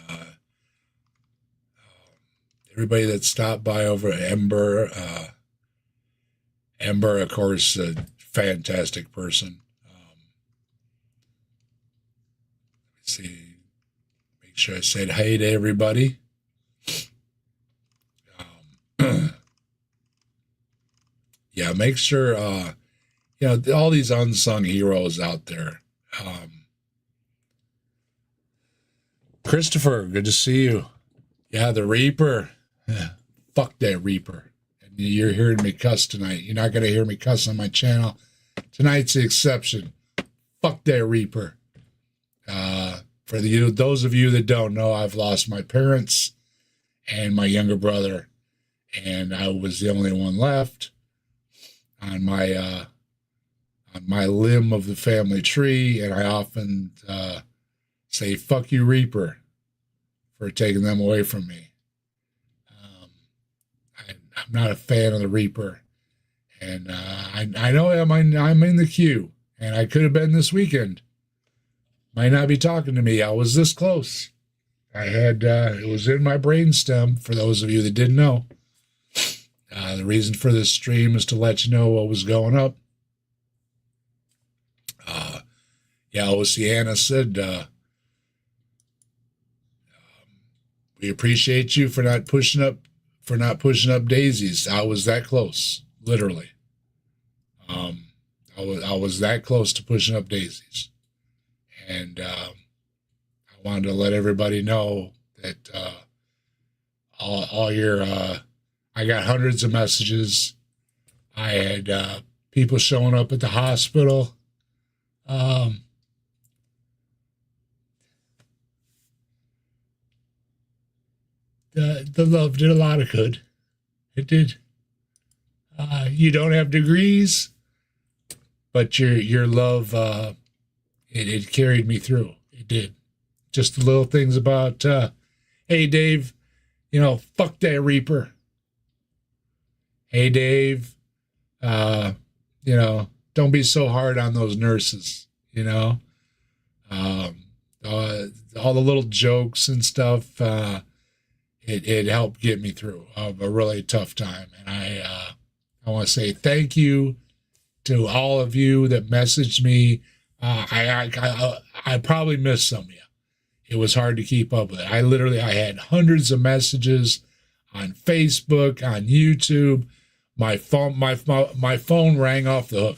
everybody that stopped by over at Ember. Ember, of course, a fantastic person. Let's see, make sure I said hey to everybody. Yeah, make sure, all these unsung heroes out there. Christopher, good to see you. Yeah, the Reaper. Fuck that Reaper. And you're hearing me cuss tonight. You're not going to hear me cuss on my channel. Tonight's the exception. Fuck that Reaper. For those of you that don't know, I've lost my parents and my younger brother, and I was the only one left on my limb of the family tree, and I often say, fuck you, Reaper, for taking them away from me. I'm not a fan of the Reaper, and I know I'm in the queue, and I could have been this weekend. Might not be talking to me. I was this close. I had it was in my brainstem. For those of you that didn't know, the reason for this stream is to let you know what was going up. Oceana said, we appreciate you for not pushing up daisies. I was that close, literally. I was that close to pushing up daisies, and I wanted to let everybody know that all your I got hundreds of messages. I had people showing up at the hospital. The love did a lot of good. It did. You don't have degrees, but your love, it carried me through. It did. Just the little things about, hey, Dave, fuck that Reaper. Hey, Dave, don't be so hard on those nurses, all the little jokes and stuff, it helped get me through a really tough time. And I want to say thank you to all of you that messaged me. I probably missed some of you. It was hard to keep up with it. I had hundreds of messages on Facebook, on YouTube. My phone rang off the hook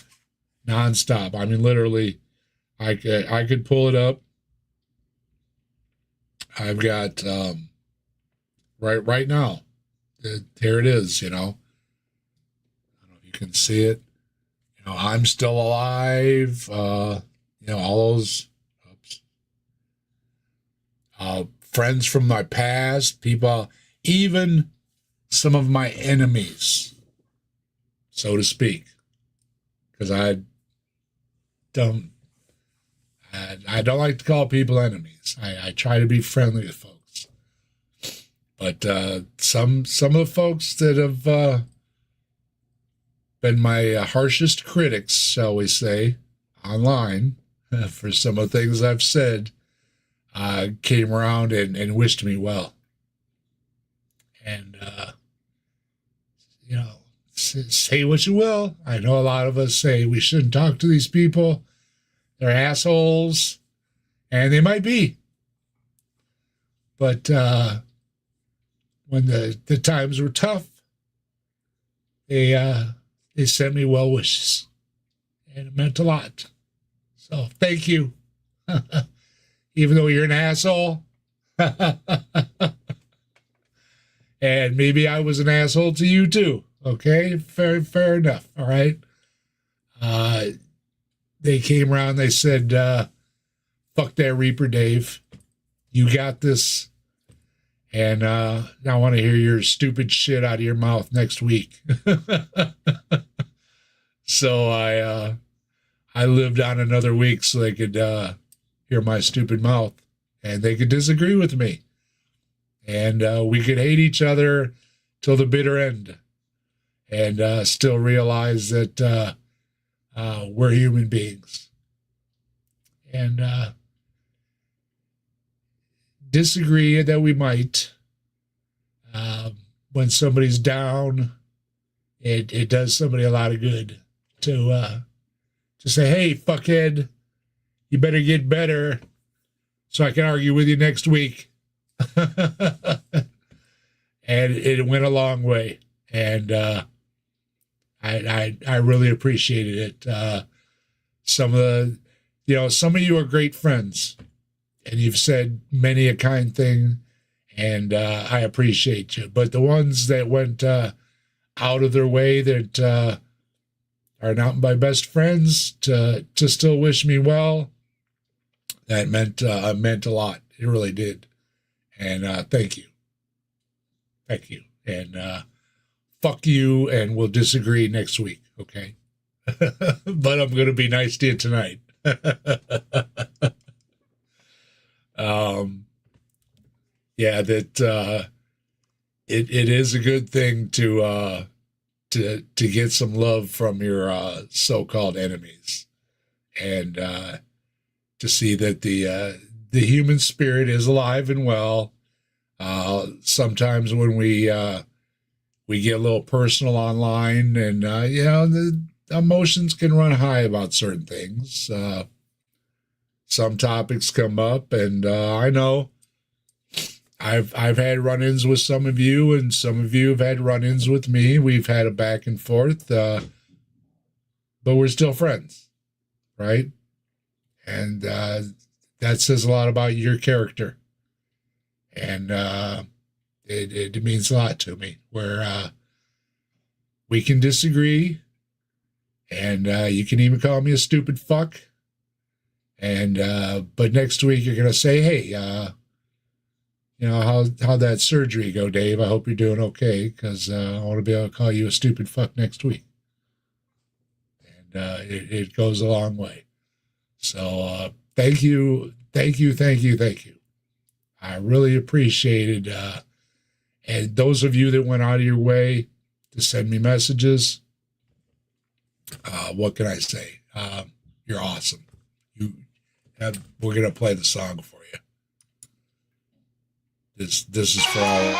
nonstop. I mean, literally, I could pull it up. I've got right now. There it is. I don't know if you can see it. I'm still alive. All those friends from my past, people, even some of my enemies, so to speak, because I don't like to call people enemies. I try to be friendly with folks, but some of the folks that have been my harshest critics, shall we say, online for some of the things I've said, came around and wished me well. And, say what you will. I know a lot of us say we shouldn't talk to these people. They're assholes, and they might be. But when the times were tough, they sent me well wishes, and it meant a lot. So thank you. Even though you're an asshole. And maybe I was an asshole to you too. Okay, fair enough. All right. They came around. They said, fuck that Reaper, Dave. You got this. And I want to hear your stupid shit out of your mouth next week. So I lived on another week so they could hear my stupid mouth and they could disagree with me. And we could hate each other till the bitter end and still realize that we're human beings. And disagree that we might. When somebody's down, it does somebody a lot of good to say, hey, fuckhead, you better get better so I can argue with you next week. And it went a long way. And I really appreciated it. Some of you are great friends. And you've said many a kind thing, and I appreciate you. But the ones that went out of their way that are not my best friends to still wish me well, that meant a lot. It really did. And thank you. Thank you. And fuck you, and we'll disagree next week, okay? But I'm going to be nice to you tonight. It is a good thing to get some love from your so-called enemies, and to see that the human spirit is alive and well. Sometimes when we get a little personal online, and the emotions can run high about certain things. Some topics come up, and I know I've had run-ins with some of you, and some of you have had run-ins with me. We've had a back and forth, but we're still friends, right? And that says a lot about your character, and it means a lot to me. Where we can disagree, and you can even call me a stupid fuck. And but next week you're gonna say, hey, how'd that surgery go, Dave? I hope you're doing okay, because I want to be able to call you a stupid fuck next week. And it goes a long way. So thank you. I really appreciated and those of you that went out of your way to send me messages. What can I say? You're awesome. We're going to play the song for you. This is for all.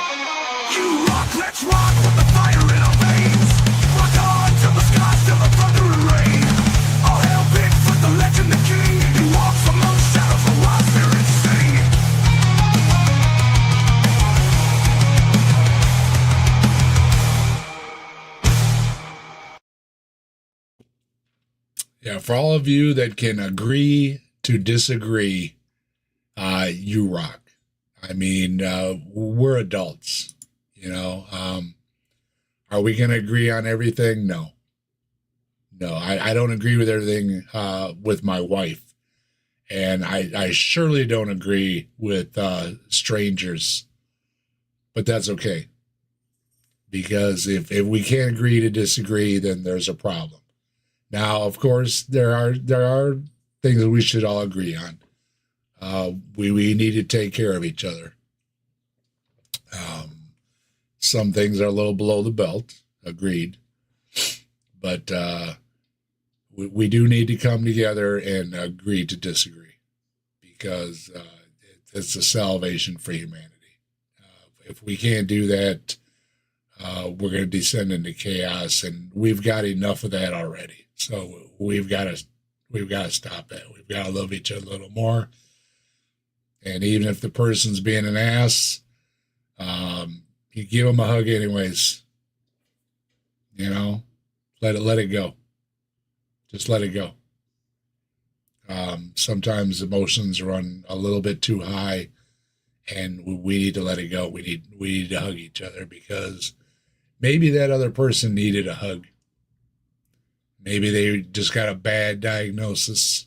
You rock, let's rock with the fire in our veins. Rock on to the skies, till the thunder and rain. All hail Bigfoot, the legend, the king. He walks among shadows, the wild spirits sing. Yeah, for all of you that can agree to disagree, you rock. I mean, we're adults, Are we going to agree on everything? No. I don't agree with everything with my wife. And I surely don't agree with strangers. But that's okay. Because if we can't agree to disagree, then there's a problem. Now, of course, there are things that we should all agree on. We need to take care of each other. Some things are a little below the belt, agreed. But we do need to come together and agree to disagree, because it's a salvation for humanity. If we can't do that, we're going to descend into chaos, and we've got enough of that already. So we've got to stop that. We've got to love each other a little more. And even if the person's being an ass, you give them a hug anyways. Let it go. Just let it go. Sometimes emotions run a little bit too high, and we need to let it go. We need to hug each other, because maybe that other person needed a hug. Maybe they just got a bad diagnosis.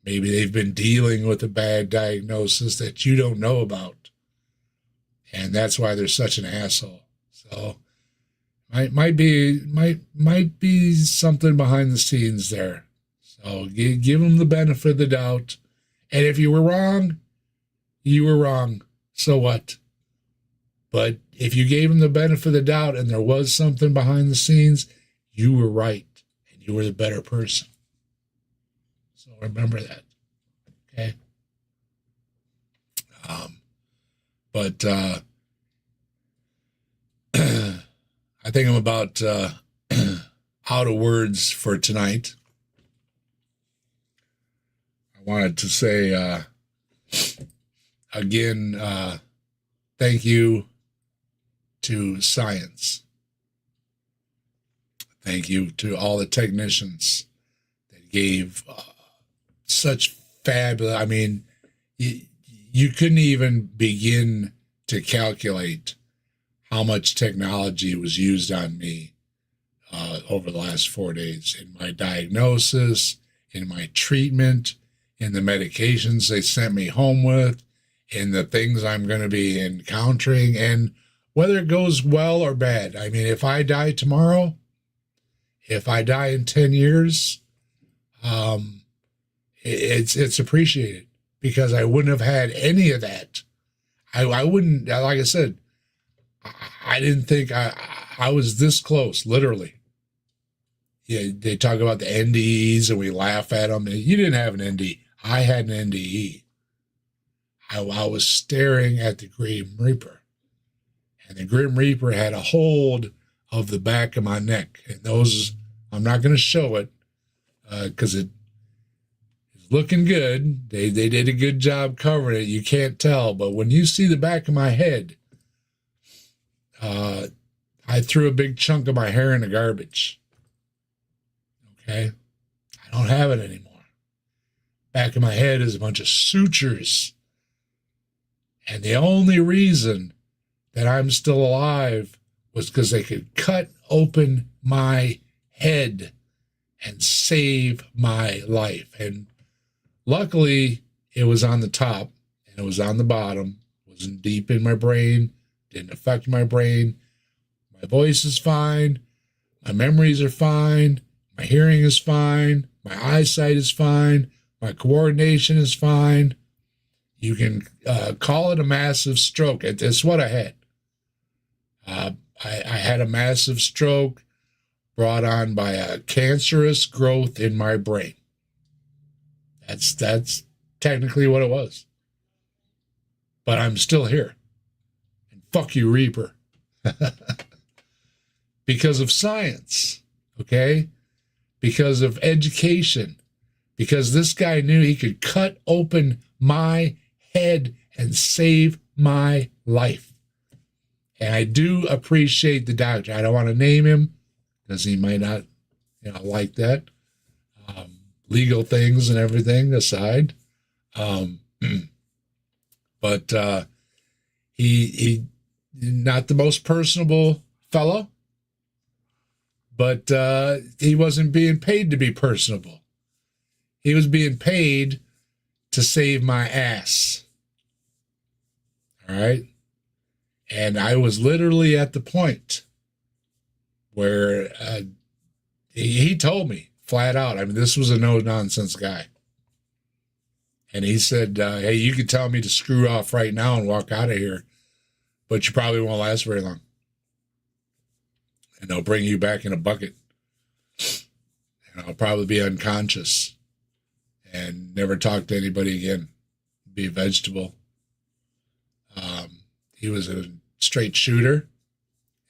Maybe they've been dealing with a bad diagnosis that you don't know about. And that's why they're such an asshole. So might be something behind the scenes there. So give them the benefit of the doubt. And if you were wrong, you were wrong. So what? But if you gave them the benefit of the doubt and there was something behind the scenes, you were right and you were the better person. So remember that. Okay. But I think I'm about out of words for tonight. I wanted to say again, thank you to science. Thank you to all the technicians that gave such fabulous, I mean, you couldn't even begin to calculate how much technology was used on me over the last 4 days in my diagnosis, in my treatment, in the medications they sent me home with, in the things I'm going to be encountering, and whether it goes well or bad. I mean, if I die tomorrow, if I die in 10 years, it's appreciated because I wouldn't have had any of that. I wouldn't, like I said, I didn't think I was this close, literally. Yeah, they talk about the NDEs and we laugh at them. You didn't have an NDE. I had an NDE. I was staring at the Grim Reaper. And the Grim Reaper had a hold of the back of my neck. And those, I'm not going to show it because it is looking good. They did a good job covering it. You can't tell. But when you see the back of my head, I threw a big chunk of my hair in the garbage. Okay? I don't have it anymore. Back of my head is a bunch of sutures. And the only reason that I'm still alive was because they could cut open my head and save my life. And luckily, it was on the top and it was on the bottom. It wasn't deep in my brain. Didn't affect my brain. My voice is fine. My memories are fine. My hearing is fine. My eyesight is fine. My coordination is fine. You can call it a massive stroke. It's what I had. I had a massive stroke brought on by a cancerous growth in my brain. That's technically what it was. But I'm still here. And fuck you, Reaper. Because of science, okay? Because of education. Because this guy knew he could cut open my head and save my life. And I do appreciate the doctor. I don't want to name him because he might not, like that. Legal things and everything aside. But he not the most personable fellow, but he wasn't being paid to be personable. He was being paid to save my ass. All right? And I was literally at the point where he told me flat out, I mean, this was a no-nonsense guy. And he said, hey, you could tell me to screw off right now and walk out of here, but you probably won't last very long. And they'll bring you back in a bucket. And I'll probably be unconscious and never talk to anybody again. Be a vegetable. He was a straight shooter,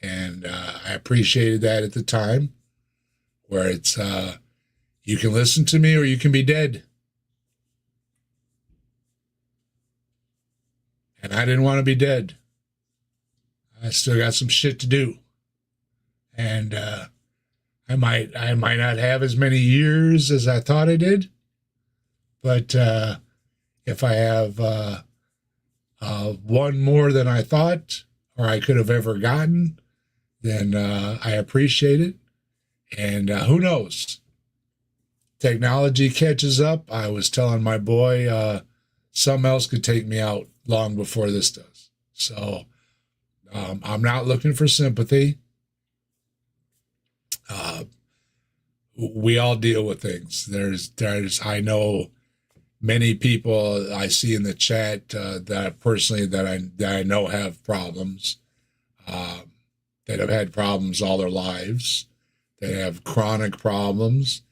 and I appreciated that at the time, where it's you can listen to me or you can be dead. And I didn't want to be dead. I still got some shit to do. And I might not have as many years as I thought I did, but if I have one more than I thought or I could have ever gotten, then I appreciate it. And who knows? technology catches up, I was telling my boy, something else could take me out long before this does. So I'm not looking for sympathy. We all deal with things. I know many people I see in the chat that I know have problems, that have had problems all their lives, that have chronic problems.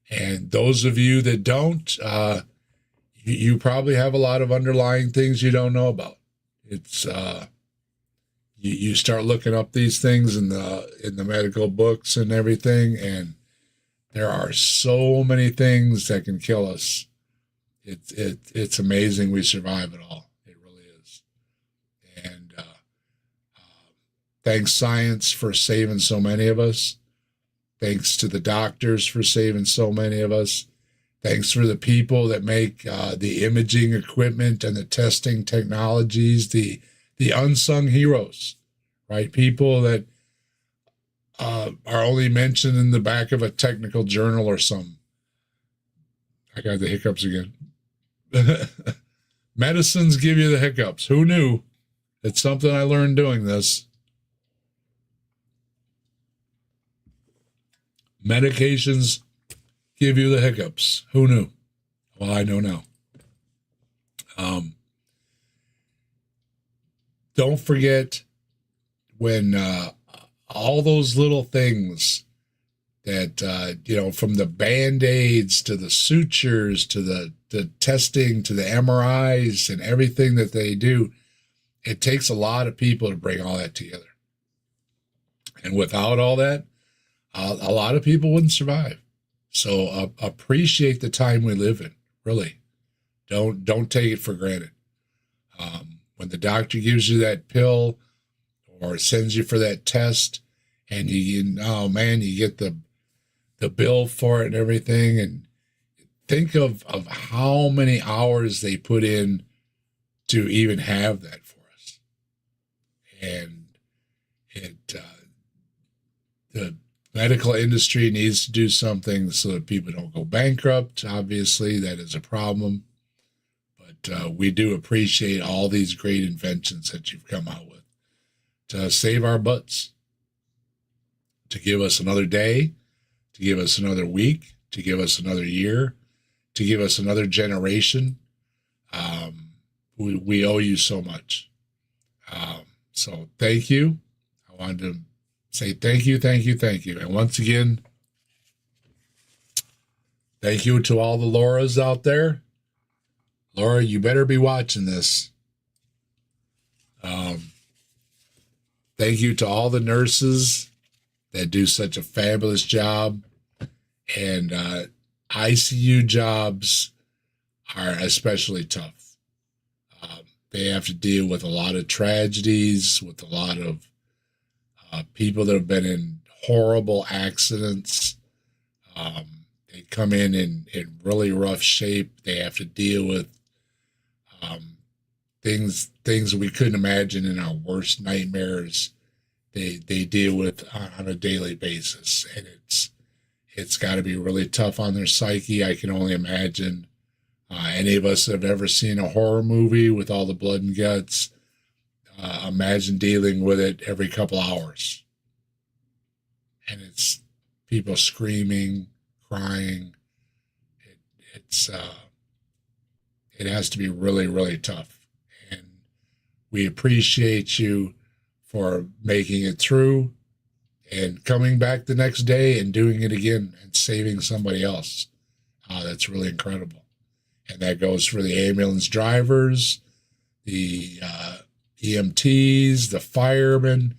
And those of you that don't, you probably have a lot of underlying things you don't know about. It's you start looking up these things in the medical books and everything, and there are so many things that can kill us. It's amazing we survive it all. It really is. And thanks science for saving so many of us. Thanks to the doctors for saving so many of us. Thanks for the people that make the imaging equipment and the testing technologies, the unsung heroes, right? People that are only mentioned in the back of a technical journal or something. I got the hiccups again. Medicines give you the hiccups. Who knew? It's something I learned doing this. Medications give you the hiccups. Who knew? Well, I know now. Don't forget when all those little things that, from the Band-Aids to the sutures to the testing to the MRIs and everything that they do, it takes a lot of people to bring all that together. And without all that, a lot of people wouldn't survive. So appreciate the time we live in. Really, don't take it for granted. When the doctor gives you that pill or sends you for that test, and you get the bill for it and everything, and think of how many hours they put in to even have that for us. And the medical industry needs to do something so that people don't go bankrupt. Obviously, that is a problem. But we do appreciate all these great inventions that you've come out with to save our butts, to give us another day, to give us another week, to give us another year, to give us another generation. We owe you so much. So thank you. I wanted to say thank you, thank you, thank you. And once again, thank you to all the Lauras out there. Laura, you better be watching this. Thank you to all the nurses that do such a fabulous job. And ICU jobs are especially tough. They have to deal with a lot of tragedies, with a lot of people that have been in horrible accidents. They come in really rough shape. They have to deal with things we couldn't imagine in our worst nightmares. They deal with on a daily basis, and it's got to be really tough on their psyche. I can only imagine. Any of us that have ever seen a horror movie with all the blood and guts, imagine dealing with it every couple hours. And it's people screaming, crying. It has to be really, really tough. And we appreciate you for making it through and coming back the next day and doing it again and saving somebody else. That's really incredible. And that goes for the ambulance drivers, the EMTs, the firemen,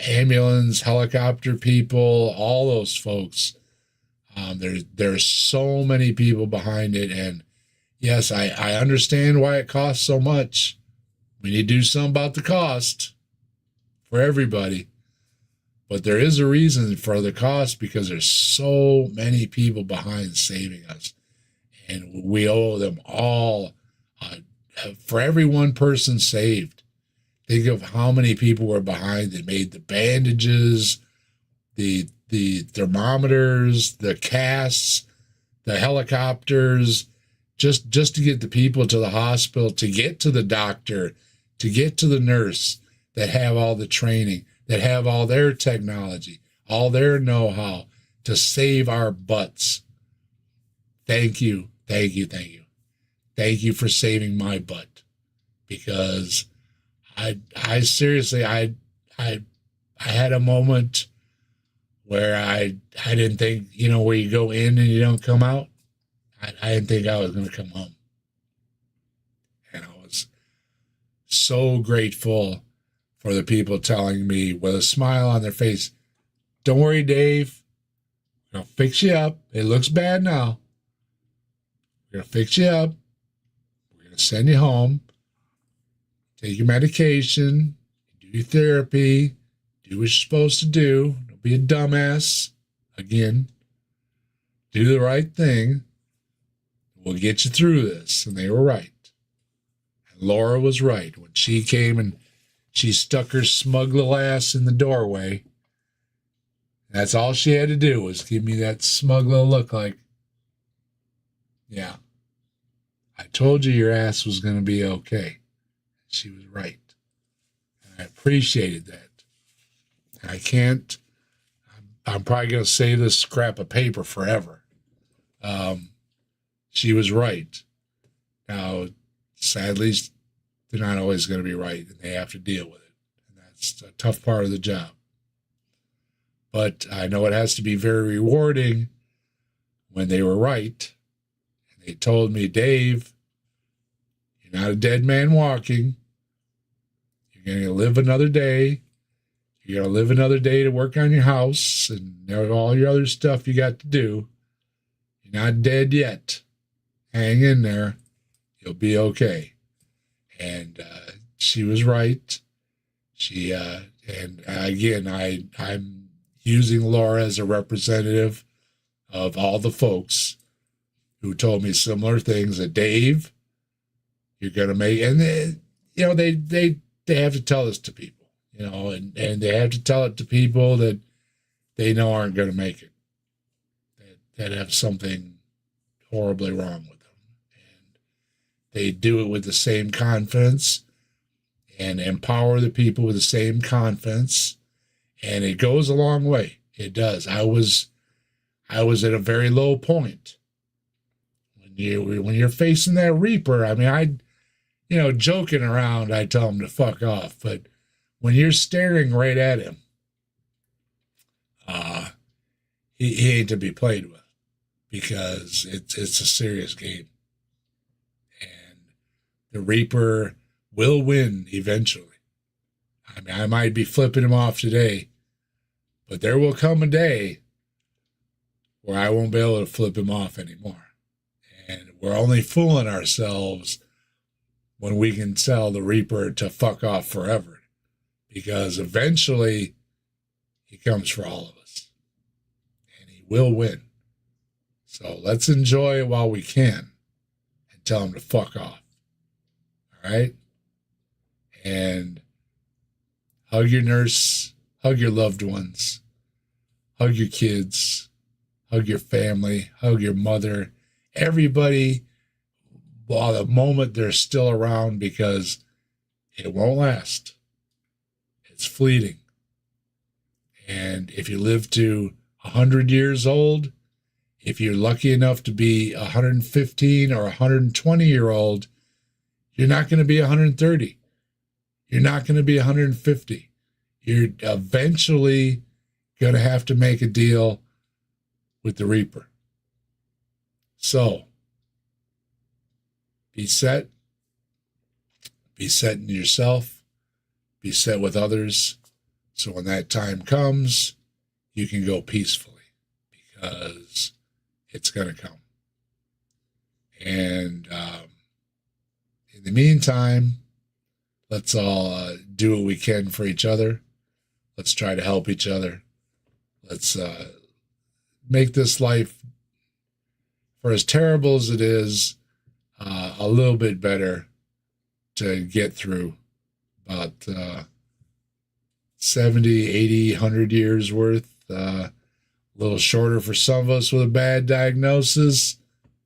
ambulance, helicopter people, all those folks. There's so many people behind it. And yes, I understand why it costs so much. We need to do something about the cost for everybody. But there is a reason for the cost, because there's so many people behind saving us. And we owe them all. For every one person saved, think of how many people were behind that made the bandages, the the thermometers, the casts, the helicopters, just to get the people to the hospital, to get to the doctor, to get to the nurse that have all the training, that have all their technology, all their know-how to save our butts. Thank you, thank you, thank you. Thank you for saving my butt, because I seriously, I had a moment where I didn't think, where you go in and you don't come out. I didn't think I was going to come home. And I was so grateful for the people telling me with a smile on their face, don't worry, Dave, we're going to fix you up. It looks bad now. We're going to fix you up. We're going to send you home. Take your medication. Do your therapy. Do what you're supposed to do. Don't be a dumbass. Again, do the right thing. We'll get you through this. And they were right. And Laura was right. When she came and she stuck her smug little ass in the doorway, that's all she had to do was give me that smug little look like, yeah, I told you your ass was going to be okay. She was right. And I appreciated that. I'm probably going to save this scrap of paper forever. She was right. Now, sadly, they're not always going to be right, and they have to deal with it. And that's a tough part of the job. But I know it has to be very rewarding when they were right. And they told me, Dave, you're not a dead man walking. You're going to live another day. You're going to live another day to work on your house and all your other stuff you got to do. You're not dead yet. Hang in there. You'll be okay. And she was right. And again, I'm using Laura as a representative of all the folks who told me similar things. That Dave, you're gonna make, and they have to tell this to people, and they have to tell it to people that they know aren't gonna make it, that have something horribly wrong with them, and they do it with the same confidence and empower the people with the same confidence, and it goes a long way. It does. I was at a very low point when you're facing that Reaper. I mean, joking around, I tell him to fuck off, but when you're staring right at him, he ain't to be played with, because it's a serious game, and the Reaper will win eventually. I mean, I might be flipping him off today, but there will come a day where I won't be able to flip him off anymore. And we're only fooling ourselves when we can tell the Reaper to fuck off forever, because eventually he comes for all of us, and he will win. So let's enjoy it while we can and tell him to fuck off. All right? And hug your nurse, hug your loved ones, hug your kids, hug your family, hug your mother, everybody while the moment they're still around, because it won't last. It's fleeting. And if you live to 100 years old, if you're lucky enough to be 115 or 120-year-old, you're not going to be 130. You're not going to be 150. You're eventually going to have to make a deal with the Reaper. So, be set in yourself, be set with others, so when that time comes, you can go peacefully, because it's going to come. And in the meantime, let's all do what we can for each other. Let's try to help each other. Let's make this life, for as terrible as it is, a little bit better to get through. About 70, 80, 100 years worth. A little shorter for some of us with a bad diagnosis,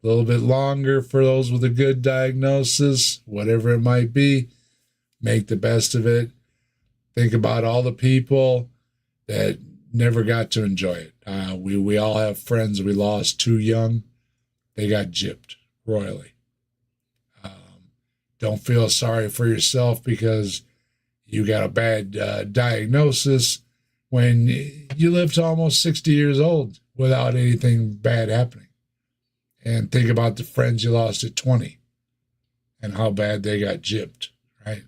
a little bit longer for those with a good diagnosis, whatever it might be. Make the best of it. Think about all the people that never got to enjoy it. We all have friends we lost too young. They got gypped royally. Don't feel sorry for yourself because you got a bad diagnosis when you lived to almost 60 years old without anything bad happening. And think about the friends you lost at 20 and how bad they got gypped, right?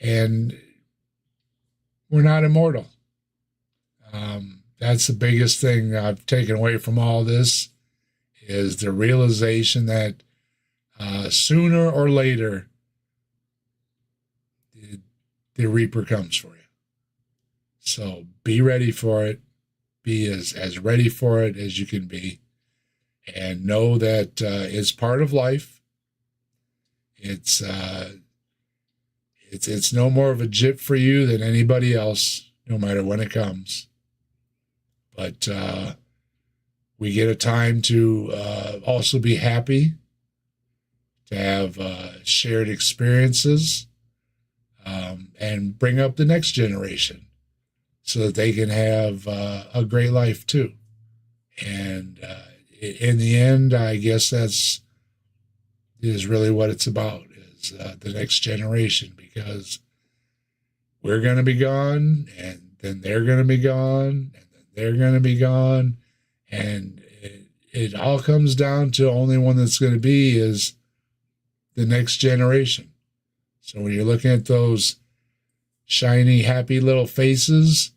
And we're not immortal. That's the biggest thing I've taken away from all this is the realization that sooner or later, the Reaper comes for you. So be ready for it. Be as ready for it as you can be. And know that it's part of life. It's no more of a gyp for you than anybody else, no matter when it comes. But we get a time to also be happy, to have shared experiences, and bring up the next generation so that they can have a great life too. And in the end, I guess is really what it's about, is the next generation, because we're going to be gone, and then they're going to be gone, and then they're going to be gone. And it all comes down to only one that's going to be is the next generation. So when you're looking at those shiny, happy little faces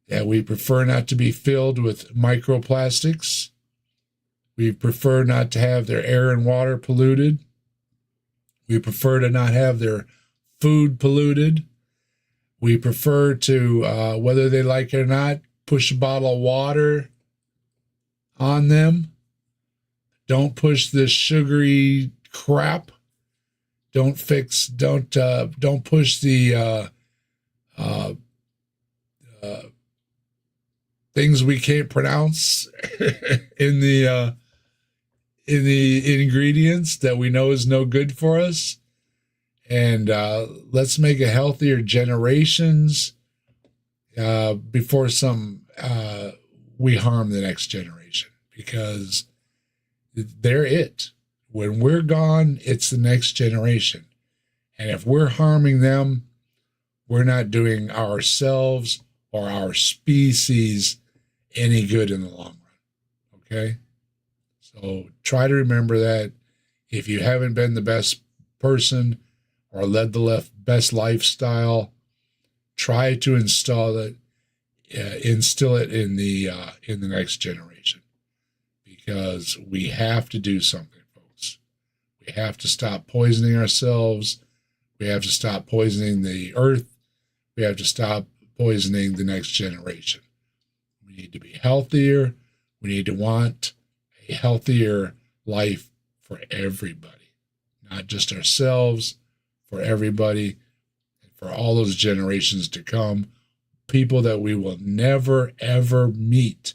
that we prefer not to be filled with microplastics, we prefer not to have their air and water polluted, we prefer to not have their food polluted, we prefer to, whether they like it or not, push a bottle of water on them. Don't push this sugary crap. Don't push the things we can't pronounce in the ingredients that we know is no good for us. And let's make a healthier generations before we harm the next generation, because they're it. When we're gone, it's the next generation. And if we're harming them, we're not doing ourselves or our species any good in the long run. Okay? So try to remember that. If you haven't been the best person or led the best lifestyle, try to instill it in the next generation, because we have to do something, folks. We have to stop poisoning ourselves. We have to stop poisoning the earth. We have to stop poisoning the next generation. We need to be healthier. We need to want a healthier life for everybody, not just ourselves, for everybody, and for all those generations to come, people that we will never, ever meet.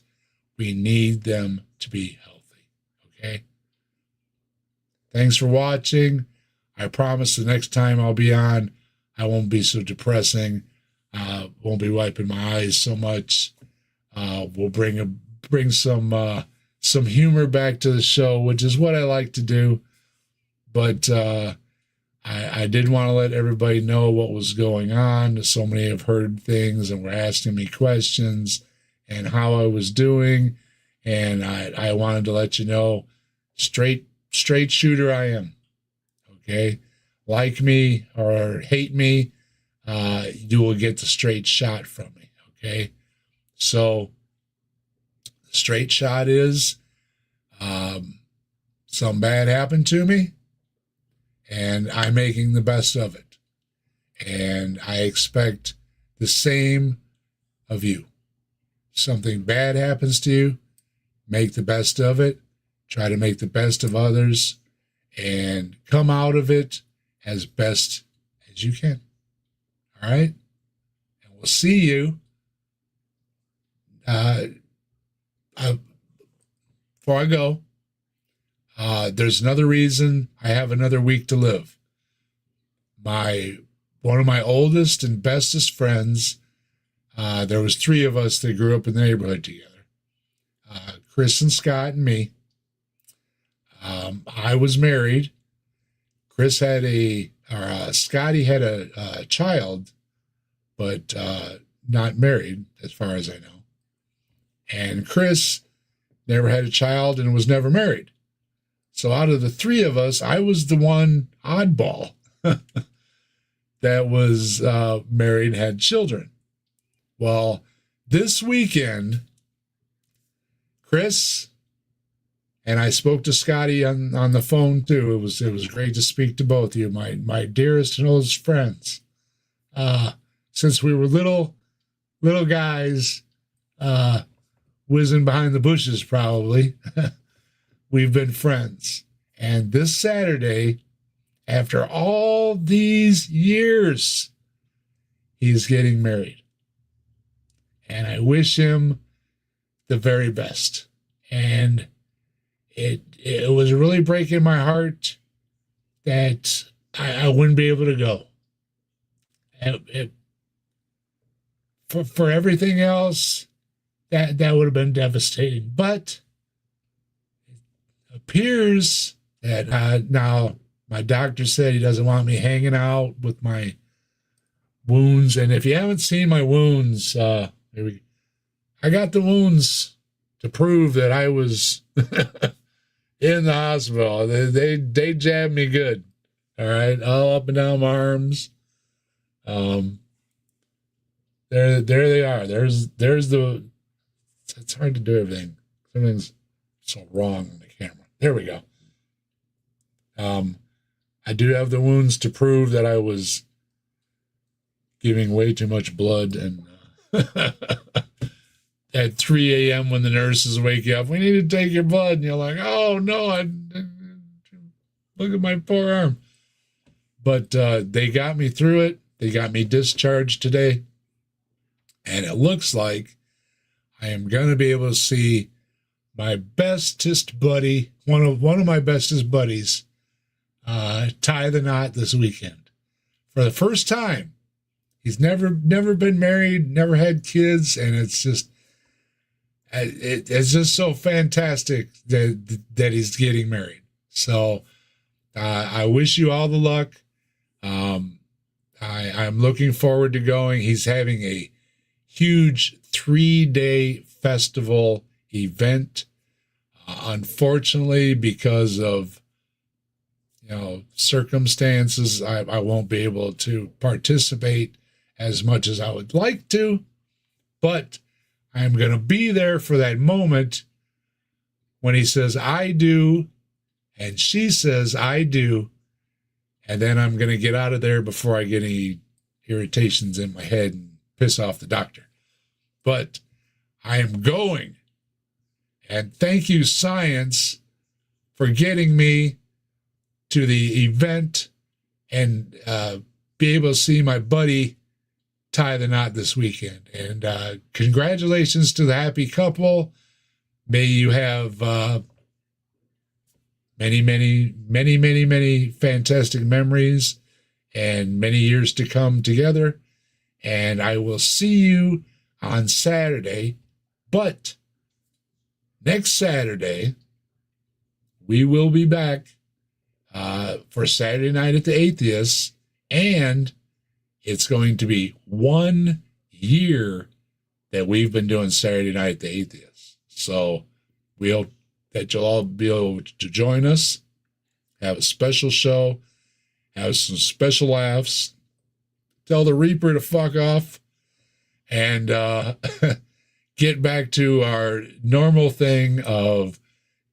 We need them to be healthy, okay? Thanks for watching. I promise the next time I'll be on, I won't be so depressing. Won't be wiping my eyes so much. We'll bring some humor back to the show, which is what I like to do. But I did want to let everybody know what was going on. So many have heard things and were asking me questions and how I was doing. And I wanted to let you know, straight shooter I am. Okay? Like me or hate me, you will get the straight shot from me. Okay? So the straight shot is something bad happened to me, and I'm making the best of it. And I expect the same of you. Something bad happens to you, make the best of it. Try to make the best of others and come out of it as best as you can. All right? And we'll see you uh, before I go, there's another reason I have another week to live. One of my oldest and bestest friends, there was 3 of us that grew up in the neighborhood together. Chris and Scott and me. I was married. Scotty had a child, but not married, as far as I know. And Chris never had a child and was never married. So out of the 3 of us, I was the one oddball that was married and had children. Well, this weekend, Chris and I spoke to Scotty on the phone too. It was great to speak to both of you, my dearest and oldest friends. Since we were little guys, whizzing behind the bushes, probably, we've been friends. And this Saturday, after all these years, he's getting married. And I wish him the very best. And it was really breaking my heart that I wouldn't be able to go. For everything else, that would have been devastating. But it appears that now my doctor said he doesn't want me hanging out with my wounds. And if you haven't seen my wounds, I got the wounds to prove that I was in the hospital. They jabbed me good. All right, all up and down my arms. There they are. There's the. It's hard to do everything. Everything's so wrong on the camera. There we go. I do have the wounds to prove that I was giving way too much blood, and at 3 a.m. when the nurses wake you up, we need to take your blood, and you're like, oh no, look at my poor arm. But they got me through it. They got me discharged today, and it looks like I am going to be able to see my bestest buddy, one of my bestest buddies, tie the knot this weekend. For the first time. He's never been married, never had kids, and it's just so fantastic that he's getting married. So I wish you all the luck. I'm looking forward to going. He's having a huge 3-day festival event. Unfortunately, because of circumstances, I won't be able to participate as much as I would like to, but I'm going to be there for that moment when he says I do and she says I do, and then I'm going to get out of there before I get any irritations in my head and piss off the doctor. But I am going, and thank you, science, for getting me to the event and be able to see my buddy tie the knot this weekend. And congratulations to the happy couple. May you have many fantastic memories and many years to come together. And I will see you on Saturday. But next Saturday, we will be back for Saturday Night at the Atheists, and it's going to be 1 year that we've been doing Saturday Night at the Atheists. So we hope that you'll all be able to join us, have a special show, have some special laughs, tell the Reaper to fuck off, and get back to our normal thing of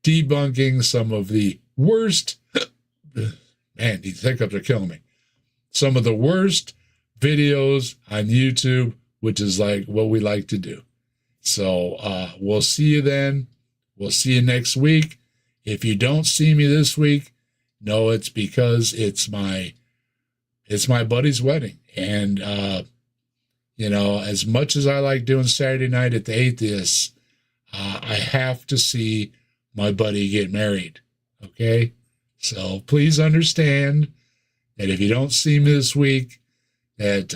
debunking some of the worst, man, these hiccups are killing me, some of the worst videos on YouTube, which is like what we like to do. So we'll see you then. We'll see you next week. If you don't see me this week, know it's because it's my buddy's wedding. And You know, as much as I like doing Saturday night at the Atheists, I have to see my buddy get married. Okay? So please understand that if you don't see me this week, that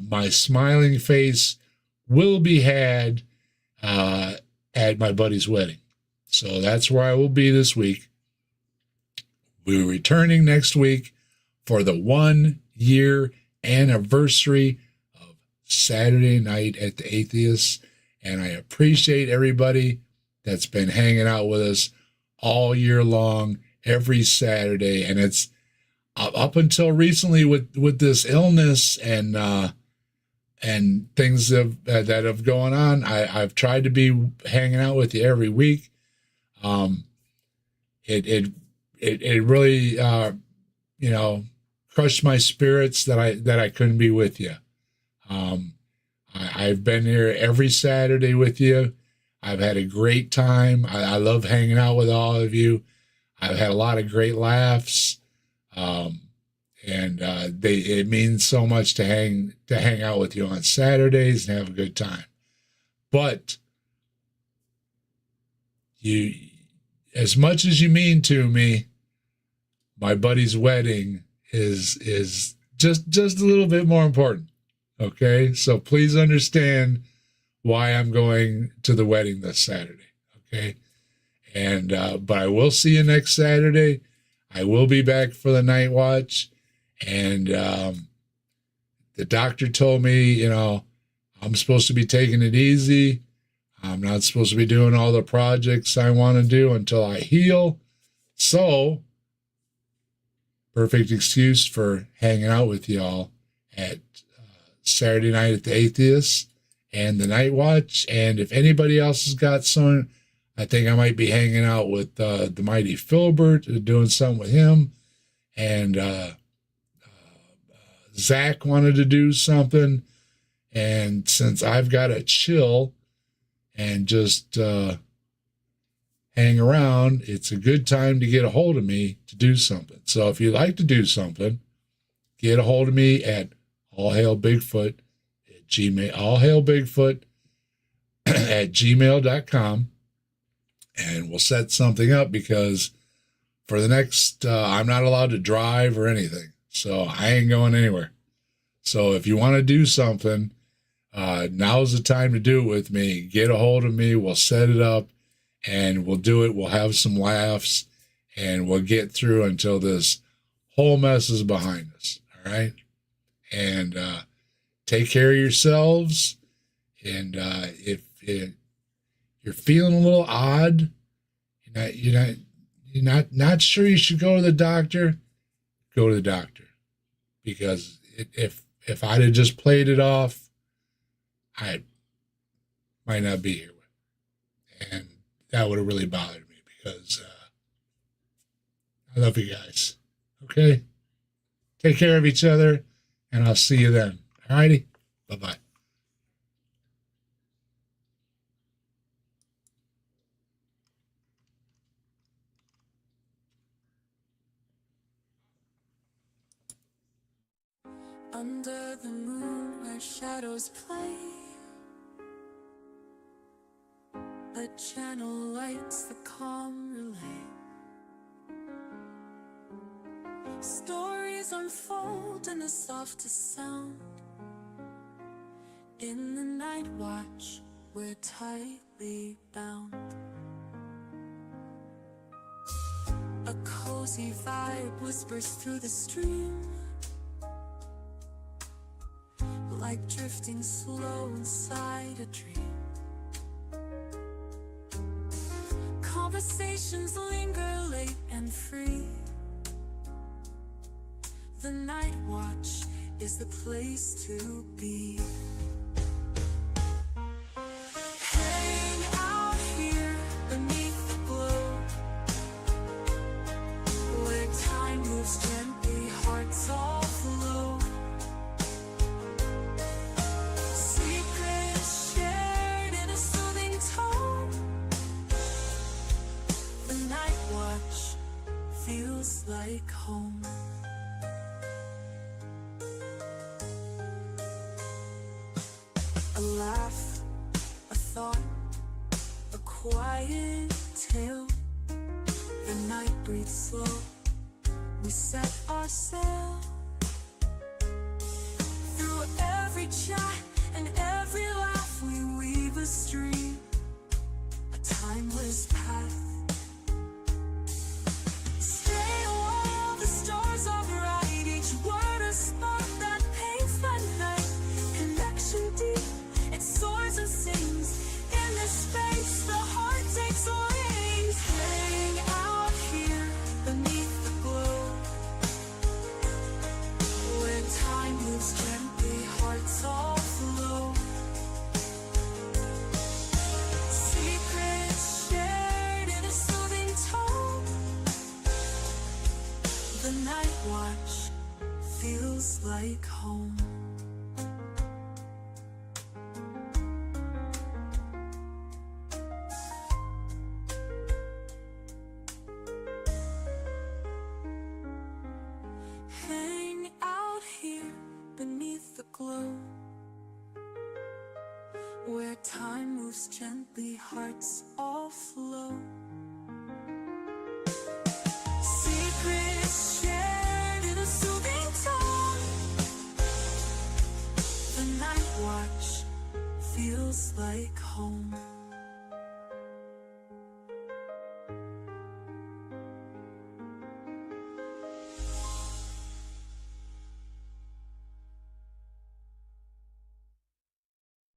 my smiling face will be had at my buddy's wedding. So that's where I will be this week. We're returning next week for the 1 year anniversary of Saturday Night at the Atheists. And I appreciate everybody that's been hanging out with us all year long, every Saturday. And it's up until recently with this illness and things that have gone on. I've tried to be hanging out with you every week. It really crushed my spirits that I couldn't be with you. I've been here every Saturday with you. I've had a great time. I love hanging out with all of you. I've had a lot of great laughs. It means so much to hang out with you on Saturdays and have a good time. But you, as much as you mean to me, my buddy's wedding is just a little bit more important. Okay, so please understand why I'm going to the wedding this Saturday. Okay, but I will see you next Saturday. I will be back for the night watch, and the doctor told me, I'm supposed to be taking it easy. I'm not supposed to be doing all the projects I want to do until I heal. So, perfect excuse for hanging out with y'all at Saturday Night at the Atheists and the Night Watch. And if anybody else has got some, I think I might be hanging out with the mighty Philbert, doing something with him. And Zach wanted to do something. And since I've got to chill and just hang around, it's a good time to get a hold of me to do something. So if you'd like to do something, get a hold of me at allhailbigfoot at allhailbigfoot at gmail.com, and we'll set something up, because for the next, I'm not allowed to drive or anything, so I ain't going anywhere. So if you want to do something, now's the time to do it with me. Get a hold of me. We'll set it up and we'll do it. We'll have some laughs and we'll get through until this whole mess is behind us. All right. And take care of yourselves. And if you're feeling a little odd, you're not sure you should go to the doctor, go to the doctor. Because if I'd have just played it off, I might not be here. And that would have really bothered me, because I love you guys. Okay? Take care of each other, and I'll see you then. All righty? Bye-bye. Under the moon where shadows play, the channel lights the calm relay. Stories unfold in the softest sound. In the night watch, we're tightly bound. A cozy vibe whispers through the stream, like drifting slow inside a dream. Conversations linger late and free. The night watch is the place to be. Hang out here beneath the glow, where time moves gently, hearts all flow. Secrets shared in a soothing tone. The night watch feels like home. A laugh, a thought, a quiet tale. The night breathes slow, we set our sail. Through every chat and every laugh we weave a stream, a timeless path. Stay while the stars are bright, each word a spark that paints the night. Connection deep, it soars and sings. In this space the heart takes wings. Hang out here beneath the glow, where time moves gently, hearts all flow. Secrets shared in a soothing tone. The night watch feels like home. Hang out here beneath the glow, where time moves gently, hearts all flow. Secrets shared in a soothing tone. The night watch feels like home.